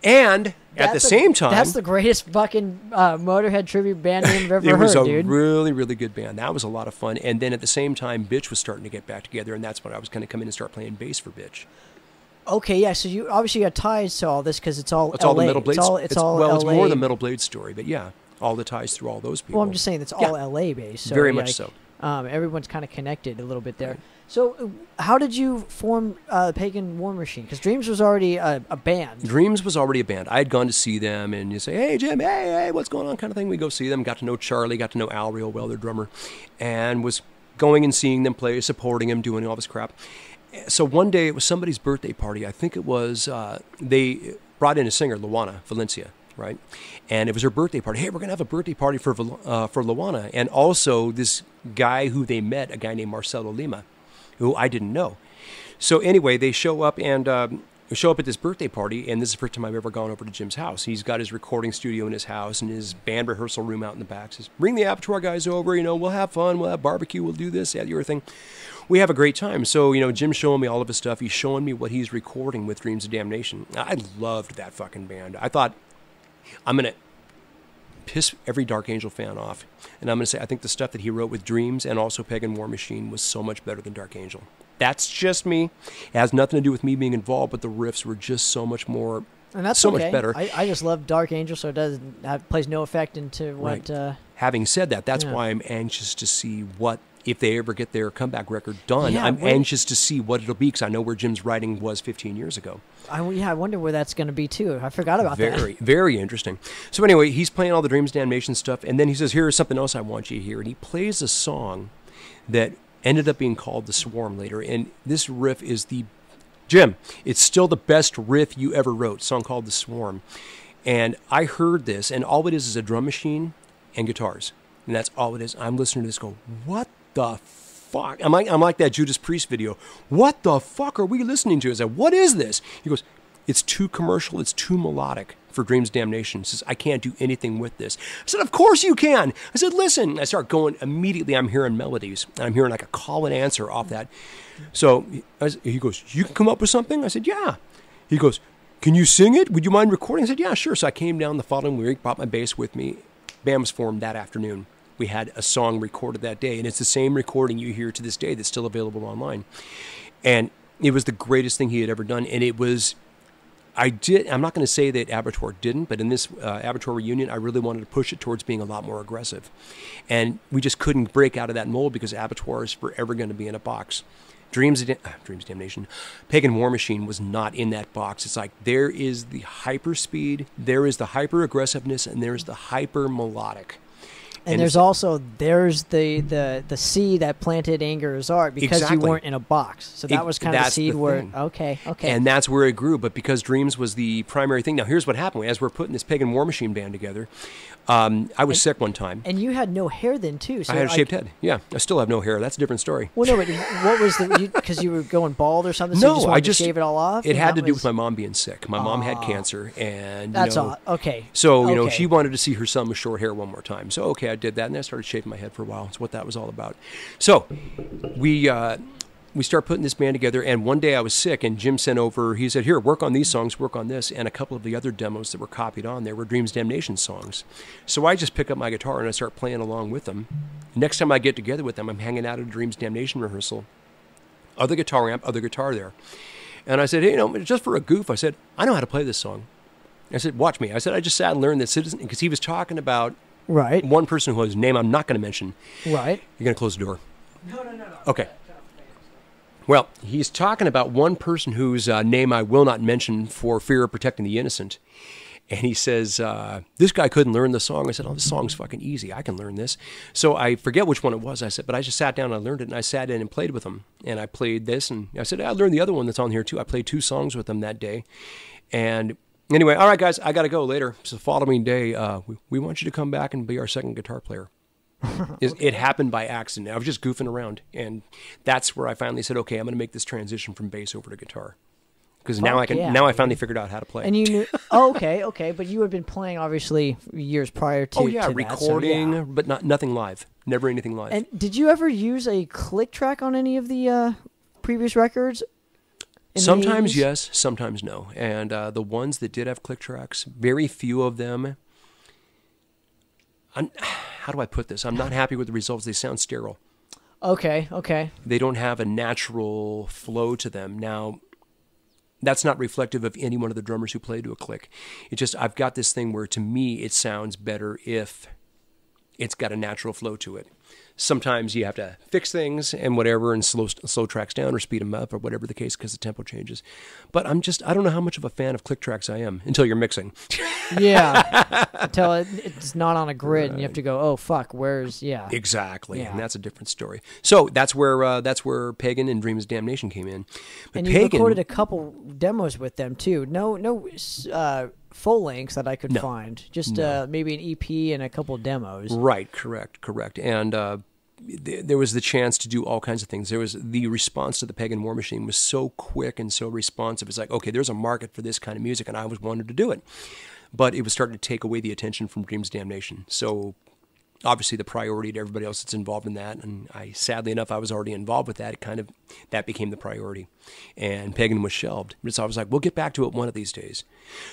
And at the same time, that's the greatest fucking Motorhead tribute band name I've ever heard, dude. It was a really, really good band. That was a lot of fun. And then at the same time, Bitch was starting to get back together, and that's when I was going to come in and start playing bass for Bitch. Okay, yeah. So you obviously got ties to all this because it's all all the LA. Metal Blades. It's all well, LA. It's more the Metal Blade story, but yeah, all the ties through all those people. Well, I'm just saying it's all LA based. So very much so. Everyone's kind of connected a little bit there. Right. So, how did you form Pagan War Machine? Because Dreams was already a band. Dreams was already a band. I had gone to see them, and you say, "Hey, Jim, hey, what's going on?" kind of thing. We go see them. Got to know Charlie. Got to know Al real well, their drummer, and was going and seeing them play, supporting him, doing all this crap. So one day it was somebody's birthday party. I think it was they brought in a singer, Luana Valencia, right? And it was her birthday party. Hey, we're gonna have a birthday party for Luana, and also this guy who they met, a guy named Marcelo Lima, who I didn't know. So anyway, they show up and show up at this birthday party, and this is the first time I've ever gone over to Jim's house. He's got his recording studio in his house and his band rehearsal room out in the back. Says, bring the Abattoir guys over, we'll have fun, we'll have barbecue, we'll do this, that, the other thing. We have a great time. So, Jim's showing me all of his stuff. He's showing me what he's recording with Dreams of Damnation. I loved that fucking band. I thought, I'm going to piss every Dark Angel fan off. And I'm going to say, I think the stuff that he wrote with Dreams and also Pagan War Machine was so much better than Dark Angel. That's just me. It has nothing to do with me being involved, but the riffs were just so much more, and that's so okay. much better. I just love Dark Angel, so it plays no effect into what... Right. Having said that, that's why I'm anxious to see what, if they ever get their comeback record done, I'm anxious to see what it'll be, because I know where Jim's writing was 15 years ago. I wonder where that's going to be, too. I forgot about that. Very, very interesting. So anyway, he's playing all the Dreams Damnation stuff, and then he says, here's something else I want you to hear. And he plays a song that ended up being called The Swarm later, and this riff is Jim, it's still the best riff you ever wrote, a song called The Swarm. And I heard this, and all it is a drum machine and guitars. And that's all it is. I'm listening to this go, what the fuck? I'm like that Judas Priest video. What the fuck are we listening to? I said, what is this? He goes, it's too commercial. It's too melodic for Dreams Damnation. He says, I can't do anything with this. I said, of course you can. I said, listen. I start going immediately. I'm hearing melodies. And I'm hearing like a call and answer off that. So he goes, you can come up with something? I said, yeah. He goes, can you sing it? Would you mind recording? I said, yeah, sure. So I came down the following week, brought my bass with me. Band was formed that afternoon. We had a song recorded that day, and it's the same recording you hear to this day that's still available online. And it was the greatest thing he had ever done. And it was, I'm not going to say that Abattoir didn't, but in this Abattoir reunion, I really wanted to push it towards being a lot more aggressive. And we just couldn't break out of that mold because Abattoir is forever going to be in a box. Dreams Damnation, Pagan War Machine was not in that box. It's like there is the hyper speed, there is the hyper aggressiveness, and there's the hyper melodic. And there's the seed that planted anger as art because you weren't in a box. So that was kind of the seed where, okay. And that's where it grew. But because Dreams was the primary thing. Now, here's what happened. As we're putting this Pagan War Machine band together, I was sick one time. And you had no hair then, too. So I had a shaved head. Yeah, I still have no hair. That's a different story. Well, no, but what was because you were going bald or something? So No, you just wanted to shave it all off? It had to do with my mom being sick. My mom had cancer. And that's all. Okay. So, she wanted to see her son with short hair one more time. So, okay, I did that. And I started shaving my head for a while. That's what that was all about. So we start putting this band together, and one day I was sick, and Jim sent over, he said, here, work on these songs, work on this, and a couple of the other demos that were copied on there were Dreams Damnation songs. So I just pick up my guitar and I start playing along with them. Next time I get together with them, I'm hanging out at a Dreams Damnation rehearsal. Other guitar amp, other guitar there. And I said, hey, just for a goof, I said, I know how to play this song. I said, watch me. I said, I just sat and learned that Citizen, because he was talking about one person whose name I'm not going to mention. Right. You're going to close the door. No. Okay. Well, he's talking about one person whose name I will not mention for fear of protecting the innocent. And he says, this guy couldn't learn the song. I said, this song's fucking easy. I can learn this. So I forget which one it was. I said, but I just sat down and I learned it, and I sat in and played with him. And I played this, and I said, I learned the other one that's on here too. I played 2 songs with him that day. And anyway, all right, guys, I got to go later. So the following day, we want you to come back and be our second guitar player. It happened by accident. I was just goofing around, and that's where I finally said, okay, I'm going to make this transition from bass over to guitar. Because now I finally figured out how to play. And you knew, okay, but you had been playing obviously years prior to. Oh yeah, to recording, that, so, but nothing live. Never anything live. And did you ever use a click track on any of the previous records? Sometimes yes, sometimes no. And the ones that did have click tracks, very few of them. How do I put this? I'm not happy with the results. They sound sterile. Okay. They don't have a natural flow to them. Now, that's not reflective of any one of the drummers who play to a click. It's just I've got this thing where to me it sounds better if It's got a natural flow to it. Sometimes you have to fix things and whatever and slow tracks down or speed them up or whatever the case because the tempo changes. But I don't know how much of a fan of click tracks I am until you're mixing. Yeah. Until it's not on a grid and you have to go, oh, fuck, where's, Exactly. Yeah. And that's a different story. So that's where Pagan and Dreams of Damnation came in. But and you recorded a couple demos with them, too. No full lengths that I could find. Just maybe an EP and a couple demos. Right, correct. And there was the chance to do all kinds of things. There was the response to the Pagan War Machine was so quick and so responsive. It's like, okay, there's a market for this kind of music, and I always wanted to do it. But it was starting to take away the attention from Dreams of Damnation. So obviously the priority to everybody else that's involved in that, and sadly enough, I was already involved with that. That became the priority, and Pagan was shelved. So I was like, we'll get back to it one of these days.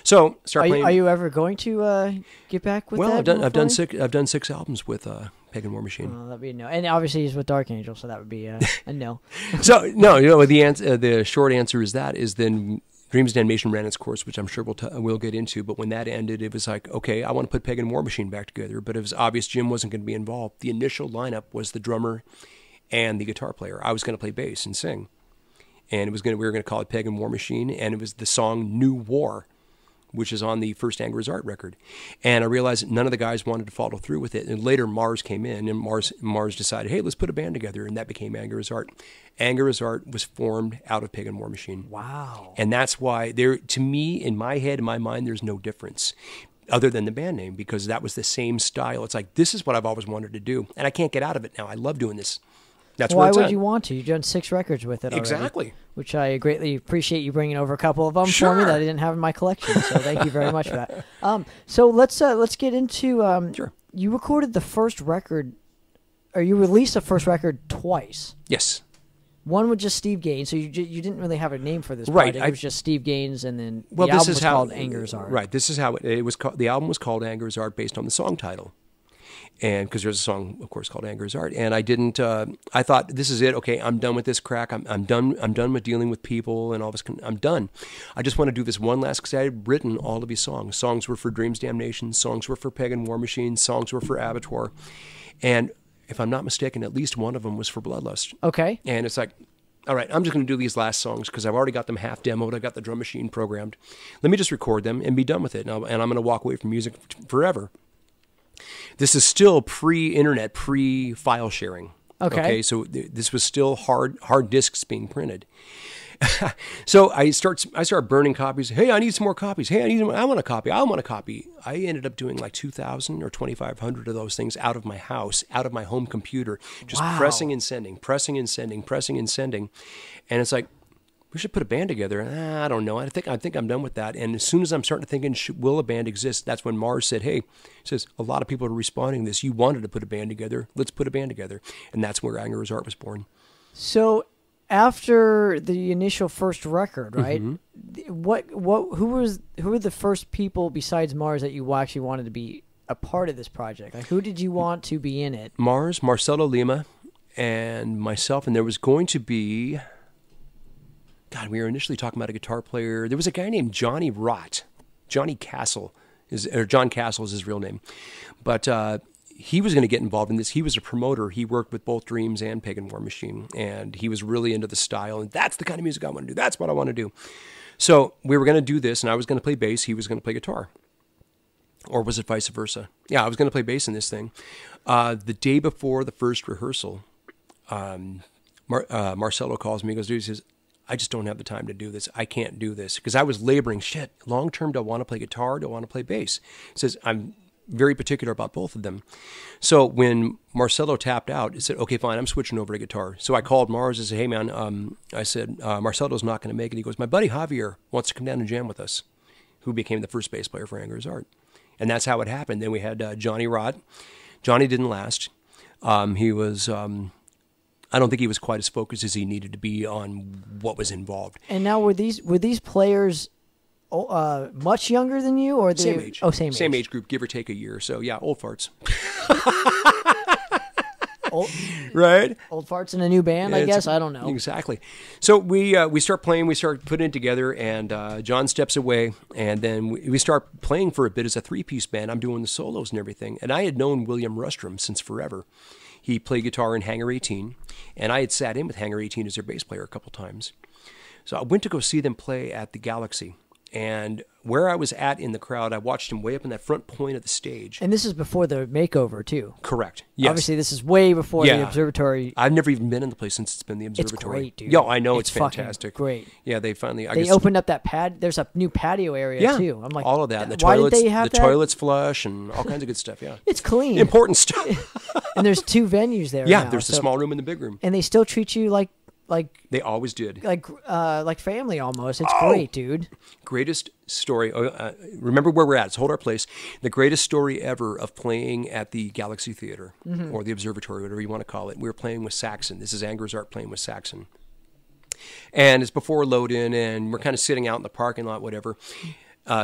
So playing. Are you ever going to get back with that? Well, I've done 6 albums with Pagan War Machine. Oh, that'd be a no. And obviously he's with Dark Angel, so that would be a no. So no, the short answer is then Dreams of Damnation ran its course, which I'm sure we'll get into. But when that ended, it was like, okay, I want to put Pagan War Machine back together. But it was obvious Jim wasn't going to be involved. The initial lineup was the drummer and the guitar player. I was going to play bass and sing, and we were going to call it Pagan War Machine, and it was the song New War, which is on the first Anger is Art record. And I realized that none of the guys wanted to follow through with it. And later Mars came in, and Mars decided, hey, let's put a band together, and that became Anger is Art. Anger is Art was formed out of Pagan War Machine. Wow. And that's why to me, in my head, in my mind, there's no difference other than the band name, because that was the same style. It's like, this is what I've always wanted to do, and I can't get out of it now. I love doing this. That's why would you want to? You've done 6 records with it already. Exactly. Which I greatly appreciate you bringing over a couple of them for me that I didn't have in my collection. So thank you very much for that. So let's get into. Sure. You recorded the first record, or you released the first record twice. Yes. One with just Steve Gaines, so you didn't really have a name for this project. It was just Steve Gaines, and then the album was called Anger is Art. Right. This is how it was called. The album was called Anger is Art based on the song title. And because there's a song, of course, called Anger is Art. And I didn't, I thought, this is it. Okay, I'm done with this crack. I'm done with dealing with people and all this. I'm done. I just want to do this one last, because I had written all of these songs. Songs were for Dreams Damnation. Songs were for Pagan War Machine. Songs were for Abattoir. And if I'm not mistaken, at least one of them was for Bloodlust. Okay. And it's like, all right, I'm just going to do these last songs because I've already got them half demoed. I got the drum machine programmed. Let me just record them and be done with it. And I'm going to walk away from music forever. This is still pre-internet, pre-file sharing. Okay, so this was still hard discs being printed. So I start burning copies. Hey, I need some more copies. Hey, I want a copy. I want a copy. I ended up doing like 2,000 or 2,500 of those things out of my house, out of my home computer, just pressing and sending. And it's like, we should put a band together. I don't know. I think I'm done with that. And as soon as I'm starting to thinking, will a band exist? That's when Mars said, hey, says, a lot of people are responding to this. You wanted to put a band together. Let's put a band together. And that's where Anger is Art was born. So after the initial first record, right? Mm-hmm. Who were the first people besides Mars that you actually wanted to be a part of this project? Like, who did you want to be in it? Mars, Marcelo Lima, and myself. And there was going to be... God, we were initially talking about a guitar player. There was a guy named Johnny Rott. John Castle is his real name. But he was going to get involved in this. He was a promoter. He worked with both Dreams and Pagan War Machine. And he was really into the style. And that's the kind of music I want to do. That's what I want to do. So we were going to do this, and I was going to play bass. He was going to play guitar. Or was it vice versa? Yeah, I was going to play bass in this thing. The day before the first rehearsal, Marcelo calls me. He goes, dude, he says, I just don't have the time to do this. I can't do this. Because I was laboring, long term, do I want to play guitar? Do I want to play bass? He says, I'm very particular about both of them. So when Marcelo tapped out, he said, okay, fine, I'm switching over to guitar. So I called Mars and said, hey, man, I said, Marcelo's not going to make it. He goes, my buddy Javier wants to come down and jam with us, who became the first bass player for Anger is Art. And that's how it happened. Then we had Johnny Rott. Johnny didn't last. He was... I don't think he was quite as focused as he needed to be on what was involved. And now were these players much younger than you, or same age? Oh, same age. Same age group, give or take a year. So yeah, old farts. Right? Old farts in a new band, I guess. I don't know. Exactly. So we start playing, we start putting it together, and John steps away, and then we start playing for a bit as a three-piece band. I'm doing the solos and everything. And I had known William Rustrom since forever. He played guitar in Hangar 18, and I had sat in with Hangar 18 as their bass player a couple times. So I went to go see them play at the Galaxy. And where I was at in the crowd, I watched him way up in that front point of the stage. And this is before the makeover, too. Correct. Yes. Obviously, this is way before the Observatory. I've never even been in the place since it's been the Observatory. It's great, dude. Yeah, I know it's fantastic. Great. Yeah, they finally. They opened up that pad. There's a new patio area too. I'm like, all of that. And the why toilets, did they have the toilets flush and all kinds of good stuff. Yeah, it's clean. Important stuff. And there's two venues there. Yeah, now, there's the small room and the big room. And they still treat you like they always did. Like family almost. It's great, dude. Greatest story. Remember where we're at. Let's hold our place. The greatest story ever of playing at the Galaxy Theater or the Observatory, whatever you want to call it. We were playing with Saxon. This is Anger's Art playing with Saxon. And it's before load in, and we're kind of sitting out in the parking lot, whatever.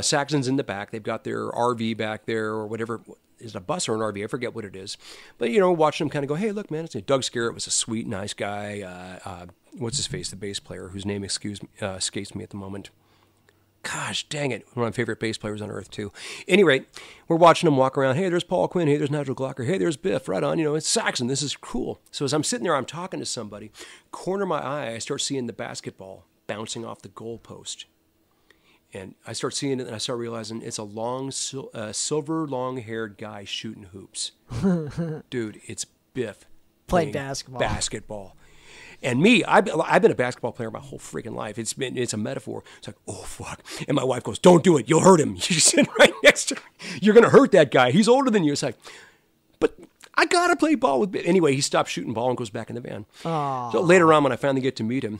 Saxon's in the back. They've got their RV back there or whatever. Is it a bus or an RV? I forget what it is. But, watching them kind of go, hey, look, man. Doug Scarrett was a sweet, nice guy. What's his face? The bass player, whose name escapes me at the moment. Gosh, dang it. One of my favorite bass players on earth, too. Any rate, we're watching them walk around. Hey, there's Paul Quinn. Hey, there's Nigel Glocker. Hey, there's Biff. Right on. It's Saxon. This is cool. So as I'm sitting there, I'm talking to somebody. Corner of my eye, I start seeing the basketball bouncing off the goalpost. And I start seeing it, and I start realizing it's a long, silver, long-haired guy shooting hoops. Dude, it's Biff playing basketball. And me, I've been a basketball player my whole freaking life. It's a metaphor. It's like, oh, fuck. And my wife goes, don't do it. You'll hurt him. You sit right next to him. You're going to hurt that guy. He's older than you. It's like, but I got to play ball with Biff. Anyway, he stops shooting ball and goes back in the van. Aww. So later on, when I finally get to meet him,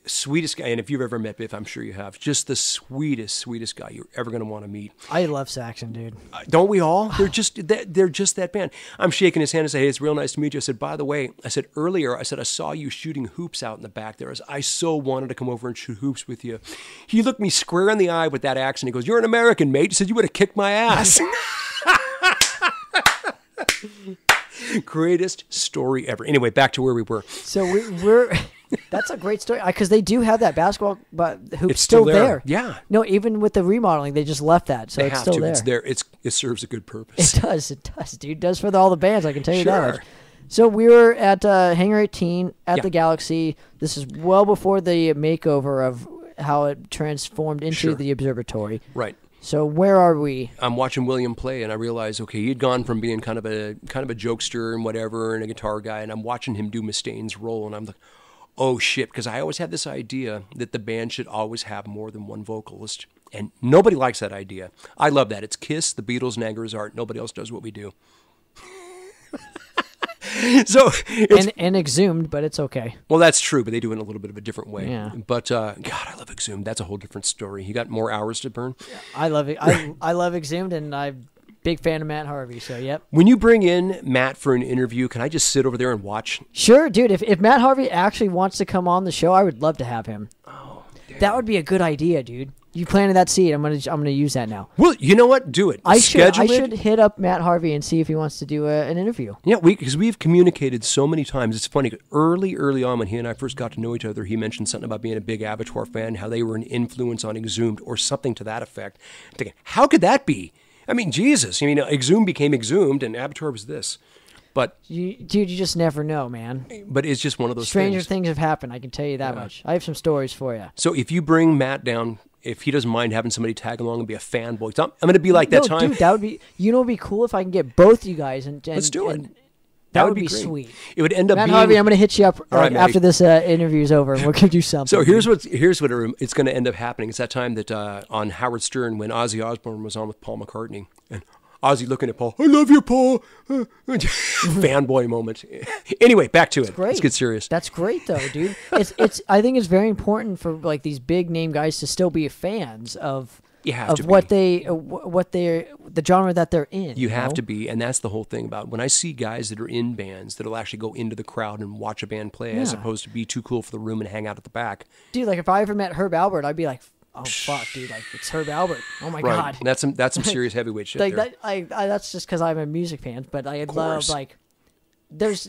sweetest guy, and if you've ever met Biff, I'm sure you have, just the sweetest guy you're ever going to want to meet. I love Saxon, dude. Don't we all? They're just that band. I'm shaking his hand and say, hey, it's real nice to meet you. I said, by the way, earlier, I saw you shooting hoops out in the back there. I so wanted to come over and shoot hoops with you. He looked me square in the eye with that accent. He goes, you're an American, mate. He said, you would have kicked my ass. Greatest story ever. Anyway, back to where we were. So we're that's a great story because they do have that basketball hoop still there. Yeah. No, even with the remodeling, they just left that, so it's still there. It's there. It serves a good purpose. It does, dude. It does for all the bands. I can tell you that much. So we were at Hangar 18 at the Galaxy. This is well before the makeover of how it transformed into the Observatory. Right. So where are we? I'm watching William play, and I realize, okay, he'd gone from being kind of a jokester and whatever, and a guitar guy, and I'm watching him do Mustaine's role, and I'm like, oh shit, because I always had this idea that the band should always have more than one vocalist, and nobody likes that idea. I love that. It's Kiss, the Beatles, and Anger's Art. Nobody else does what we do. So and Exhumed, but it's okay. Well, that's true, but they do it in a little bit of a different way. Yeah. But God, I love Exhumed. That's a whole different story. You got more hours to burn. Yeah, I love it. I love Exhumed, and I'm a big fan of Matt Harvey. So yep. When you bring in Matt for an interview, can I just sit over there and watch? Sure, dude. If Matt Harvey actually wants to come on the show, I would love to have him. Oh, damn. That would be a good idea, dude. You planted that seed. I'm gonna use that now. Well, you know what? Do it. I should hit up Matt Harvey and see if he wants to do an interview. Yeah, because we've communicated so many times. It's funny. Early on, when he and I first got to know each other, he mentioned something about being a big Abattoir fan, how they were an influence on Exhumed or something to that effect. I'm thinking, how could that be? I mean, Jesus. I mean, Exhumed became Exhumed, and Abattoir was this. But you just never know, man. But it's just one of those stranger things have happened. I can tell you that much. I have some stories for you. So if you bring Matt down, if he doesn't mind having somebody tag along and be a fanboy, I'm going to be like that time. Dude, that would be. You know, it'd be cool if I can get both you guys and let's do it. That would be great. Sweet. It would end up Matt being. Harvey, I'm going to hit you up right, after this interview's over, and we'll give you something. So here's what it's going to end up happening. It's that time that on Howard Stern when Ozzy Osbourne was on with Paul McCartney and Ozzy looking at Paul, I love you, Paul. Fanboy moment. Anyway, back to it. Great. Let's get serious. That's great, though, dude. I think it's very important for like these big name guys to still be fans of the genre that they're in. You have to be, and that's the whole thing about when I see guys that are in bands that'll actually go into the crowd and watch a band play as opposed to be too cool for the room and hang out at the back. Dude, like if I ever met Herb Alpert, I'd be like, oh fuck, dude! Like it's Herb Alpert. Oh my god, that's some serious heavyweight shit. Like that's just because I'm a music fan. But I love like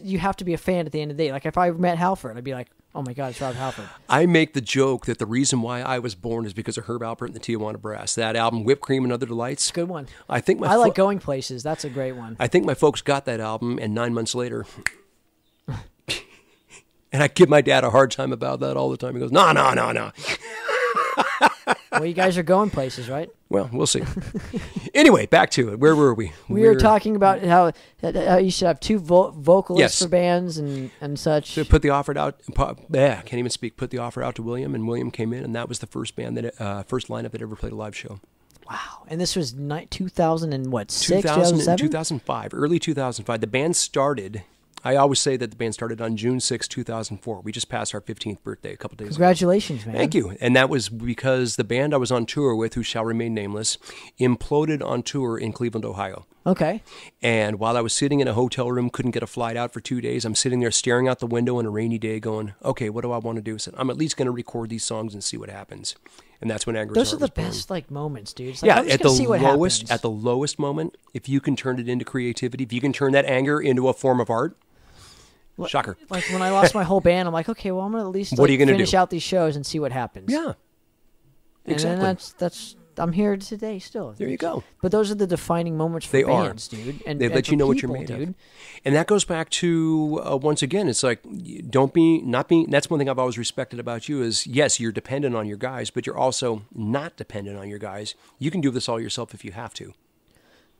you have to be a fan at the end of the day. Like if I met Halford, I'd be like, oh my God, it's Rob Halford. I make the joke that the reason why I was born is because of Herb Alpert and the Tijuana Brass. That album, Whipped Cream and Other Delights. Good one. I think I like Going Places. That's a great one. I think my folks got that album, and 9 months later, and I give my dad a hard time about that all the time. He goes, no. Well, you guys are going places, right? Well, we'll see. Anyway, back to it. Where were we? We were talking about how you should have two vocalists for bands and such. So put the offer out. Can't even speak. Put the offer out to William, and William came in, and that was the first band first lineup that ever played a live show. Wow! And this was 2000 and what? 2005, early 2005. The band started. I always say that the band started on June 6, 2004. We just passed our 15th birthday a couple days ago. Congratulations, man. Thank you. And that was because the band I was on tour with, who shall remain nameless, imploded on tour in Cleveland, Ohio. Okay. And while I was sitting in a hotel room, couldn't get a flight out for 2 days, I'm sitting there staring out the window on a rainy day going, okay, what do I want to do? So I'm at least going to record these songs and see what happens. And that's when Angry Those are the best moments, dude. It's like, I'm just gonna see what happens. At the lowest moment, if you can turn it into creativity, if you can turn that anger into a form of art, shocker. Like when I lost my whole band, I'm like, okay, well, I'm going to at least finish out these shows and see what happens. Yeah. Exactly. And that's I'm here today still. There you go. But those are the defining moments for bands, dude. And they let you know what you're made of. And that goes back to, once again, it's like, that's one thing I've always respected about you is, yes, you're dependent on your guys, but you're also not dependent on your guys. You can do this all yourself if you have to.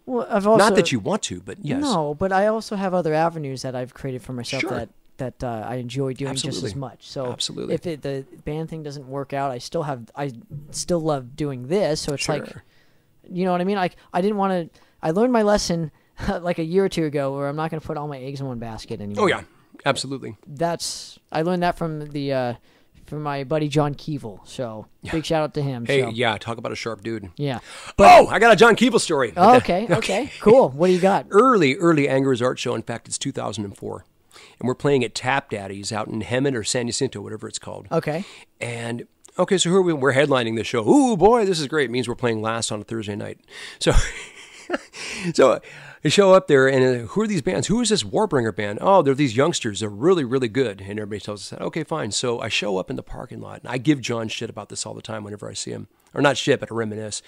Well, I've also, not that you want to, but yes. No, but I also have other avenues that I've created for myself that I enjoy doing just as much. So absolutely. If the band thing doesn't work out, I still love doing this. So it's like, you know what I mean? Like I didn't want to. I learned my lesson like a year or two ago, where I'm not going to put all my eggs in one basket anymore. Oh yeah, absolutely. I learned that from from my buddy John Keeble. So big shout out to him. Hey, yeah, talk about a sharp dude. Yeah. I got a John Keeble story. Okay, cool. What do you got? Early Anger's Art Show. In fact, it's 2004. And we're playing at Tap Daddy's out in Hemet or San Jacinto, whatever it's called. Okay. And, so who are we? We're headlining the show. Ooh, boy, this is great. It means we're playing last on a Thursday night. So I show up there, and who are these bands? Who is this Warbringer band? Oh, they're these youngsters. They're really, really good. And everybody tells us that. Okay, fine. So I show up in the parking lot, and I give John shit about this all the time whenever I see him. Or not shit, but I reminisce.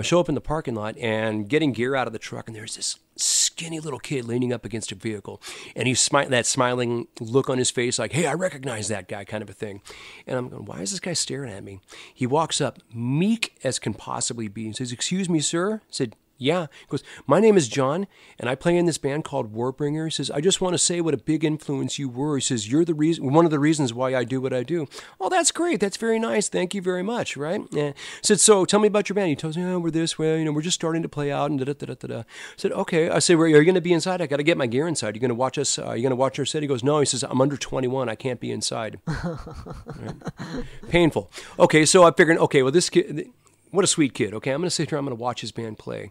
Show up in the parking lot and getting gear out of the truck, and there's this skinny little kid leaning up against a vehicle. And he's that smiling look on his face like, hey, I recognize that guy kind of a thing. And I'm going, why is this guy staring at me? He walks up, meek as can possibly be, and says, excuse me, sir? I said, yeah. He goes, my name is John, and I play in this band called Warbringer. He says, I just want to say what a big influence you were. He says, you're the reason, one of the reasons why I do what I do. Oh, that's great. That's very nice. Thank you very much, right? And I said, so tell me about your band. He tells me, we're this way, we're just starting to play out, and da-da-da-da-da. I said, okay. I said, well, are you going to be inside? I got to get my gear inside. You're going to watch us? Are you going to watch our set? He goes, no. He says, I'm under 21. I can't be inside. Right? Painful. Okay, so I figured, okay, well, this kid, what a sweet kid. Okay, I'm going to sit here. I'm going to watch his band play.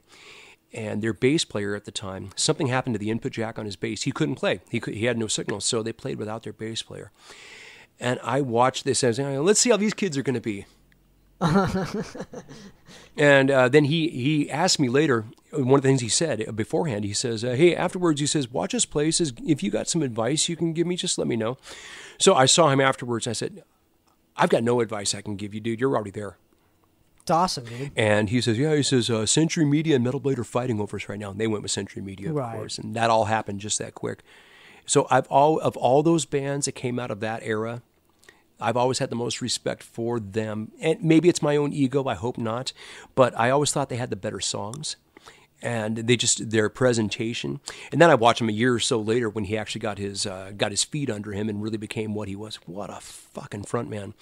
And their bass player at the time, something happened to the input jack on his bass. He couldn't play. He had no signal, so they played without their bass player. And I watched this. I was like, let's see how these kids are going to be. And then he asked me later, one of the things he said beforehand, he says, hey, afterwards, he says, watch us play. He says, if you got some advice you can give me, just let me know. So I saw him afterwards. I said, I've got no advice I can give you, dude. You're already there. It's awesome, dude. And he says, Century Media and Metal Blade are fighting over us right now. And they went with Century Media, of course. And that all happened just that quick. So of all those bands that came out of that era, I've always had the most respect for them. And maybe it's my own ego, I hope not. But I always thought they had the better songs. And their presentation. And then I watched him a year or so later when he actually got his feet under him and really became what he was. What a fucking front man.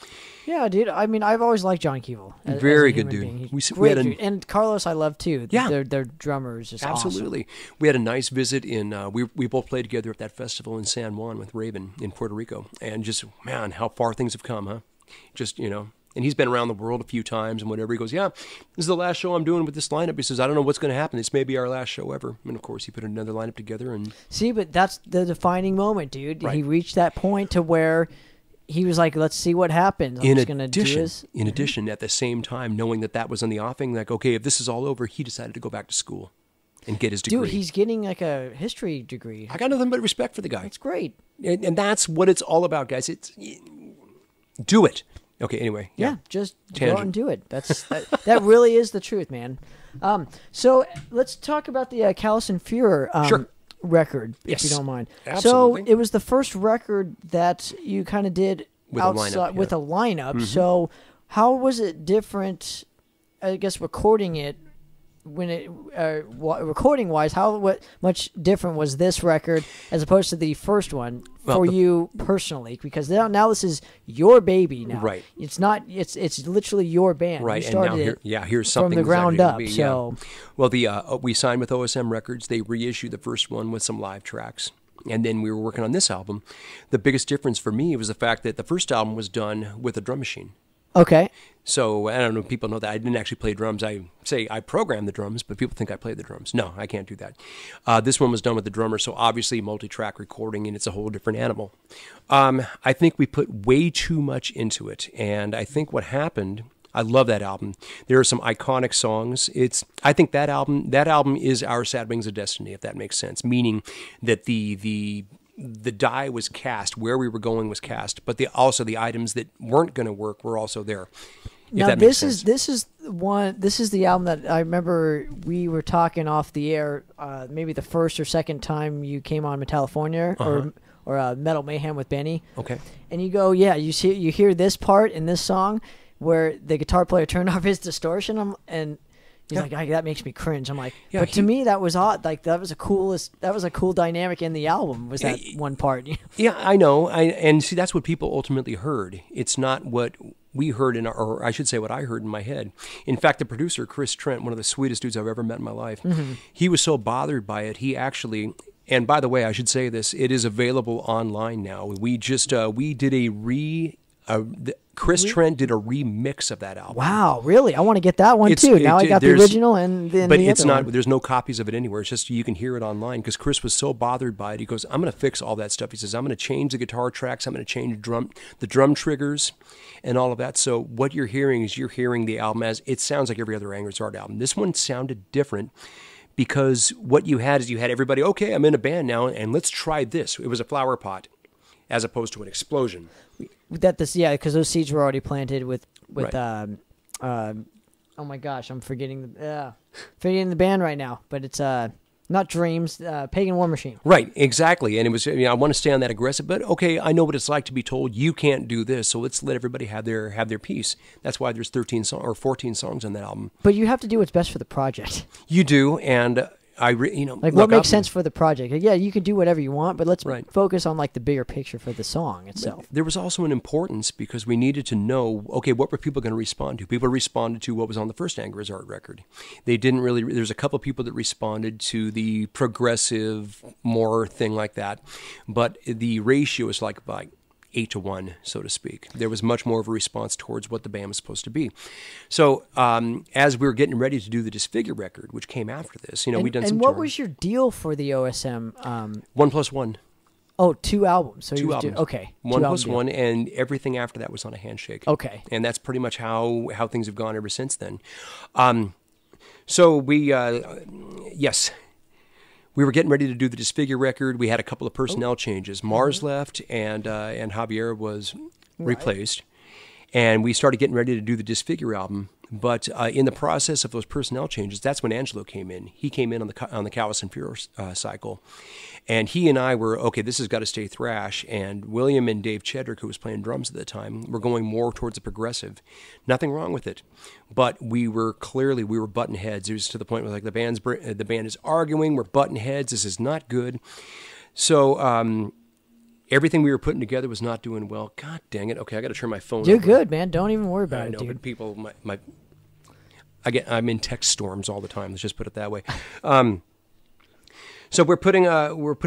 Yeah, dude. I mean, I've always liked John Keeble. Very good dude. Great dude. And Carlos I love too. Yeah. Their drummer is just absolutely. Awesome. We had a nice visit in, we both played together at that festival in San Juan with Raven in Puerto Rico. And just, man, how far things have come, huh? Just, And he's been around the world a few times and whatever. He goes, yeah, this is the last show I'm doing with this lineup. He says, I don't know what's going to happen. This may be our last show ever. And, of course, he put another lineup together. And see, but that's the defining moment, dude. Right. He reached that point to where he was like, let's see what happens. I'm just going to do this. In addition, at the same time, knowing that was on the offing, like, okay, if this is all over, he decided to go back to school. and get his degree. Dude, he's getting like a history degree. I got nothing but respect for the guy. That's great. And that's what it's all about, guys. Do it. Okay, anyway. Yeah, just go out and do it. That really is the truth, man. So let's talk about the Callous and Fuhrer record, if you don't mind. Absolutely. So it was the first record that you kind of did with a lineup. So how was it different, I guess, recording it? When it recording wise, what much different was this record as opposed to the first one for you personally? Because now this is your baby now. Right. It's not. It's literally your band. Right. You started and now here's something from the ground up. Be, so, well, we signed with OSM Records. They reissued the first one with some live tracks. And then we were working on this album. The biggest difference for me was the fact that the first album was done with a drum machine. Okay. So I don't know if people know that I didn't actually play drums. I say I programmed the drums, but people think I played the drums. No, I can't do that. This one was done with the drummer, so obviously multi-track recording, and it's a whole different animal. I think we put way too much into it, and I think what happened. I love that album. There are some iconic songs. I think that album is our Sad Wings of Destiny, if that makes sense. Meaning that the die was cast, where we were going was cast, but also the items that weren't going to work were also there. Now this is the album that I remember we were talking off the air, maybe the first or second time you came on Metallifornia or Metal Mayhem with Benny. Okay. And you go, you hear this part in this song where the guitar player turned off his distortion, and he's like, that makes me cringe. I'm like, but to me that was odd. Like that was a cool dynamic in the album. Was that one part? Yeah, I know. And see, that's what people ultimately heard. It's not what we heard or I should say what I heard in my head. In fact, the producer, Chris Trent, one of the sweetest dudes I've ever met in my life, he was so bothered by it. He actually, and by the way, I should say this, it is available online now. We just, we did Chris Trent did a remix of that album. Wow, really? I want to get that one too. Now I got the original and then but the it's other not. one. There's no copies of it anywhere. It's just you can hear it online because Chris was so bothered by it. He goes, "I'm going to fix all that stuff." He says, "I'm going to change the guitar tracks. I'm going to change the drum triggers, and all of that." So what you're hearing is the album as it sounds like every other Angry Art album. This one sounded different. Because what you had everybody, okay, I'm in a band now, and let's try this. It was a flower pot, as opposed to an explosion. Because those seeds were already planted with Right. oh my gosh, I'm forgetting the band right now, but it's not Dreams, Pagan War Machine. Right, exactly. And it was, I want to stay on that aggressive, but okay, I know what it's like to be told you can't do this, so let's let everybody have their piece. That's why there's 14 songs on that album. But you have to do what's best for the project. You do, and what makes sense for the project. Yeah, you can do whatever you want, but let's focus on like the bigger picture for the song itself. But there was also an importance because we needed to know, okay, what were people going to respond to? People responded to what was on the first Angry Art record. They didn't really. There's a couple of people that responded to the progressive, more thing like that, but the ratio is like 8-1, so to speak. There was much more of a response towards what the band was supposed to be. So as we were getting ready to do the Disfigure record, which came after this, we done some. And what touring. was your deal for the OSM? 1+1. Oh, 2 albums. So 2 albums. Okay. 1+1, and everything after that was on a handshake. Okay. And that's pretty much how things have gone ever since then. So we, yes. We were getting ready to do the Disfigure record. We had a couple of personnel changes. Mars left, and Javier was replaced. And we started getting ready to do the Disfigure album. But in the process of those personnel changes, that's when Angelo came in. He came in on the Callous and Fuhrer cycle. And he and I were, okay, this has got to stay thrash. And William and Dave Chedrick, who was playing drums at the time, were going more towards the progressive. Nothing wrong with it. But we were butting heads. It was to the point where the band is arguing, we're butting heads, this is not good. So everything we were putting together was not doing well. God dang it. Okay, I got to turn my phone You're over. good, man. Don't even worry about it, dude. But people, I'm in text storms all the time. Let's just put it that way. So we're putting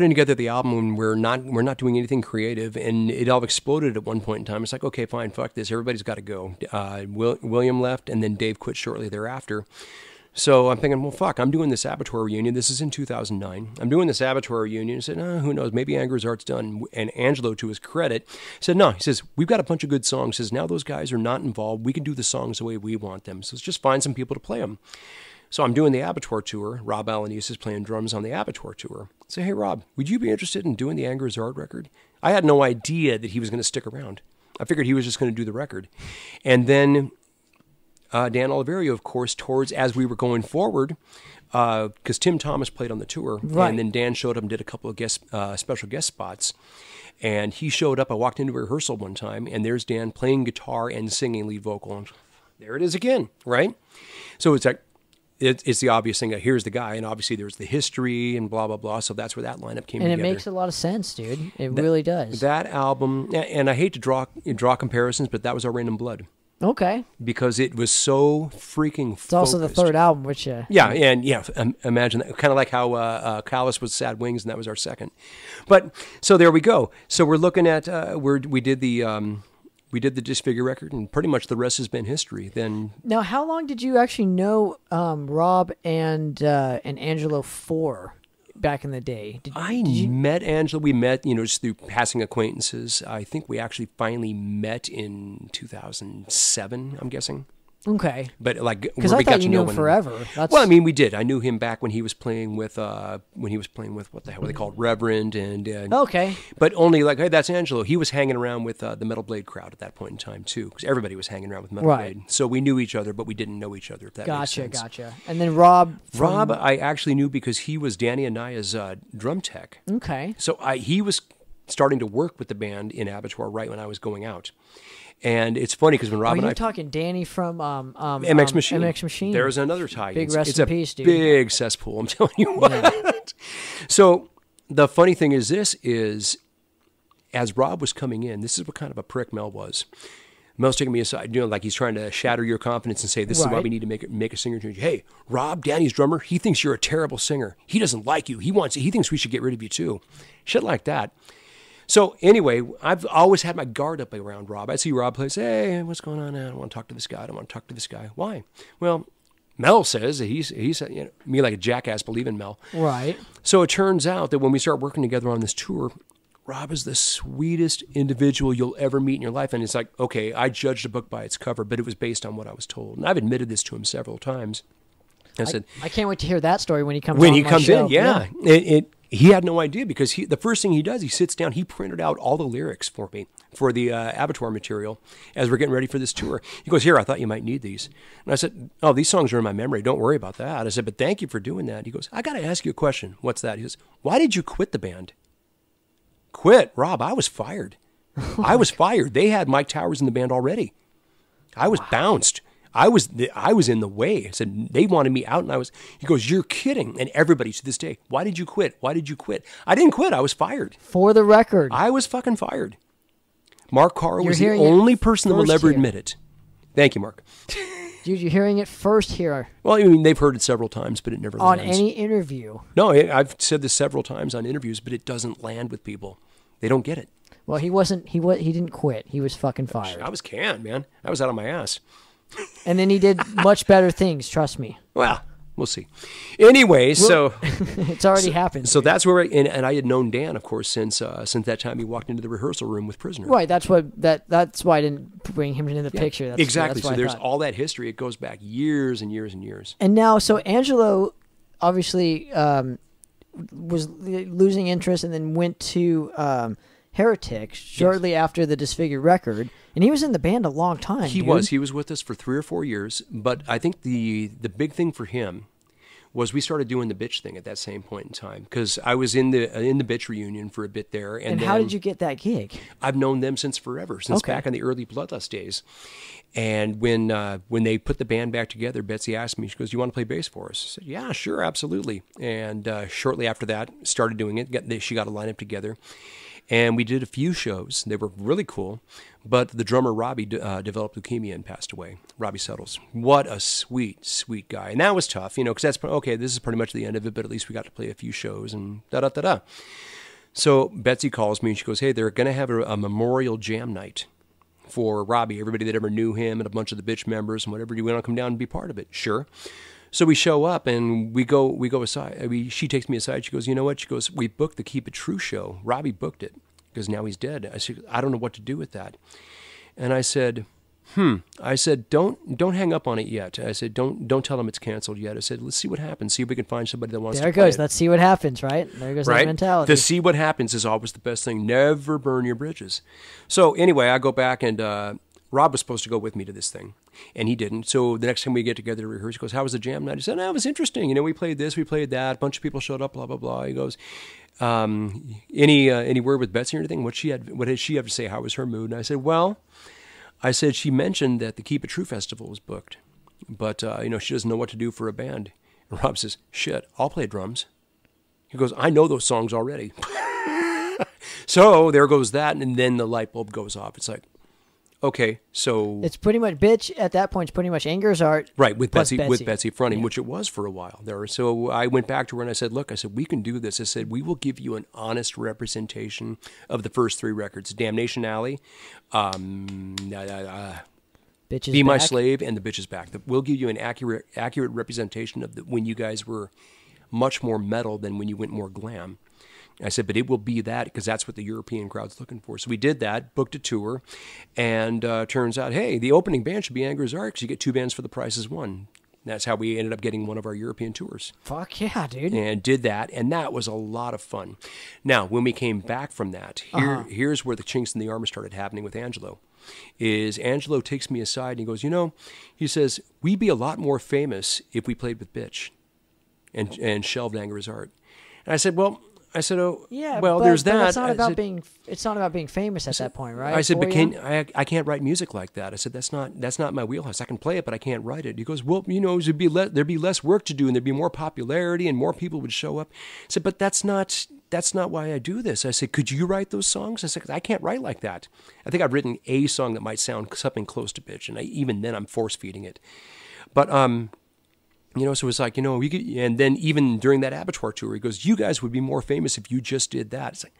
together the album, and we're not doing anything creative, and it all exploded at one point in time. It's like, okay, fine, fuck this. Everybody's got to go. William left, and then Dave quit shortly thereafter. So I'm thinking, well, fuck, I'm doing this Abattoir reunion. This is in 2009. I'm doing this Abattoir reunion. I said, who knows? Maybe Angry Art's done. And Angelo, to his credit, said, no. He says, we've got a bunch of good songs. He says, now those guys are not involved. We can do the songs the way we want them. So let's just find some people to play them. So I'm doing the Abattoir tour. Rob Alanis is playing drums on the Abattoir tour. I say, hey, Rob, would you be interested in doing the Anger is Hard record? I had no idea that he was going to stick around. I figured he was just going to do the record. And then Dan Oliverio, of course, as we were going forward, because Tim Thomas played on the tour, right. And then Dan showed up and did a couple of special guest spots. And he showed up. I walked into a rehearsal one time, and there's Dan playing guitar and singing lead vocal. And there it is again, right? So it's like, it's the obvious thing. Here's the guy, and obviously there's the history and blah, blah, blah. So that's where that lineup came together. And it makes a lot of sense, dude. It really does. That album, and I hate to draw comparisons, but that was our Rain and Blood. Okay. Because it was so freaking focused. It's also the third album, which... imagine that. Kind of like how Callous was Sad Wings, and that was our second. But, so there we go. So we're looking at, we did the Disfigure record, and pretty much the rest has been history. Then now, how long did you actually know Rob and Angelo for back in the day? Met Angelo. We met, just through passing acquaintances. I think we actually finally met in 2007. I'm guessing. Okay. But because I thought you knew him forever. Well, I mean, we did. I knew him back when he was playing with what the hell were they called, Reverend and okay. But only hey, that's Angelo. He was hanging around with the Metal Blade crowd at that point in time too, because everybody was hanging around with Metal Blade. So we knew each other, but we didn't know each other. If that makes sense. Gotcha. And then Rob, I actually knew because he was Danny Anaya's drum tech. Okay. So he was starting to work with the band in Abattoir right when I was going out. And it's funny because when Rob and I... You're talking Danny from MX Machine. MX Machine. There's another tie. Big rest it's in a peace, dude. Big cesspool, I'm telling you what. Yeah. So the funny thing is as Rob was coming in, this is what kind of a prick Mel was. Mel's taking me aside, like he's trying to shatter your confidence and say, this is why we need to make a singer change. Hey, Rob, Danny's drummer, he thinks you're a terrible singer. He doesn't like you. He thinks we should get rid of you too. Shit like that. So anyway, I've always had my guard up around Rob. I see Rob play, say, hey, what's going on now? I don't want to talk to this guy. I don't want to talk to this guy. Why? Well, Mel says that he's me like a jackass believe in Mel. Right. So it turns out that when we start working together on this tour, Rob is the sweetest individual you'll ever meet in your life. And it's like, okay, I judged a book by its cover, but it was based on what I was told. And I've admitted this to him several times. I said, I can't wait to hear that story when he comes in. Yeah. He had no idea because the first thing he does, he sits down, he printed out all the lyrics for me for the Abattoir material as we're getting ready for this tour. He goes, here, I thought you might need these. And I said, oh, these songs are in my memory. Don't worry about that. I said, but thank you for doing that. He goes, I got to ask you a question. What's that? He says, why did you quit the band? Quit? Rob, I was fired. I was fired. They had Mike Towers in the band already. I was bounced. I was in the way. I said, they wanted me out, and he goes, you're kidding. And everybody to this day, why did you quit? Why did you quit? I didn't quit. I was fired. For the record. I was fucking fired. Mark Carr was the only person that will ever admit it. Thank you, Mark. Dude, you're hearing it first here. Well, I mean, they've heard it several times, but it never lands. On any interview. No, I've said this several times on interviews, but it doesn't land with people. They don't get it. Well, he didn't quit. He was fucking fired. I was canned, man. I was out of my ass. And then he did much better things, trust me. Well, we'll see. Anyway, so it's already happened. So that's where and I had known Dan, of course, since that time he walked into the rehearsal room with Prisoner. Right. That's why I didn't bring him into the picture. Exactly. That's so there's all that history. It goes back years and years and years. And now, so Angelo obviously was losing interest, and then went to Heretics shortly after the Disfigured record. And he was in the band a long time. He was with us for 3 or 4 years. But I think the big thing for him was we started doing the Bitch thing at that same point in time, because I was in the Bitch reunion for a bit there. And how did you get that gig? I've known them since forever, since back in the early Bloodlust days. And when they put the band back together, Betsy asked me, she goes, "Do you want to play bass for us?" I said, "Yeah, sure, absolutely." And shortly after that, started doing it. She got a lineup together. And we did a few shows. They were really cool. But the drummer, Robbie, developed leukemia and passed away. Robbie Settles. What a sweet, sweet guy. And that was tough, because that's, okay, this is pretty much the end of it, but at least we got to play a few shows and da-da-da-da. So Betsy calls me and she goes, "Hey, they're going to have a memorial jam night for Robbie. Everybody that ever knew him and a bunch of the Bitch members and whatever. Do you want to come down and be part of it?" Sure. So we show up and we go aside. She takes me aside. She goes, "You know what?" She goes, "We booked the Keep It True show. Robbie booked it because now he's dead." I said, "I don't know what to do with that." And I said, I said, don't hang up on it yet. I said, don't tell them it's canceled yet. I said, let's see what happens. See if we can find somebody that wants to play it. There it goes. Let's see what happens, right? There goes that mentality. To see what happens is always the best thing. Never burn your bridges. So anyway, I go back and Rob was supposed to go with me to this thing, and he didn't. So the next time we get together to rehearse, he goes, how was the jam night? I said, no, it was interesting. You know, we played this, we played that. A bunch of people showed up, blah, blah, blah. He goes, any word with Betsy or anything? What did she have to say? How was her mood? And I said, well, she mentioned that the Keep It True Festival was booked, but, she doesn't know what to do for a band. And Rob says, shit, I'll play drums. He goes, I know those songs already. So there goes that, and then the light bulb goes off. It's like, okay, so... It's pretty much, bitch, at that point, it's pretty much Anger's Art. Right, with Betsy fronting, which it was for a while there. So I went back to her and I said, look, we can do this. I said, we will give you an honest representation of the first 3 records, Damnation Alley, Bitches Be My Back. Slave, and The Bitch Is Back. We'll give you an accurate representation of when you guys were much more metal than when you went more glam. I said, but it will be that because that's what the European crowd's looking for. So we did that, booked a tour, and turns out, hey, the opening band should be Anger's Art because you get 2 bands for the price as one. That's how we ended up getting one of our European tours. Fuck yeah, dude. And did that, and that was a lot of fun. Now, when we came back from that, here's where the chinks in the armor started happening with Angelo. Angelo takes me aside and he goes, he says, we'd be a lot more famous if we played with Bitch and shelved Anger's Art. And I said, oh, yeah, well, but, there's but that. It's not about being famous at that point, right? I said, but I can't write music like that. I said, that's not my wheelhouse. I can play it, but I can't write it. He goes, well, there'd be less work to do, and there'd be more popularity, and more people would show up. I said, but that's not why I do this. I said, could you write those songs? I said, I can't write like that. I think I've written a song that might sound something close to Bitch, and even then I'm force feeding it. But so it's like, we could, and then even during that Abattoir tour, he goes, you guys would be more famous if you just did that. It's like,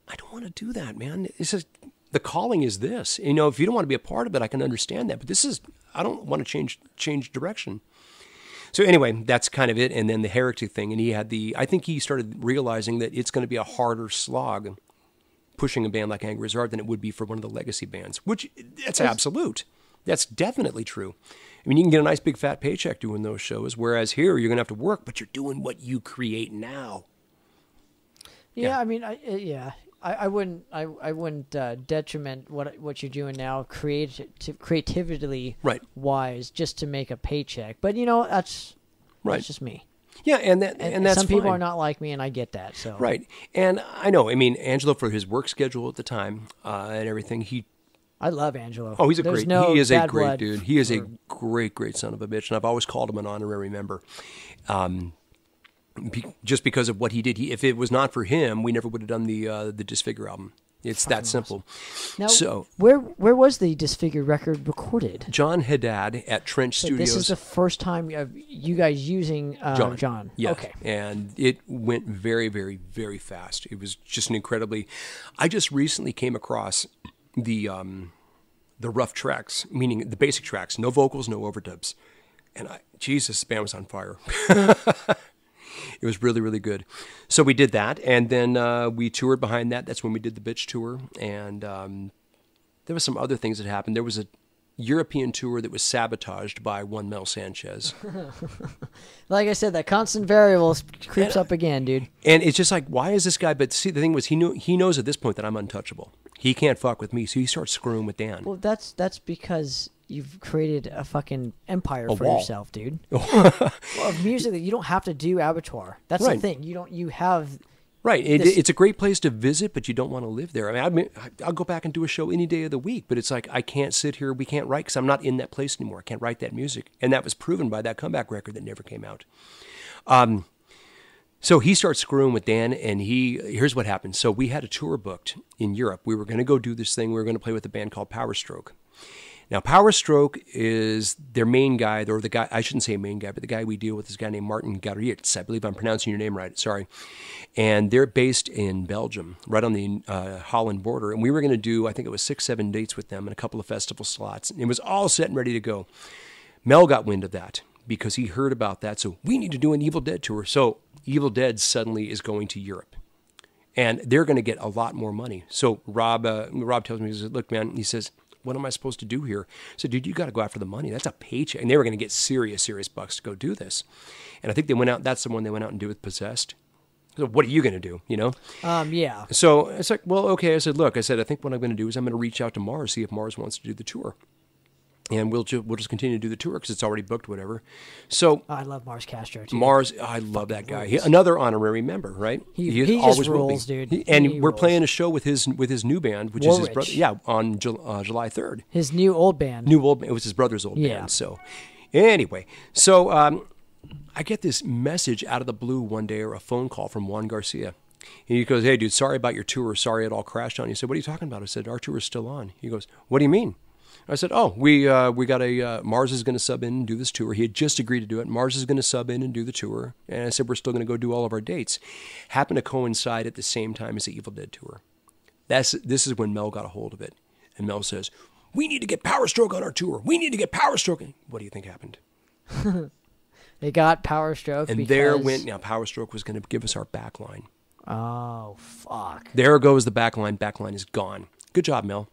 I don't want to do that, man. It's just, the calling is this. If you don't want to be a part of it, I can understand that. But I don't want to change direction. So anyway, that's kind of it. And then the Heretic thing, and I think he started realizing that it's going to be a harder slog pushing a band like Anger's Art than it would be for one of the legacy bands, which that's absolute. That's definitely true. I mean, you can get a nice big fat paycheck doing those shows, whereas here you're going to have to work, but you're doing what you create now. Yeah. I mean, I wouldn't detriment what you're doing now, creatively wise, just to make a paycheck. But that's just me. Yeah, and that's some people fine. are not like me, and I get that. So right, and I know. I mean, Angelo, for his work schedule at the time and everything, I love Angelo. Oh, he is a great blood dude. He is a great son of a bitch, and I've always called him an honorary member. Just because of what he did. If it was not for him, we never would have done the Disfigure album. It's that simple. Now, where was the Disfigured record recorded? John Haddad at Trench Studios. This is the first time you guys using John. Yeah. Okay. And it went very, very, very fast. It was just an incredibly... I just recently came across the rough tracks, meaning the basic tracks, no vocals, no overdubs. And Jesus, the band was on fire. It was really, really good. So we did that, and then we toured behind that. That's when we did the Bitch tour, and there was some other things that happened. There was a European tour that was sabotaged by one Mel Sanchez. Like I said, that constant variable creeps up again, dude. And it's just like, why is this guy? But see, the thing was, he knows at this point that I'm untouchable. He can't fuck with me, so he starts screwing with Dan. Well, that's because you've created a fucking empire for yourself, dude. Musically, you don't have to do Abattoir. That's the thing. You have... Right. It's a great place to visit, but you don't want to live there. I mean, I'll go back and do a show any day of the week, but it's like I can't sit here. We can't write because I'm not in that place anymore. I can't write that music. And that was proven by that comeback record that never came out. So he starts screwing with Dan, and here's what happened. So we had a tour booked in Europe. We were going to go do this thing. We were going to play with a band called Power Stroke. Now, Power Stroke is their main guy, or the guy, I shouldn't say main guy, but the guy we deal with is a guy named Martin Garrits. I believe I'm pronouncing your name right. Sorry. And they're based in Belgium, right on the Holland border. And we were going to do, I think it was 6-7 dates with them and a couple of festival slots. And it was all set and ready to go. Mel got wind of that because he heard about that. So we need to do an Evil Dead tour. So Evil Dead suddenly is going to Europe. And they're going to get a lot more money. So Rob tells me, he says, look, man, he says, what am I supposed to do here? I said, dude, you got to go after the money. That's a paycheck. And they were going to get serious bucks to go do this. And I think they went out, that's the one they went out and do with Possessed. So what are you going to do, you know? Yeah. So it's like, well, okay. I said, look, I think what I'm going to do is I'm going to reach out to Mars, see if Mars wants to do the tour. And we'll just continue to do the tour because it's already booked, whatever. So I love Mars Castro too. Mars, I love that guy. Another honorary member, right? He always rules, dude. We're playing a show with his new band, which is his brother. Yeah, on July 3rd. His new old band. It was his brother's old band. So anyway, I get this message out of the blue one day, or a phone call from Juan Garcia. And he goes, hey, dude, sorry about your tour. Sorry it all crashed on you. I said, what are you talking about? I said, our tour is still on. He goes, what do you mean? I said, oh, we got Mars is going to sub in and do this tour. He had just agreed to do it. Mars is going to sub in and do the tour. And I said, we're still going to go do all of our dates. Happened to coincide at the same time as the Evil Dead tour. This is when Mel got a hold of it. And Mel says, we need to get Power Stroke on our tour. We need to get Power Stroke. What do you think happened? They got Power Stroke. And there went, now Power Stroke was going to give us our backline. Oh, fuck. There goes the backline. Backline is gone. Good job, Mel.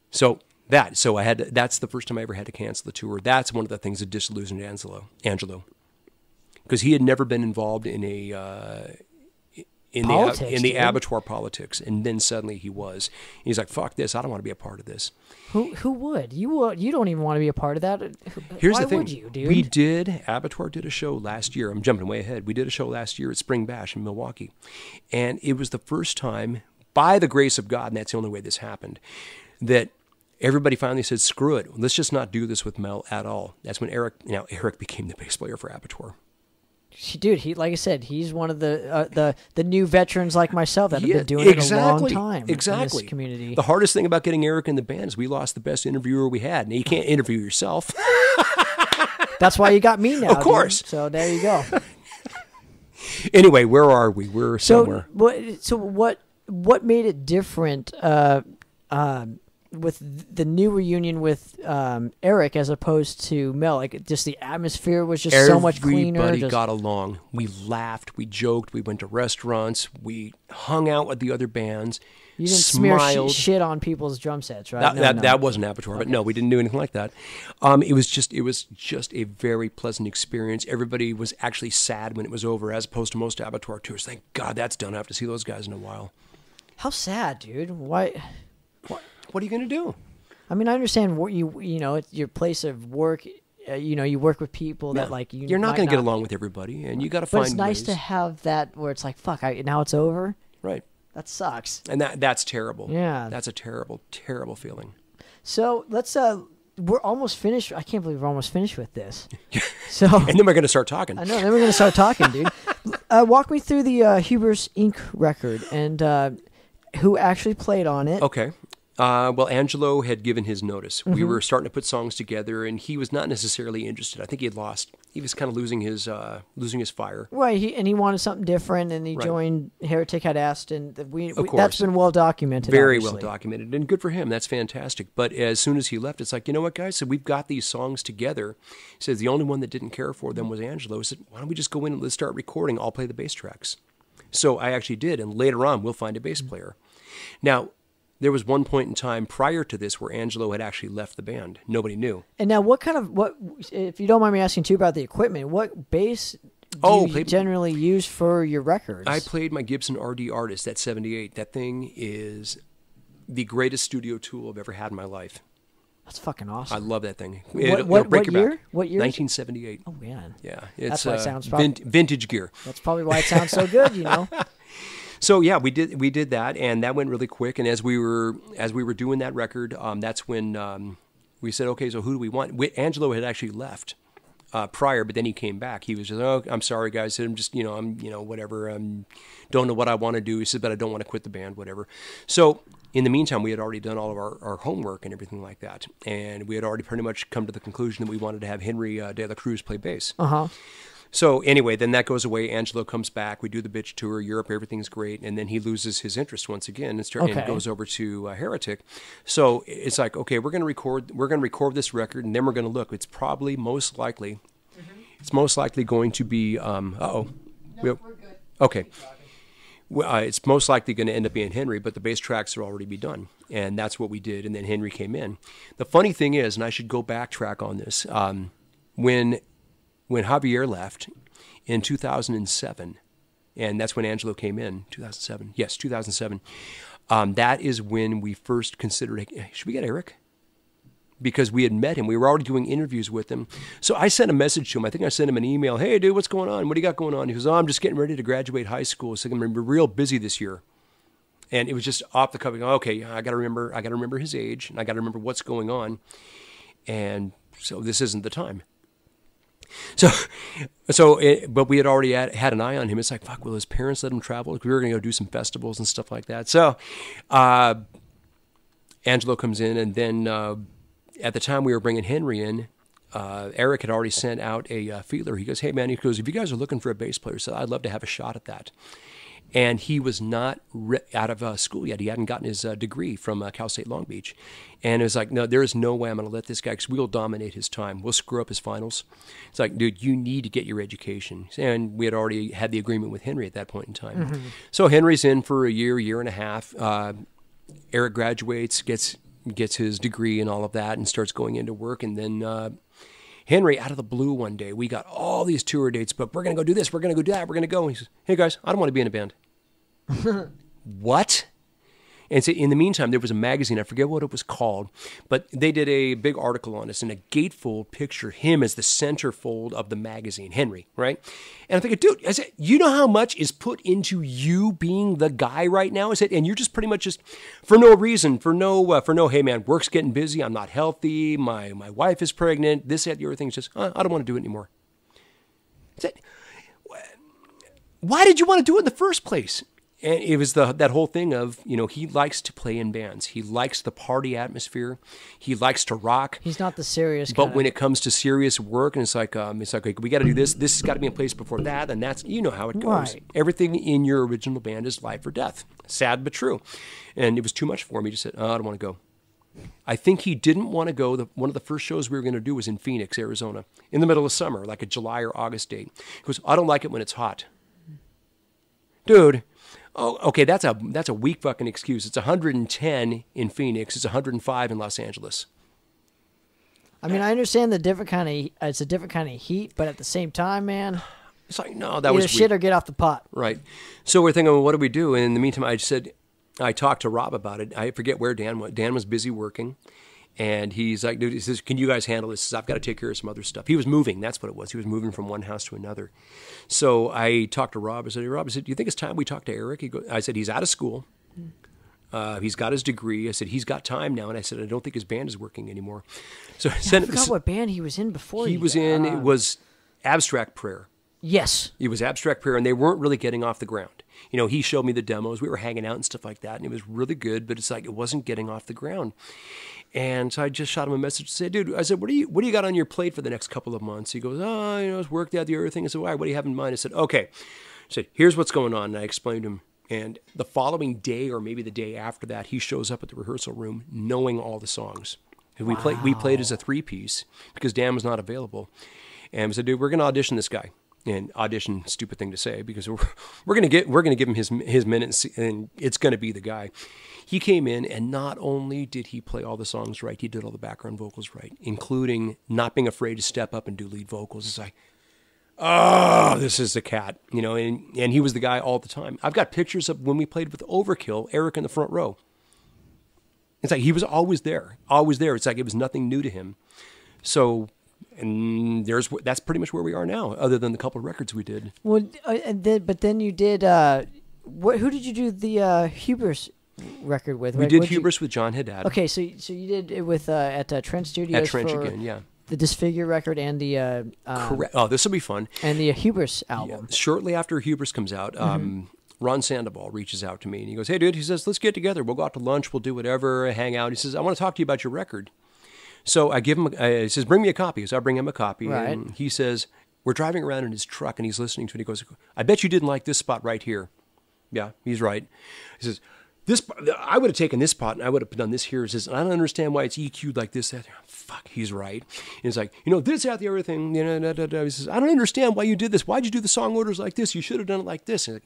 So that's the first time I ever had to cancel the tour. That's one of the things that disillusioned Angelo, because he had never been involved in the Abattoir politics, and then suddenly he was. He's like, "Fuck this! I don't want to be a part of this." Who would? You don't even want to be a part of that. Here's the thing. Why would you, dude? Abattoir did a show last year. I'm jumping way ahead. We did a show last year at Spring Bash in Milwaukee, and it was the first time, by the grace of God, and that's the only way this happened, that everybody finally said, screw it. Let's just not do this with Mel at all. That's when Eric became the bass player for Abattoir. Dude, like I said, he's one of the new veterans like myself that have been doing it a long time in this community. The hardest thing about getting Eric in the band is we lost the best interviewer we had. And you can't interview yourself. That's why you got me now. Of course. Dude. So there you go. Anyway, where are we? We're somewhere. So what made it different with the new reunion with Eric as opposed to Mel? Like, just the atmosphere was just so much cleaner. Everybody got along. We laughed. We joked. We went to restaurants. We hung out with the other bands. You didn't smiled. smear shit on people's drum sets, right? That wasn't Abattoir, but no, we didn't do anything like that. It was just a very pleasant experience. Everybody was actually sad when it was over, as opposed to most Abattoir tours. Thank God that's done. I have to see those guys in a while. How sad, dude. Why? What are you going to do? I mean, I understand what you know, it's your place of work. You work with people that you're not going to get along with everybody, and you got to find. But it's nice ways. to have that where it's like, fuck, now it's over. Right. That sucks. And that's terrible. Yeah. That's a terrible, terrible feeling. So let's. We're almost finished. I can't believe we're almost finished with this. So. And then we're going to start talking. I know. Then we're going to start talking, dude. Walk me through the Hubris Inc. record and who actually played on it. Okay. Well, Angelo had given his notice. Mm-hmm. We were starting to put songs together, and he was not necessarily interested. I think he had lost. He was kind of losing his fire. Right, he wanted something different, and he joined Heretic Had Asked, and that's been well documented. Very obviously. well documented, and good for him. That's fantastic. But as soon as he left, it's like, you know what, guys? So we've got these songs together. He says the only one that didn't care for them was Angelo. He said, why don't we just go in and let's start recording? I'll play the bass tracks. So I actually did, and later on, we'll find a bass player. Now, there was one point in time prior to this where Angelo had actually left the band. Nobody knew. And now what, if you don't mind me asking too about the equipment, what bass do you generally use for your records? I played my Gibson RD Artist, that 78. That thing is the greatest studio tool I've ever had in my life. That's fucking awesome. I love that thing. What year? What year? 1978. Oh, man. Yeah. That's why it sounds vintage gear. That's probably why it sounds so good, you know? So yeah, we did that, and that went really quick. And as we were doing that record, that's when we said, okay, so who do we want? Angelo had actually left prior, but then he came back. He was just, oh, I'm sorry, guys. I'm just, whatever. Don't know what I want to do. He said, but I don't want to quit the band, whatever. So in the meantime, we had already done all of our homework and everything like that, and we had already pretty much come to the conclusion that we wanted to have Henry De La Cruz play bass. Uh-huh. So anyway, then that goes away. Angelo comes back. We do the bitch tour, Europe, everything's great. And then he loses his interest once again and goes over to Heretic. So it's like, okay, we're going to record this record, and then we're going to look. It's probably most likely going to be, No, we're good. Okay. Well, it's most likely going to end up being Henry, but the bass tracks will already be done. And that's what we did. And then Henry came in. The funny thing is, and I should go backtrack on this, when Javier left in 2007, and that's when Angelo came in, 2007. Yes, 2007. That is when we first considered, should we get Eric? Because we had met him. We were already doing interviews with him. So I sent a message to him. I think I sent him an email. Hey, dude, what's going on? What do you got going on? He goes, I'm just getting ready to graduate high school. So I'm going to be real busy this year. And it was just off the cuff. Okay, I got to remember his age, and I got to remember what's going on. And so this isn't the time. But we had already had an eye on him. It's like, fuck, will his parents let him travel? We were going to go do some festivals and stuff like that. So Angelo comes in, and then at the time we were bringing Henry in, Eric had already sent out a feeler. He goes, hey, man, he goes, if you guys are looking for a bass player, so I'd love to have a shot at that. And he was not out of school yet. He hadn't gotten his degree from Cal State Long Beach. And it was like, no, there is no way I'm going to let this guy, because we'll dominate his time. We'll screw up his finals. It's like, dude, you need to get your education. And we had already had the agreement with Henry at that point in time. Mm-hmm. So Henry's in for a year and a half. Eric graduates, gets his degree and all of that, and starts going into work. And then Henry, out of the blue one day, we got all these tour dates booked. We're going to go do this. We're going to go do that. We're going to go. And he says, hey, guys, I don't want to be in a band. What? And so in the meantime, there was a magazine, I forget what it was called, but they did a big article on us, and a gatefold pictured him as the centerfold of the magazine, Henry, right? And I'm thinking, dude, I said, you know how much is put into you being the guy right now? I said, and you're just pretty much just for no reason, for no, hey man, work's getting busy, I'm not healthy, my wife is pregnant, this, that, the other thing. It's just, I don't want to do it anymore. I said, why did you want to do it in the first place? And it was that whole thing of, he likes to play in bands. He likes the party atmosphere. He likes to rock. He's not the serious guy. But when it comes to serious work, and it's like okay, we got to do this. This has got to be in place before that, and that's, how it goes. Right. Everything in your original band is life or death. Sad but true. And it was too much for me. He just said, I don't want to go. I think he didn't want to go. One of the first shows we were going to do was in Phoenix, Arizona, in the middle of summer, like a July or August date. He goes, I don't like it when it's hot. Dude. Oh, okay, that's a weak fucking excuse. It's 110 in Phoenix. It's 105 in Los Angeles. I mean, I understand it's a different kind of heat, but at the same time, man, it's like, no, that was either shit or get off the pot. Right. So we're thinking, well, what do we do? And in the meantime, I talked to Rob about it. I forget where Dan was. Dan was busy working. And he's like, dude, he says, can you guys handle this? He says, I've got to take care of some other stuff. He was moving. That's what it was. He was moving from one house to another. So I talked to Rob. I said, hey, Rob, do you think it's time we talk to Eric? I said, he's out of school. He's got his degree. I said, he's got time now. And I said, I don't think his band is working anymore. So I forgot what band he was in before. He was in, it was Abstract Prayer. Yes. It was Abstract Prayer, and they weren't really getting off the ground. He showed me the demos. We were hanging out and stuff like that, and it was really good, but it's like it wasn't getting off the ground. And so I just shot him a message to say, dude, I said, what do you got on your plate for the next couple of months? He goes, it's work, that, the other thing. I said, why? What do you have in mind? I said, okay. I said, here's what's going on. And I explained to him. And the following day, or maybe the day after that, he shows up at the rehearsal room knowing all the songs. And we played as a 3-piece because Dan was not available. And we said, dude, we're going to audition this guy. And audition, stupid thing to say, because we're gonna give him his minutes, and it's gonna be the guy. He came in, and not only did he play all the songs right, he did all the background vocals right, including not being afraid to step up and do lead vocals. It's like, oh, this is the cat, and he was the guy all the time. I've got pictures of when we played with Overkill, Eric in the front row. It's like he was always there. It's like it was nothing new to him. So. And that's pretty much where we are now, other than the couple of records we did. Well, but then you did. Who did you do the Hubris record with? We did Hubris with John Haddad. Okay, so you did it with at Trent Studios. At Trent again, yeah. The Disfigure record and the correct. Oh, this will be fun. And the Hubris album. Yeah. Shortly after Hubris comes out, Ron Sandoval reaches out to me and he goes, "Hey, dude," he says, "let's get together. We'll go out to lunch. We'll do whatever. Hang out." He says, "I want to talk to you about your record." So I give him, he says, "Bring me a copy." So I bring him a copy. Right. And he says, we're driving around in his truck and he's listening to it. He goes, "I bet you didn't like this spot right here." Yeah, he's right. He says, I would have taken this spot and I would have done this here. He says, "I don't understand why it's EQ'd like this, that." Fuck, he's right. And he's like, this, that, the other thing. He says, "I don't understand why you did this. Why'd you do the song orders like this? You should have done it like this." And like,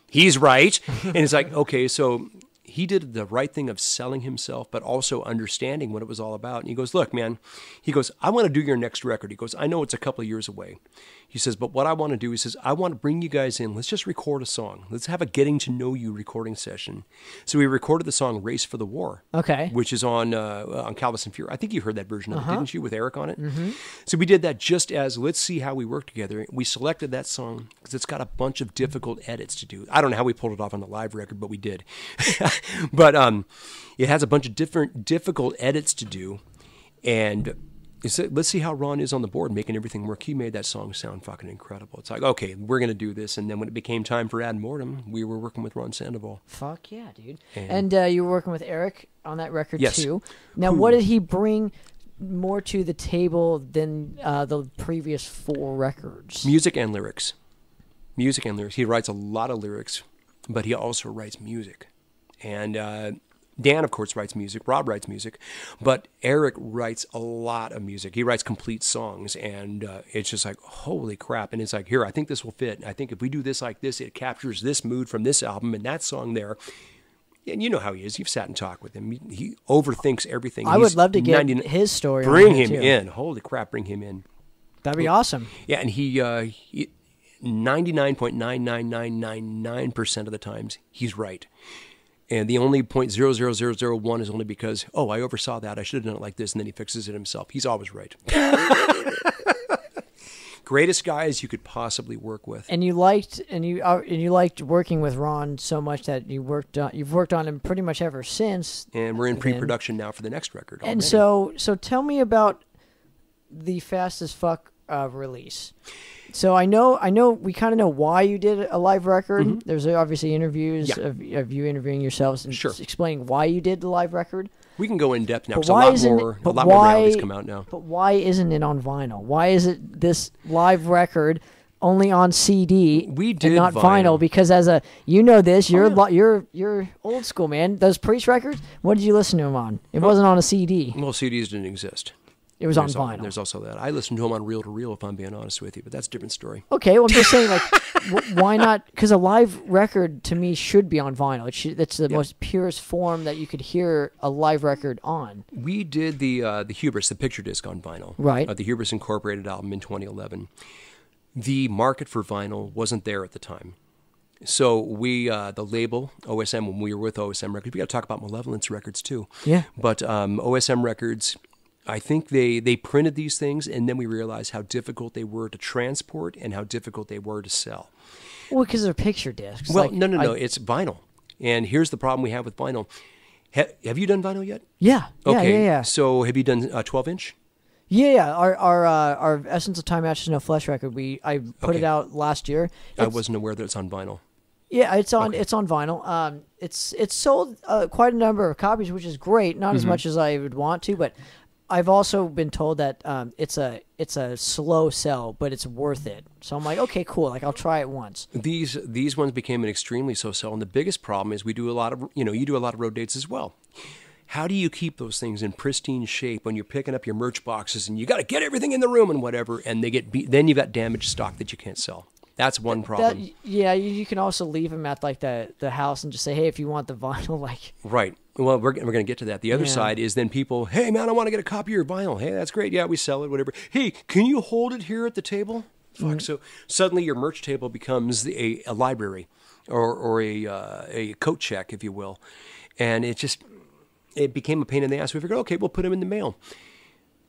he's right. And it's like, okay, so he did the right thing of selling himself, but also understanding what it was all about. And he goes, look, man, he goes, I want to do your next record. He goes, I know it's a couple of years away. He says, but what I want to do, he says, I want to bring you guys in. Let's just record a song. Let's have a getting to know you recording session. So we recorded the song Race for the War. Okay. Which is on Calvis and Fury. I think you heard that version of it, didn't you, with Eric on it? Mm-hmm. So we did that just as, let's see how we work together. We selected that song because it's got a bunch of difficult edits to do. I don't know how we pulled it off on the live record, but we did. But it has a bunch of difficult edits to do. And let's see how Ron is on the board making everything work. He made that song sound fucking incredible. It's like, okay, we're going to do this. And then when it became time for Ad Mortem, we were working with Ron Sandoval. Fuck yeah, dude. And you were working with Eric on that record too. Now, Who? what did he bring more to the table than the previous 4 records? Music and lyrics. Music and lyrics. He writes a lot of lyrics, but he also writes music. And Dan, of course, writes music. Rob writes music. But Eric writes a lot of music. He writes complete songs. And it's just like, holy crap. And it's like, here, I think this will fit. I think if we do this like this, it captures this mood from this album and that song there. And you know how he is. You've sat and talked with him. He overthinks everything. I would love to get his story. Bring him in. Holy crap, bring him in. That'd be awesome. Yeah, and he 99.99999% of the times, he's right. And the only 0.00001 is only because, I oversaw that. I should have done it like this, and then he fixes it himself. He's always right. Greatest guys you could possibly work with. And you liked working with Ron so much that you've worked on him pretty much ever since. And we're in pre-production now for the next record. And so tell me about the Fast as Fuck release. So I know we kind of know why you did a live record. Mm-hmm. There's obviously interviews of you interviewing yourselves and explaining why you did the live record. We can go in depth now because a lot more realities come out now. But why isn't it on vinyl? Why is it this live record only on CD and not vinyl? Because as a you're old school, man. Those Priest records, what did you listen to them on? It wasn't on a CD. Well, CDs didn't exist. It was on vinyl. There's also that. I listened to them on reel-to-reel, if I'm being honest with you, but that's a different story. Okay, well, I'm just saying, like, why not? Because a live record, to me, should be on vinyl. That's the most purest form that you could hear a live record on. We did the Hubris, the picture disc, on vinyl. Right. The Hubris Incorporated album in 2011. The market for vinyl wasn't there at the time. So we, the label, OSM, when we were with OSM Records, we got to talk about Malevolence Records, too. Yeah. But OSM Records, I think they printed these things, and then we realized how difficult they were to transport and how difficult they were to sell. Well, because they're picture discs. Well, no, it's vinyl. And here's the problem we have with vinyl. Have you done vinyl yet? Yeah. Okay. Yeah. So have you done a 12-inch? Yeah. Our Essence of Time Ashes No Flesh record, I put it out last year. I wasn't aware that it's on vinyl. Yeah, it's on vinyl. It's sold quite a number of copies, which is great. Not as much as I would want to, but I've also been told that it's a slow sell, but it's worth it. So I'm like, okay, cool. Like I'll try it once. These ones became an extremely slow sell, and the biggest problem is we do a lot of you do a lot of road dates as well. How do you keep those things in pristine shape when you're picking up your merch boxes and you got to get everything in the room and whatever, and they get then you've got damaged stock that you can't sell. That's one problem. You can also leave them at like the house and just say, hey, if you want the vinyl, like. Right. Well, we're going to get to that. The other side is then people, hey, man, I want to get a copy of your vinyl. Hey, that's great. Yeah, we sell it, whatever. Hey, can you hold it here at the table? Fuck. So suddenly your merch table becomes a library or a coat check, if you will. And it became a pain in the ass. We figured, okay, we'll put them in the mail.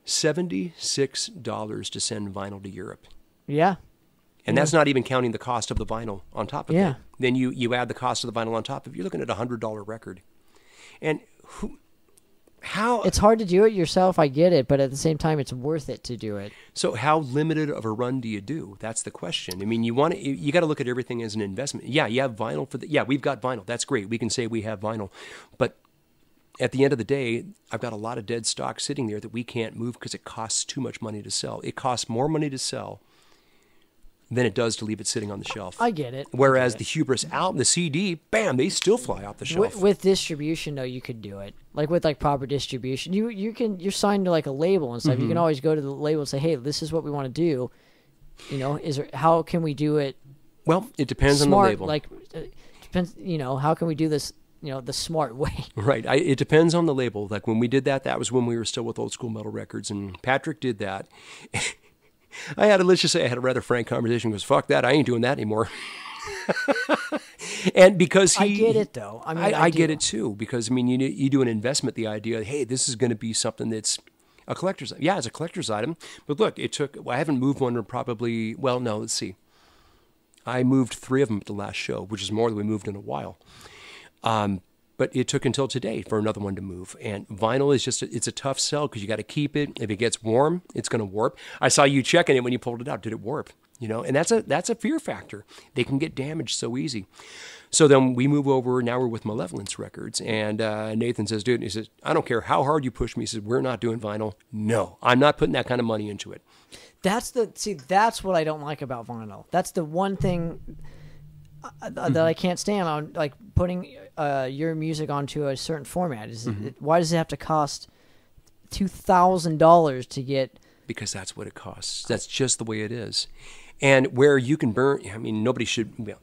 $76 to send vinyl to Europe. Yeah. And that's not even counting the cost of the vinyl on top of it. Then you add the cost of the vinyl on top of it. You're looking at $100 record. And how... It's hard to do it yourself, I get it, but at the same time, it's worth it to do it. So how limited of a run do you do? That's the question. I mean, you got to look at everything as an investment. Yeah, you have vinyl we've got vinyl. That's great. We can say we have vinyl. But at the end of the day, I've got a lot of dead stock sitting there that we can't move because it costs too much money to sell. It costs more money to sell than it does to leave it sitting on the shelf. I get it. Whereas the Hubris album, the CD, bam, they still fly off the shelf. With distribution, though, you could do it. Like with like proper distribution, you're signed to like a label and stuff. You can always go to the label and say, hey, this is what we want to do. How can we do it? Well, it depends smart, on the label. Like, Depends, how can we do this, the smart way? Right. It depends on the label. Like when we did that was when we were still with Old School Metal Records, and Patrick did that. Let's just say I had a rather frank conversation. He goes, fuck that, I ain't doing that anymore. And because I get it though. I mean, I get it too, because you do an investment, the idea, hey, this is going to be something that's a collector's. Yeah, it's a collector's item. But look, I haven't moved one in probably, well, no, let's see. I moved 3 of them at the last show, which is more than we moved in a while. But it took until today for another one to move. And vinyl is it's a tough sell because you got to keep it. If it gets warm, it's going to warp. I saw you checking it when you pulled it out. Did it warp? And that's a fear factor. They can get damaged so easy. So then we move over. Now we're with Malevolence Records. And Nathan says, dude, he says, I don't care how hard you push me. He says, we're not doing vinyl. No, I'm not putting that kind of money into it. That's what I don't like about vinyl. That's the one thing that I can't stand on, like putting your music onto a certain format. Why does it have to cost $2,000 to get? Because that's what it costs. That's just the way it is. And where you can burn, nobody should. Well,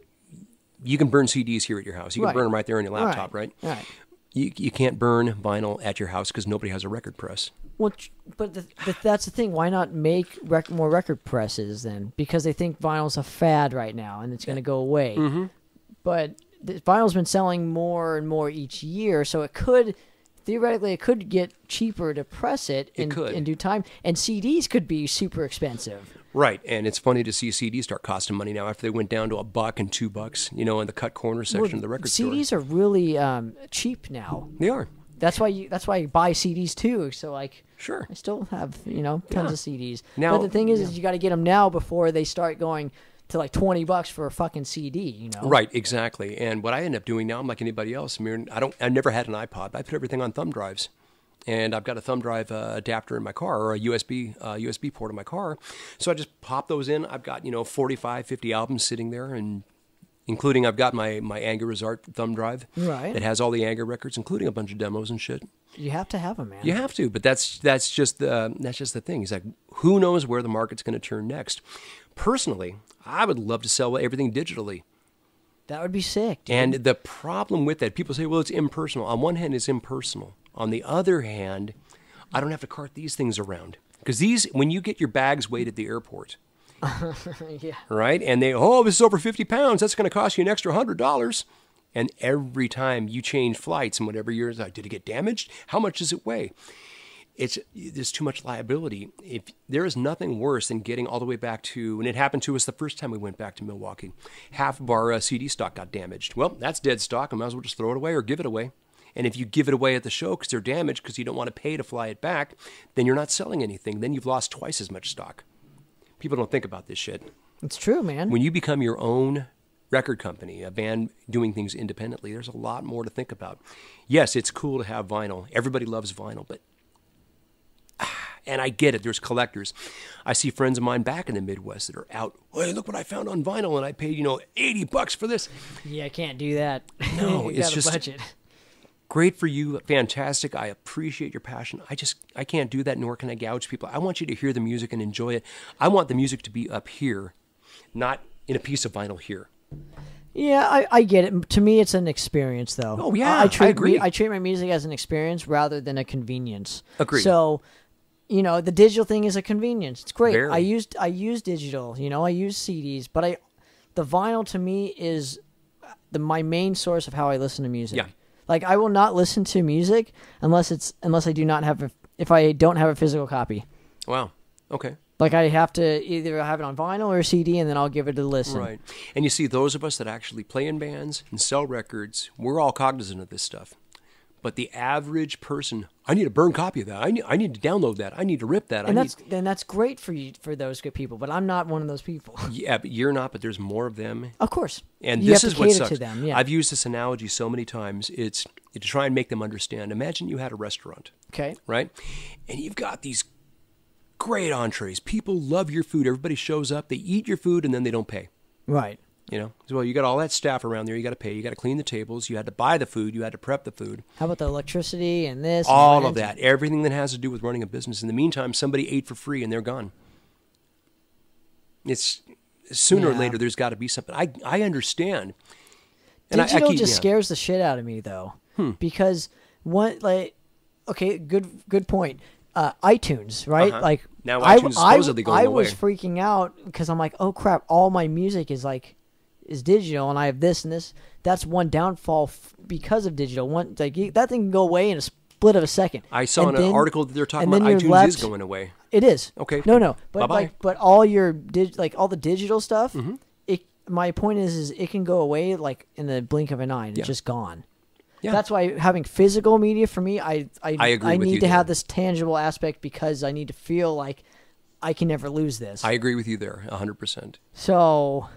you can burn CDs here at your house. You can burn them right there on your laptop, right? Right. You can't burn vinyl at your house because nobody has a record press. Well, but that's the thing. Why not make more record presses then? Because they think vinyl's a fad right now and it's going to go away. Mm-hmm. But vinyl's been selling more and more each year, so theoretically it could get cheaper to press it in due time. And CDs could be super expensive. Right, and it's funny to see CDs start costing money now after they went down to $1 and $2, in the cut corner section of the record store. CDs are really cheap now. They are. That's why you buy CDs too. So sure, I still have tons of CDs. Now, but the thing is you got to get them now before they start going to like $20 for a fucking CD. Right, exactly. And what I end up doing now, I'm like anybody else. I never had an iPod. But I put everything on thumb drives. And I've got a thumb drive adapter in my car, or a USB port in my car. So I just pop those in. I've got 45, 50 albums sitting there, and including I've got my Anger is Art thumb drive. Right. It has all the Anger records, including a bunch of demos and shit. You have to have them, man. You have to, but that's just the thing. It's like, who knows where the market's going to turn next? Personally, I would love to sell everything digitally. That would be sick, dude. And the problem with that, people say, well, it's impersonal. On one hand, it's impersonal. On the other hand, I don't have to cart these things around. Because when you get your bags weighed at the airport, yeah, right? And this is over 50 pounds. That's going to cost you an extra $100. And every time you change flights and whatever, you're like, did it get damaged? How much does it weigh? There's too much liability. If there is nothing worse than getting all the way back to, and it happened to us the first time we went back to Milwaukee, half of our CD stock got damaged. Well, that's dead stock. I might as well just throw it away or give it away. And if you give it away at the show because they're damaged because you don't want to pay to fly it back, then you're not selling anything. Then you've lost twice as much stock. People don't think about this shit. It's true, man. When you become your own record company, a band doing things independently, there's a lot more to think about. Yes, it's cool to have vinyl. Everybody loves vinyl, but and I get it. There's collectors. I see friends of mine back in the Midwest that are out. Hey, look what I found on vinyl, and I paid $80 for this. Yeah, I can't do that. No, it's just budget. Great for you, fantastic. I appreciate your passion. I can't do that, nor can I gouge people. I want you to hear the music and enjoy it. I want the music to be up here, not in a piece of vinyl here. Yeah, I get it. To me, it's an experience, though. Oh, yeah, I agree. I treat my music as an experience rather than a convenience. Agreed. So, the digital thing is a convenience. It's great. Very. I use digital. I use CDs, but the vinyl to me is my main source of how I listen to music. Yeah. Like, I will not listen to music unless I do not have if I don't have a physical copy. Wow. Okay. Like, I have to either have it on vinyl or CD, and then I'll give it a listen. Right. And you see, those of us that actually play in bands and sell records, we're all cognizant of this stuff. But the average person, I need a burned copy of that. I need to download that. I need to rip that. Then that's great for those good people. But I'm not one of those people. Yeah, but you're not. But there's more of them. Of course. And this is what sucks. To them, yeah. I've used this analogy so many times. It's to try and make them understand. Imagine you had a restaurant. Okay. Right? And you've got these great entrees. People love your food. Everybody shows up. They eat your food, and then they don't pay. Right. Well, you got all that staff around there. You got to pay. You got to clean the tables. You had to buy the food. You had to prep the food. How about the electricity and this? All of that. Everything that has to do with running a business. In the meantime, somebody ate for free and they're gone. It's sooner or later there's got to be something. I understand. Digital just scares the shit out of me, though, because okay, good point. iTunes, right? Like now, iTunes is supposedly going away. I was freaking out because I'm like, oh crap, all my music is digital, and I have this and this. That's one downfall because of digital. That thing can go away in a split of a second. I saw in an article that they're talking about iTunes is going away. It is. Okay. No. But bye-bye. but all your all the digital stuff. My point is it can go away like in the blink of an eye. And It's just gone. Yeah. That's why having physical media for me, I need to have this tangible aspect because I need to feel like I can never lose this. I agree with you there, 100%. So,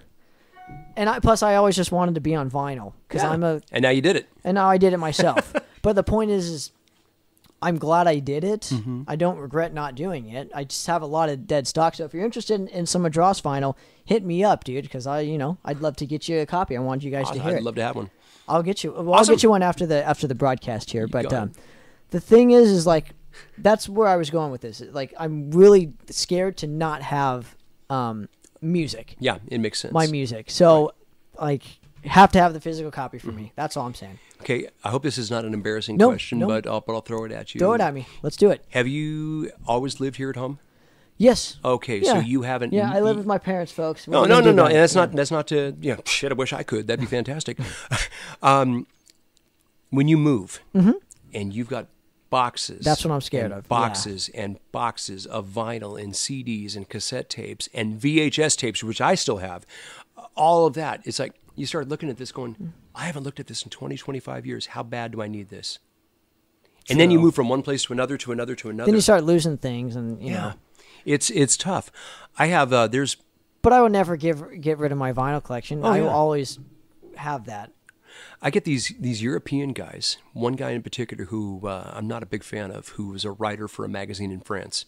plus I always just wanted to be on vinyl because and now you did it. And now I did it myself. But the point is I'm glad I did it. I don't regret not doing it. I just have a lot of dead stock. So if you're interested in some Madras vinyl, hit me up, dude, because I'd love to get you a copy. I want you guys to hear it. I'd love to have one. I'll get you. Well, awesome. I'll get you one after the broadcast here. But the thing is like that's where I was going with this. Like I'm really scared to not have music. Yeah, it makes sense. My music. So have to have the physical copy for me. That's all I'm saying. Okay, I hope this is not an embarrassing question, but I'll throw it at you. Throw it at me. Let's do it. Have you always lived here at home? Yes. Okay, so you haven't. Yeah, I live with my parents, folks. No. And that's not to. Shit. I wish I could. That'd be fantastic. When you move, and you've got boxes. That's what I'm scared of. Boxes and boxes of vinyl and CDs and cassette tapes and VHS tapes, which I still have. All of that. It's like you start looking at this, going, I haven't looked at this in 20, 25 years. How bad do I need this? And then you move from one place to another to another to another. Then you start losing things, and you know. It's tough. I have but I will never get rid of my vinyl collection. I will always have that. I get these European guys. One guy in particular who I'm not a big fan of, who was a writer for a magazine in France.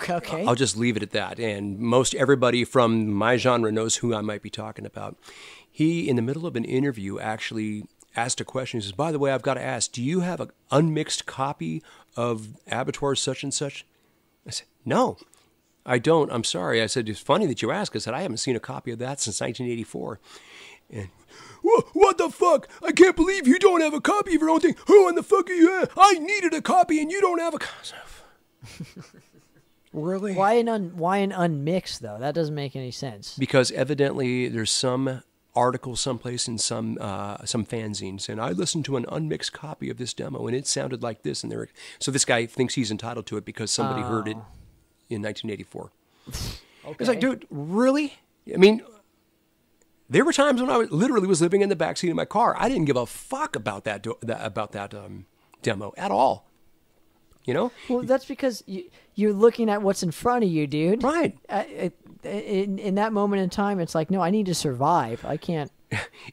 Okay. I'll just leave it at that. And most everybody from my genre knows who I might be talking about. He, in the middle of an interview, actually asked a question. He says, "By the way, I've got to ask, do you have an unmixed copy of Abattoir such and such?" I said, "No. I don't. I'm sorry." I said, "It's funny that you ask." I said, "I haven't seen a copy of that since 1984. And, what the fuck? I can't believe you don't have a copy of your own thing. Who in the fuck are you? I needed a copy and you don't have a copy. Really? Why an unmixed, though? That doesn't make any sense. Because evidently there's some article someplace in some fanzine saying, I listened to an unmixed copy of this demo and it sounded like this. And so this guy thinks he's entitled to it because somebody heard it in 1984. Okay. It's like, dude, really? I mean, there were times when I literally was living in the backseat of my car. I didn't give a fuck about that demo at all. You know? Well, that's because you're looking at what's in front of you, dude. Right. In that moment in time, it's like, no, I need to survive. I can't.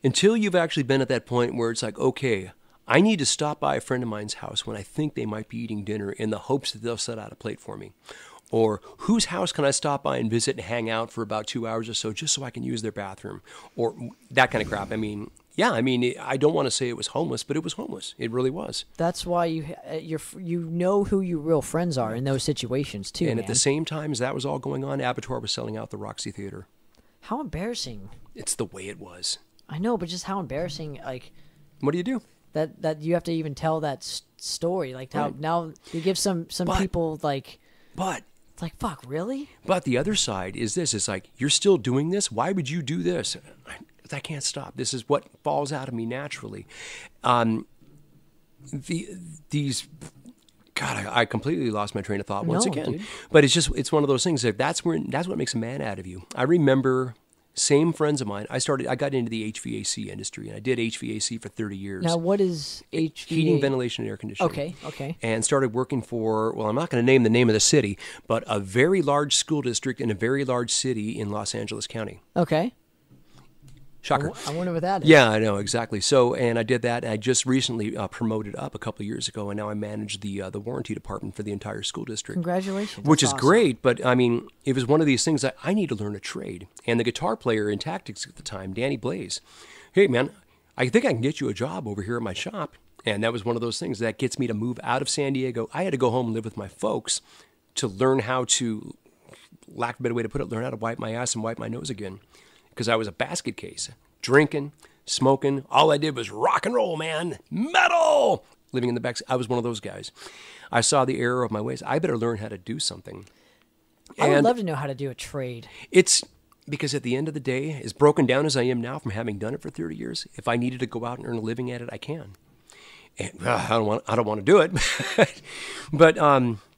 Until you've actually been at that point where it's like, okay, I need to stop by a friend of mine's house when I think they might be eating dinner in the hopes that they'll set out a plate for me. Or whose house can I stop by and visit and hang out for about 2 hours or so just so I can use their bathroom? Or that kind of crap. I mean, I don't want to say it was homeless, but it was homeless. It really was. That's why you know who your real friends are in those situations, too, And at the same time as that was all going on, Abattoir was selling out the Roxy Theater. How embarrassing. It's the way it was. I know, but just how embarrassing, like... What do you do? That you have to even tell that story. Like, how now you give some people, like... But... It's like, fuck, really? But the other side is this. It's like, you're still doing this? Why would you do this? I can't stop. This is what falls out of me naturally. I completely lost my train of thought once again. Dude. But it's one of those things that's what makes a man out of you. I remember same friends of mine. I got into the HVAC industry, and I did HVAC for 30 years. Now, what is HVAC? Heating, ventilation, and air conditioning. Okay. And started working for, well, I'm not going to name the name of the city, but a very large school district in a very large city in Los Angeles County. Okay. Shocker. I wonder what that is. Yeah, I know, exactly. So, and I did that, and I just recently promoted up a couple of years ago, and now I manage the warranty department for the entire school district. Congratulations. Which is awesome. Great, but I mean, it was one of these things that I need to learn a trade. And the guitar player in Tactics at the time, Danny Blaze, hey man, I think I can get you a job over here at my shop. And that was one of those things that gets me to move out of San Diego. I had to go home and live with my folks to learn how to, lack of a better way to put it, learn how to wipe my ass and wipe my nose again. Because I was a basket case, drinking, smoking. All I did was rock and roll, man. Metal! Living in the back. I was one of those guys. I saw the error of my ways. I better learn how to do something. I would love to know how to do a trade. It's because at the end of the day, as broken down as I am now from having done it for 30 years, if I needed to go out and earn a living at it, I can. And I don't want to do it. But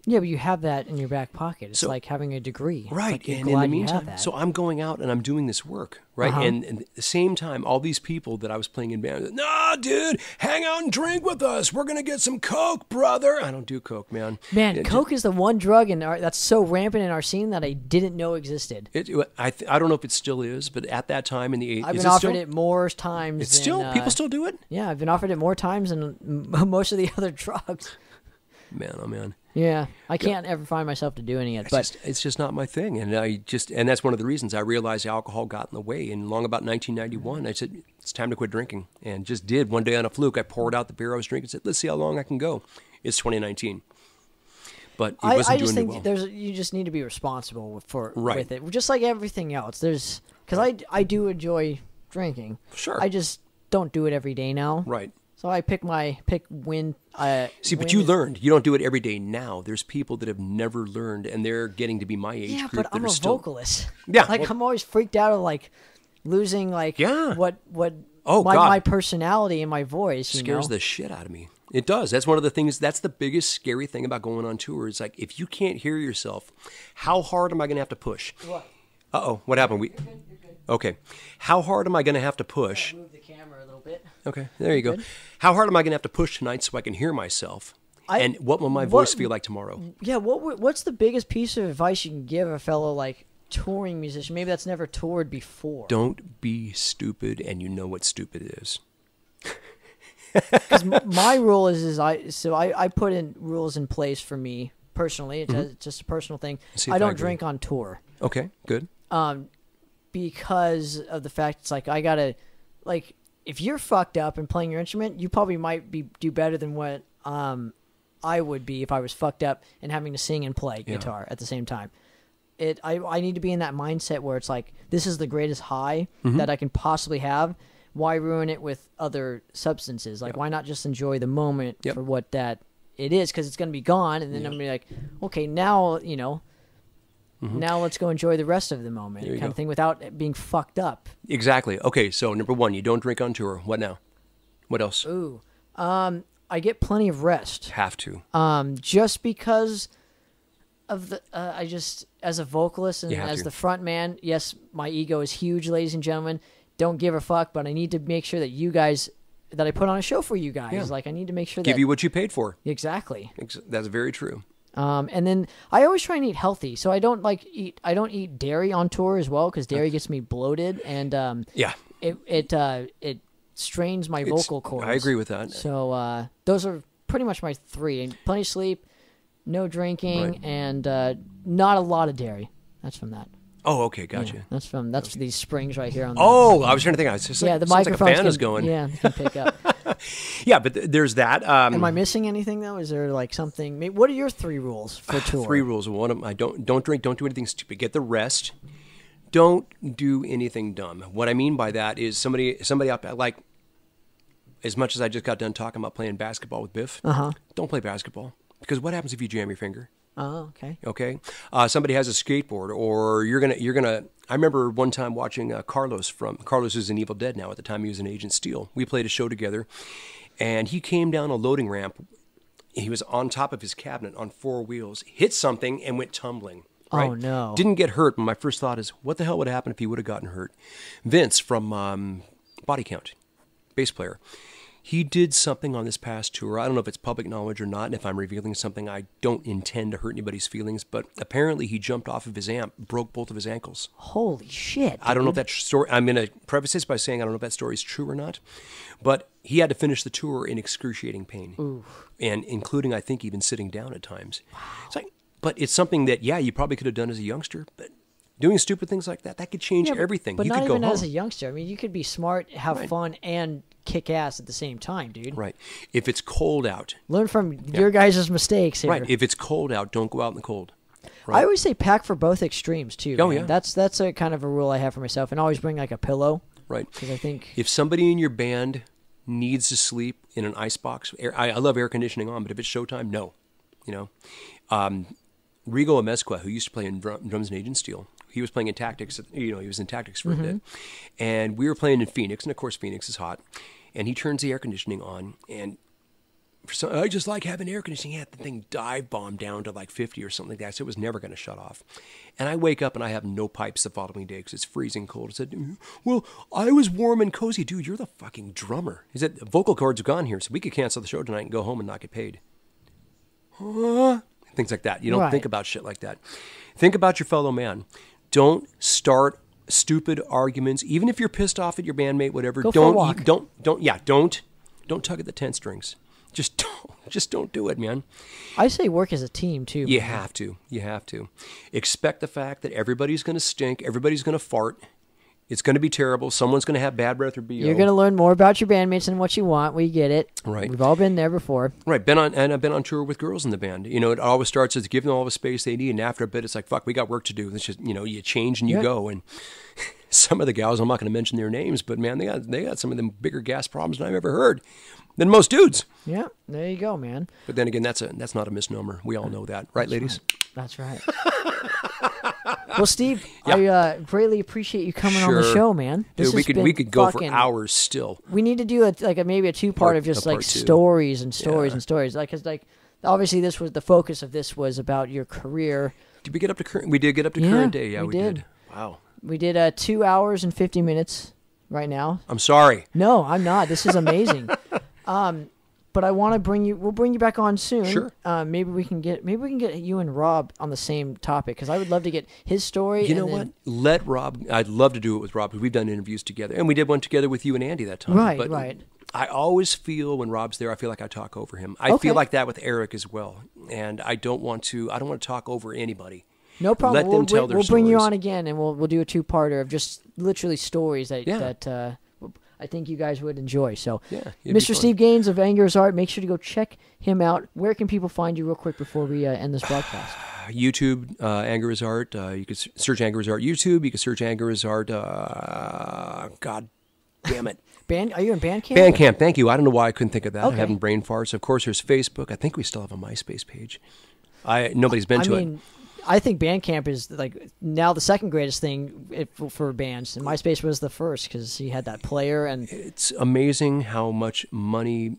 yeah, but you have that in your back pocket. It's like having a degree. Right. Like and in the meantime, so I'm going out and I'm doing this work, right? And at the same time, all these people that I was playing in bands, nah, dude, hang out and drink with us. We're going to get some Coke, brother. I don't do Coke, man. Man, Coke is the one drug that's so rampant in our scene that I didn't know existed. I don't know if it still is, but at that time in the 80s. I've been offered it more times. It's still, people still do it? Yeah, I've been offered it more times than most of the other drugs. Man, oh man. Yeah, I can't ever find myself to do any of it. It's just not my thing, and and that's one of the reasons I realized alcohol got in the way. And long about 1991, I said it's time to quit drinking, and just did. One day on a fluke, I poured out the beer I was drinking, and said, "Let's see how long I can go." It's 2019, but it wasn't I just doing think well. you just need to be responsible with it, just like everything else. Because I do enjoy drinking. Sure, I just don't do it every day now. Right. So I pick when. See, but you learned. You don't do it every day now. There's people that have never learned, and they're getting to be my age group. Yeah, but I'm a vocalist. Yeah, I'm always freaked out of losing what my personality and my voice. Scares the shit out of me. It does. That's one of the things. That's the biggest scary thing about going on tour. It's like if you can't hear yourself, how hard am I going to have to push? What? Uh-oh, what happened? You're good. Okay. How hard am I going to have to push? Move the camera a little bit. Okay, there you go. Good. How hard am I going to have to push tonight so I can hear myself? And what will my voice feel like tomorrow? Yeah, what's the biggest piece of advice you can give a fellow touring musician? Maybe that's never toured before. Don't be stupid, and you know what stupid is. Because my rule is I put in rules in place for me personally. It's just a personal thing. I don't drink on tour. Okay, good. Because of the fact it's I gotta if you're fucked up and playing your instrument, you probably might do better than what I would be if I was fucked up and having to sing and play guitar at the same time. I need to be in that mindset where it's this is the greatest high that I can possibly have. Why ruin it with other substances? Why not just enjoy the moment for what that it is? Because it's going to be gone, and then I'm going to be okay, now, now let's go enjoy the rest of the moment kind of thing without being fucked up. Exactly. Okay, so number one, you don't drink on tour. What now? What else? Ooh. I get plenty of rest. Have to. Just because of the I just as a vocalist and as the front man, yes, my ego is huge, ladies and gentlemen. Don't give a fuck, but I need to make sure that you guys that I put on a show for you guys. Yeah. I need to make sure give you what you paid for. Exactly. That's very true. And then I always try and eat healthy, so I don't eat dairy on tour as well because dairy gets me bloated and it strains my vocal cords. I agree with that. So those are pretty much my three: plenty of sleep, no drinking, and not a lot of dairy. That's from that. Oh, okay, gotcha. Yeah, that's these springs right here on the I was trying to think. It's just the microphone like a fan is going. Yeah, they can pick up. Yeah, but there's that. Am I missing anything though? Is there something? What are your 3 rules for tour? 3 rules. One of them, don't drink, don't do anything stupid. Get the rest. Don't do anything dumb. What I mean by that is somebody up as much as I just got done talking about playing basketball with Biff. Don't play basketball because what happens if you jam your finger? Oh, okay. Okay. Somebody has a skateboard, or you're gonna. I remember one time watching Carlos is in Evil Dead now. At the time, he was in Agent Steel. We played a show together, and he came down a loading ramp. He was on top of his cabinet on 4 wheels, hit something, and went tumbling. Right? Oh no! Didn't get hurt. But my first thought is, what the hell would have happened if he would have gotten hurt? Vince from Body Count, bass player. He did something on this past tour. I don't know if it's public knowledge or not, and if I'm revealing something, I don't intend to hurt anybody's feelings, but apparently he jumped off of his amp, broke both of his ankles. Holy shit. Dude. I don't know if that story, I'm going to preface this by saying I don't know if that story is true or not, but he had to finish the tour in excruciating pain. Oof. And including, I think, even sitting down at times. Wow. But it's something that, you probably could have done as a youngster, but doing stupid things like that could change everything. But you not could go even home. as a youngster. I mean, you could be smart, have fun, and kick ass at the same time, dude. Right. If it's cold out. Learn from your guys' mistakes here. Right. If it's cold out, don't go out in the cold. Right? I always say pack for both extremes, too. Oh, man. yeah. That's a kind of a rule I have for myself. And always bring a pillow Right. Because I think if somebody in your band needs to sleep in an icebox, I love air conditioning on, but if it's showtime, no. You know, Rigo Amezcua, who used to play in drums and Agent Steel, he was playing in Tactics. You know, he was in Tactics for a bit, and we were playing in Phoenix, and of course Phoenix is hot, and he turns the air conditioning on, and I just like having air conditioning. He had the thing dive bomb down to like 50 or something like that, so it was never going to shut off. And I wake up and I have no pipes the following day because it's freezing cold. I said, well, I was warm and cozy. Dude, you're the fucking drummer. He said, vocal cords are gone here, so we could cancel the show tonight and go home and not get paid. Things like that. You don't think about shit like that. Think about your fellow man. Don't start stupid arguments, even if you're pissed off at your bandmate, whatever. Go for a walk. Don't tug at the tent strings. Just don't do it, man. I say work as a team too. You have to. Expect the fact that everybody's going to stink. Everybody's going to fart. It's going to be terrible. Someone's going to have bad breath or BO. You're going to learn more about your bandmates than what you want. We get it. Right. We've all been there before. Right. I've been on tour with girls in the band. You know, it always starts as give them all the space they need, and after a bit, it's like, fuck, we got work to do. It's just, you know, you change and you go. And some of the gals, I'm not going to mention their names, but man, they got some of them bigger gas problems than I've ever heard than most dudes. Yeah, there you go, man. But then again, that's not a misnomer. We all know that, right, ladies? That's right. Well, Steve, I greatly appreciate you coming on the show, man. Dude, we could go for hours still. We need to do maybe a two-part of just like stories and stories and stories. Like, cause like obviously this was the focus of this was about your career. Did we get up to current? We did get up to current day. Yeah, we did. Wow. We did 2 hours and 50 minutes right now. I'm sorry. No, I'm not. This is amazing. But I want to we'll bring you back on soon. Sure. Maybe we can get you and Rob on the same topic because I would love to get his story. You know what? Let Rob, I'd love to do it with Rob because we've done interviews together. And we did one together with you and Andy that time. Right. I always feel when Rob's there, I feel like I talk over him. I feel like that with Eric as well. And I don't want to talk over anybody. No problem. Let them tell their We'll bring stories. you on again and we'll do a two-parter of just literally stories that I think you guys would enjoy. So, Mr. Steve Gaines of Anger is Art, make sure to go check him out. Where can people find you real quick before we end this broadcast? YouTube, Anger is Art. You can search Anger is Art YouTube. You can search Anger is Art. God damn it. Are you in Bandcamp? Bandcamp, thank you. I don't know why I couldn't think of that. Okay. I'm having brain farts. Of course, there's Facebook. I think we still have a MySpace page. Nobody's been to it. I think Bandcamp is like now the second greatest thing for bands, and MySpace was the first because he had that player. And it's amazing how much money.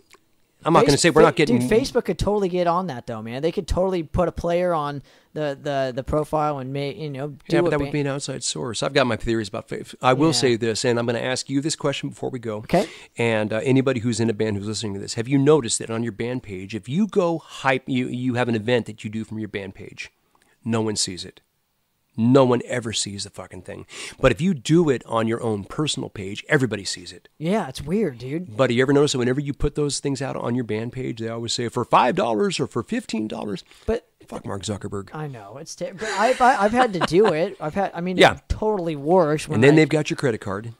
I'm not going to say we're not getting. Dude, Facebook could totally get on that though, man. They could totally put a player on the profile and but that would be an outside source. I've got my theories about Facebook. I will say this, and I'm going to ask you this question before we go. Okay. And anybody who's in a band who's listening to this, have you noticed that on your band page, if you go hype, you have an event that you do from your band page. No one sees it. No one ever sees the fucking thing. But if you do it on your own personal page, everybody sees it. Yeah, it's weird, dude. But you ever notice that whenever you put those things out on your band page, they always say for $5 or for $15. But fuck Mark Zuckerberg. I know it's. But I've had to do it. It totally works. And then they've got your credit card.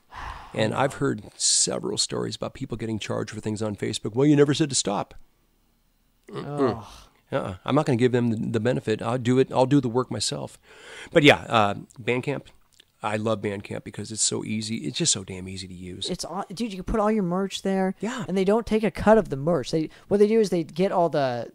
And I've heard several stories about people getting charged for things on Facebook. Well, you never said to stop. Oh. I'm not going to give them the benefit. I'll do it. I'll do the work myself. But Bandcamp. I love Bandcamp because it's so easy. It's just so damn easy to use. Dude, you can put all your merch there. Yeah. And they don't take a cut of the merch. What they do is they get all the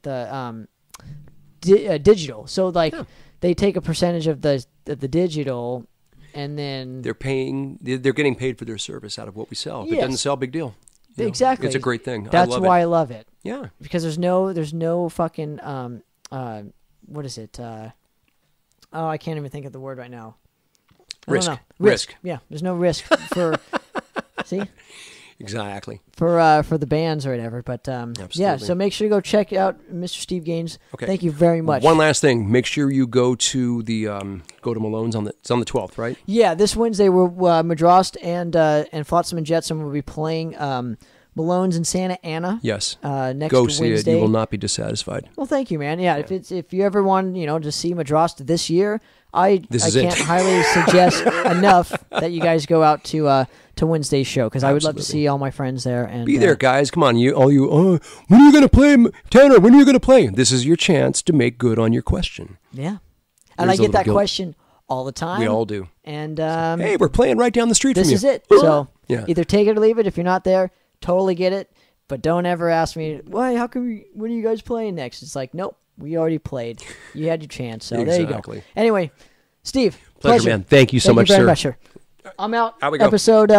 digital. So they take a percentage of the digital, and then they're getting paid for their service out of what we sell. If it doesn't sell, big deal. Exactly. It's a great thing. That's why I love it. Yeah. Because there's no fucking what is it? I can't even think of the word right now. Risk. Yeah. There's no risk for see? Exactly. For the bands or whatever. But Absolutely. so make sure you go check out Mr. Steve Gaines. Okay. Thank you very much. One last thing. Make sure you go to Malone's it's on the 12th, right? Yeah, this Wednesday Madrost and Flotsam and Jetsam will be playing Malone's in Santa Ana. Yes. Next go see Wednesday. it. You will not be dissatisfied. Well, thank you, man. Yeah. If you ever want to see Madrost this year, I can't highly suggest enough that you guys go out to Wednesday's show because I would love to see all my friends there and be there, guys. Come on, when are you going to play, Tanner? When are you going to play? This is your chance to make good on your question. Yeah, and I get that question all the time. We all do. And hey, we're playing right down the street from you. This is it. So Yeah. either take it or leave it. If you're not there, totally get it. But don't ever ask me, why? How come? When are you guys playing next? It's like, nope, we already played. You had your chance. So there you go. Anyway, Steve, pleasure, man. Thank you so much, very sir. much, sir. I'm out. Out we go. Episode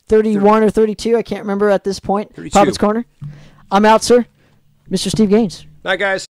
31 or 32. I can't remember at this point. 32. Poppitt's Corner. I'm out, sir. Mr. Steve Gaines. Bye, guys.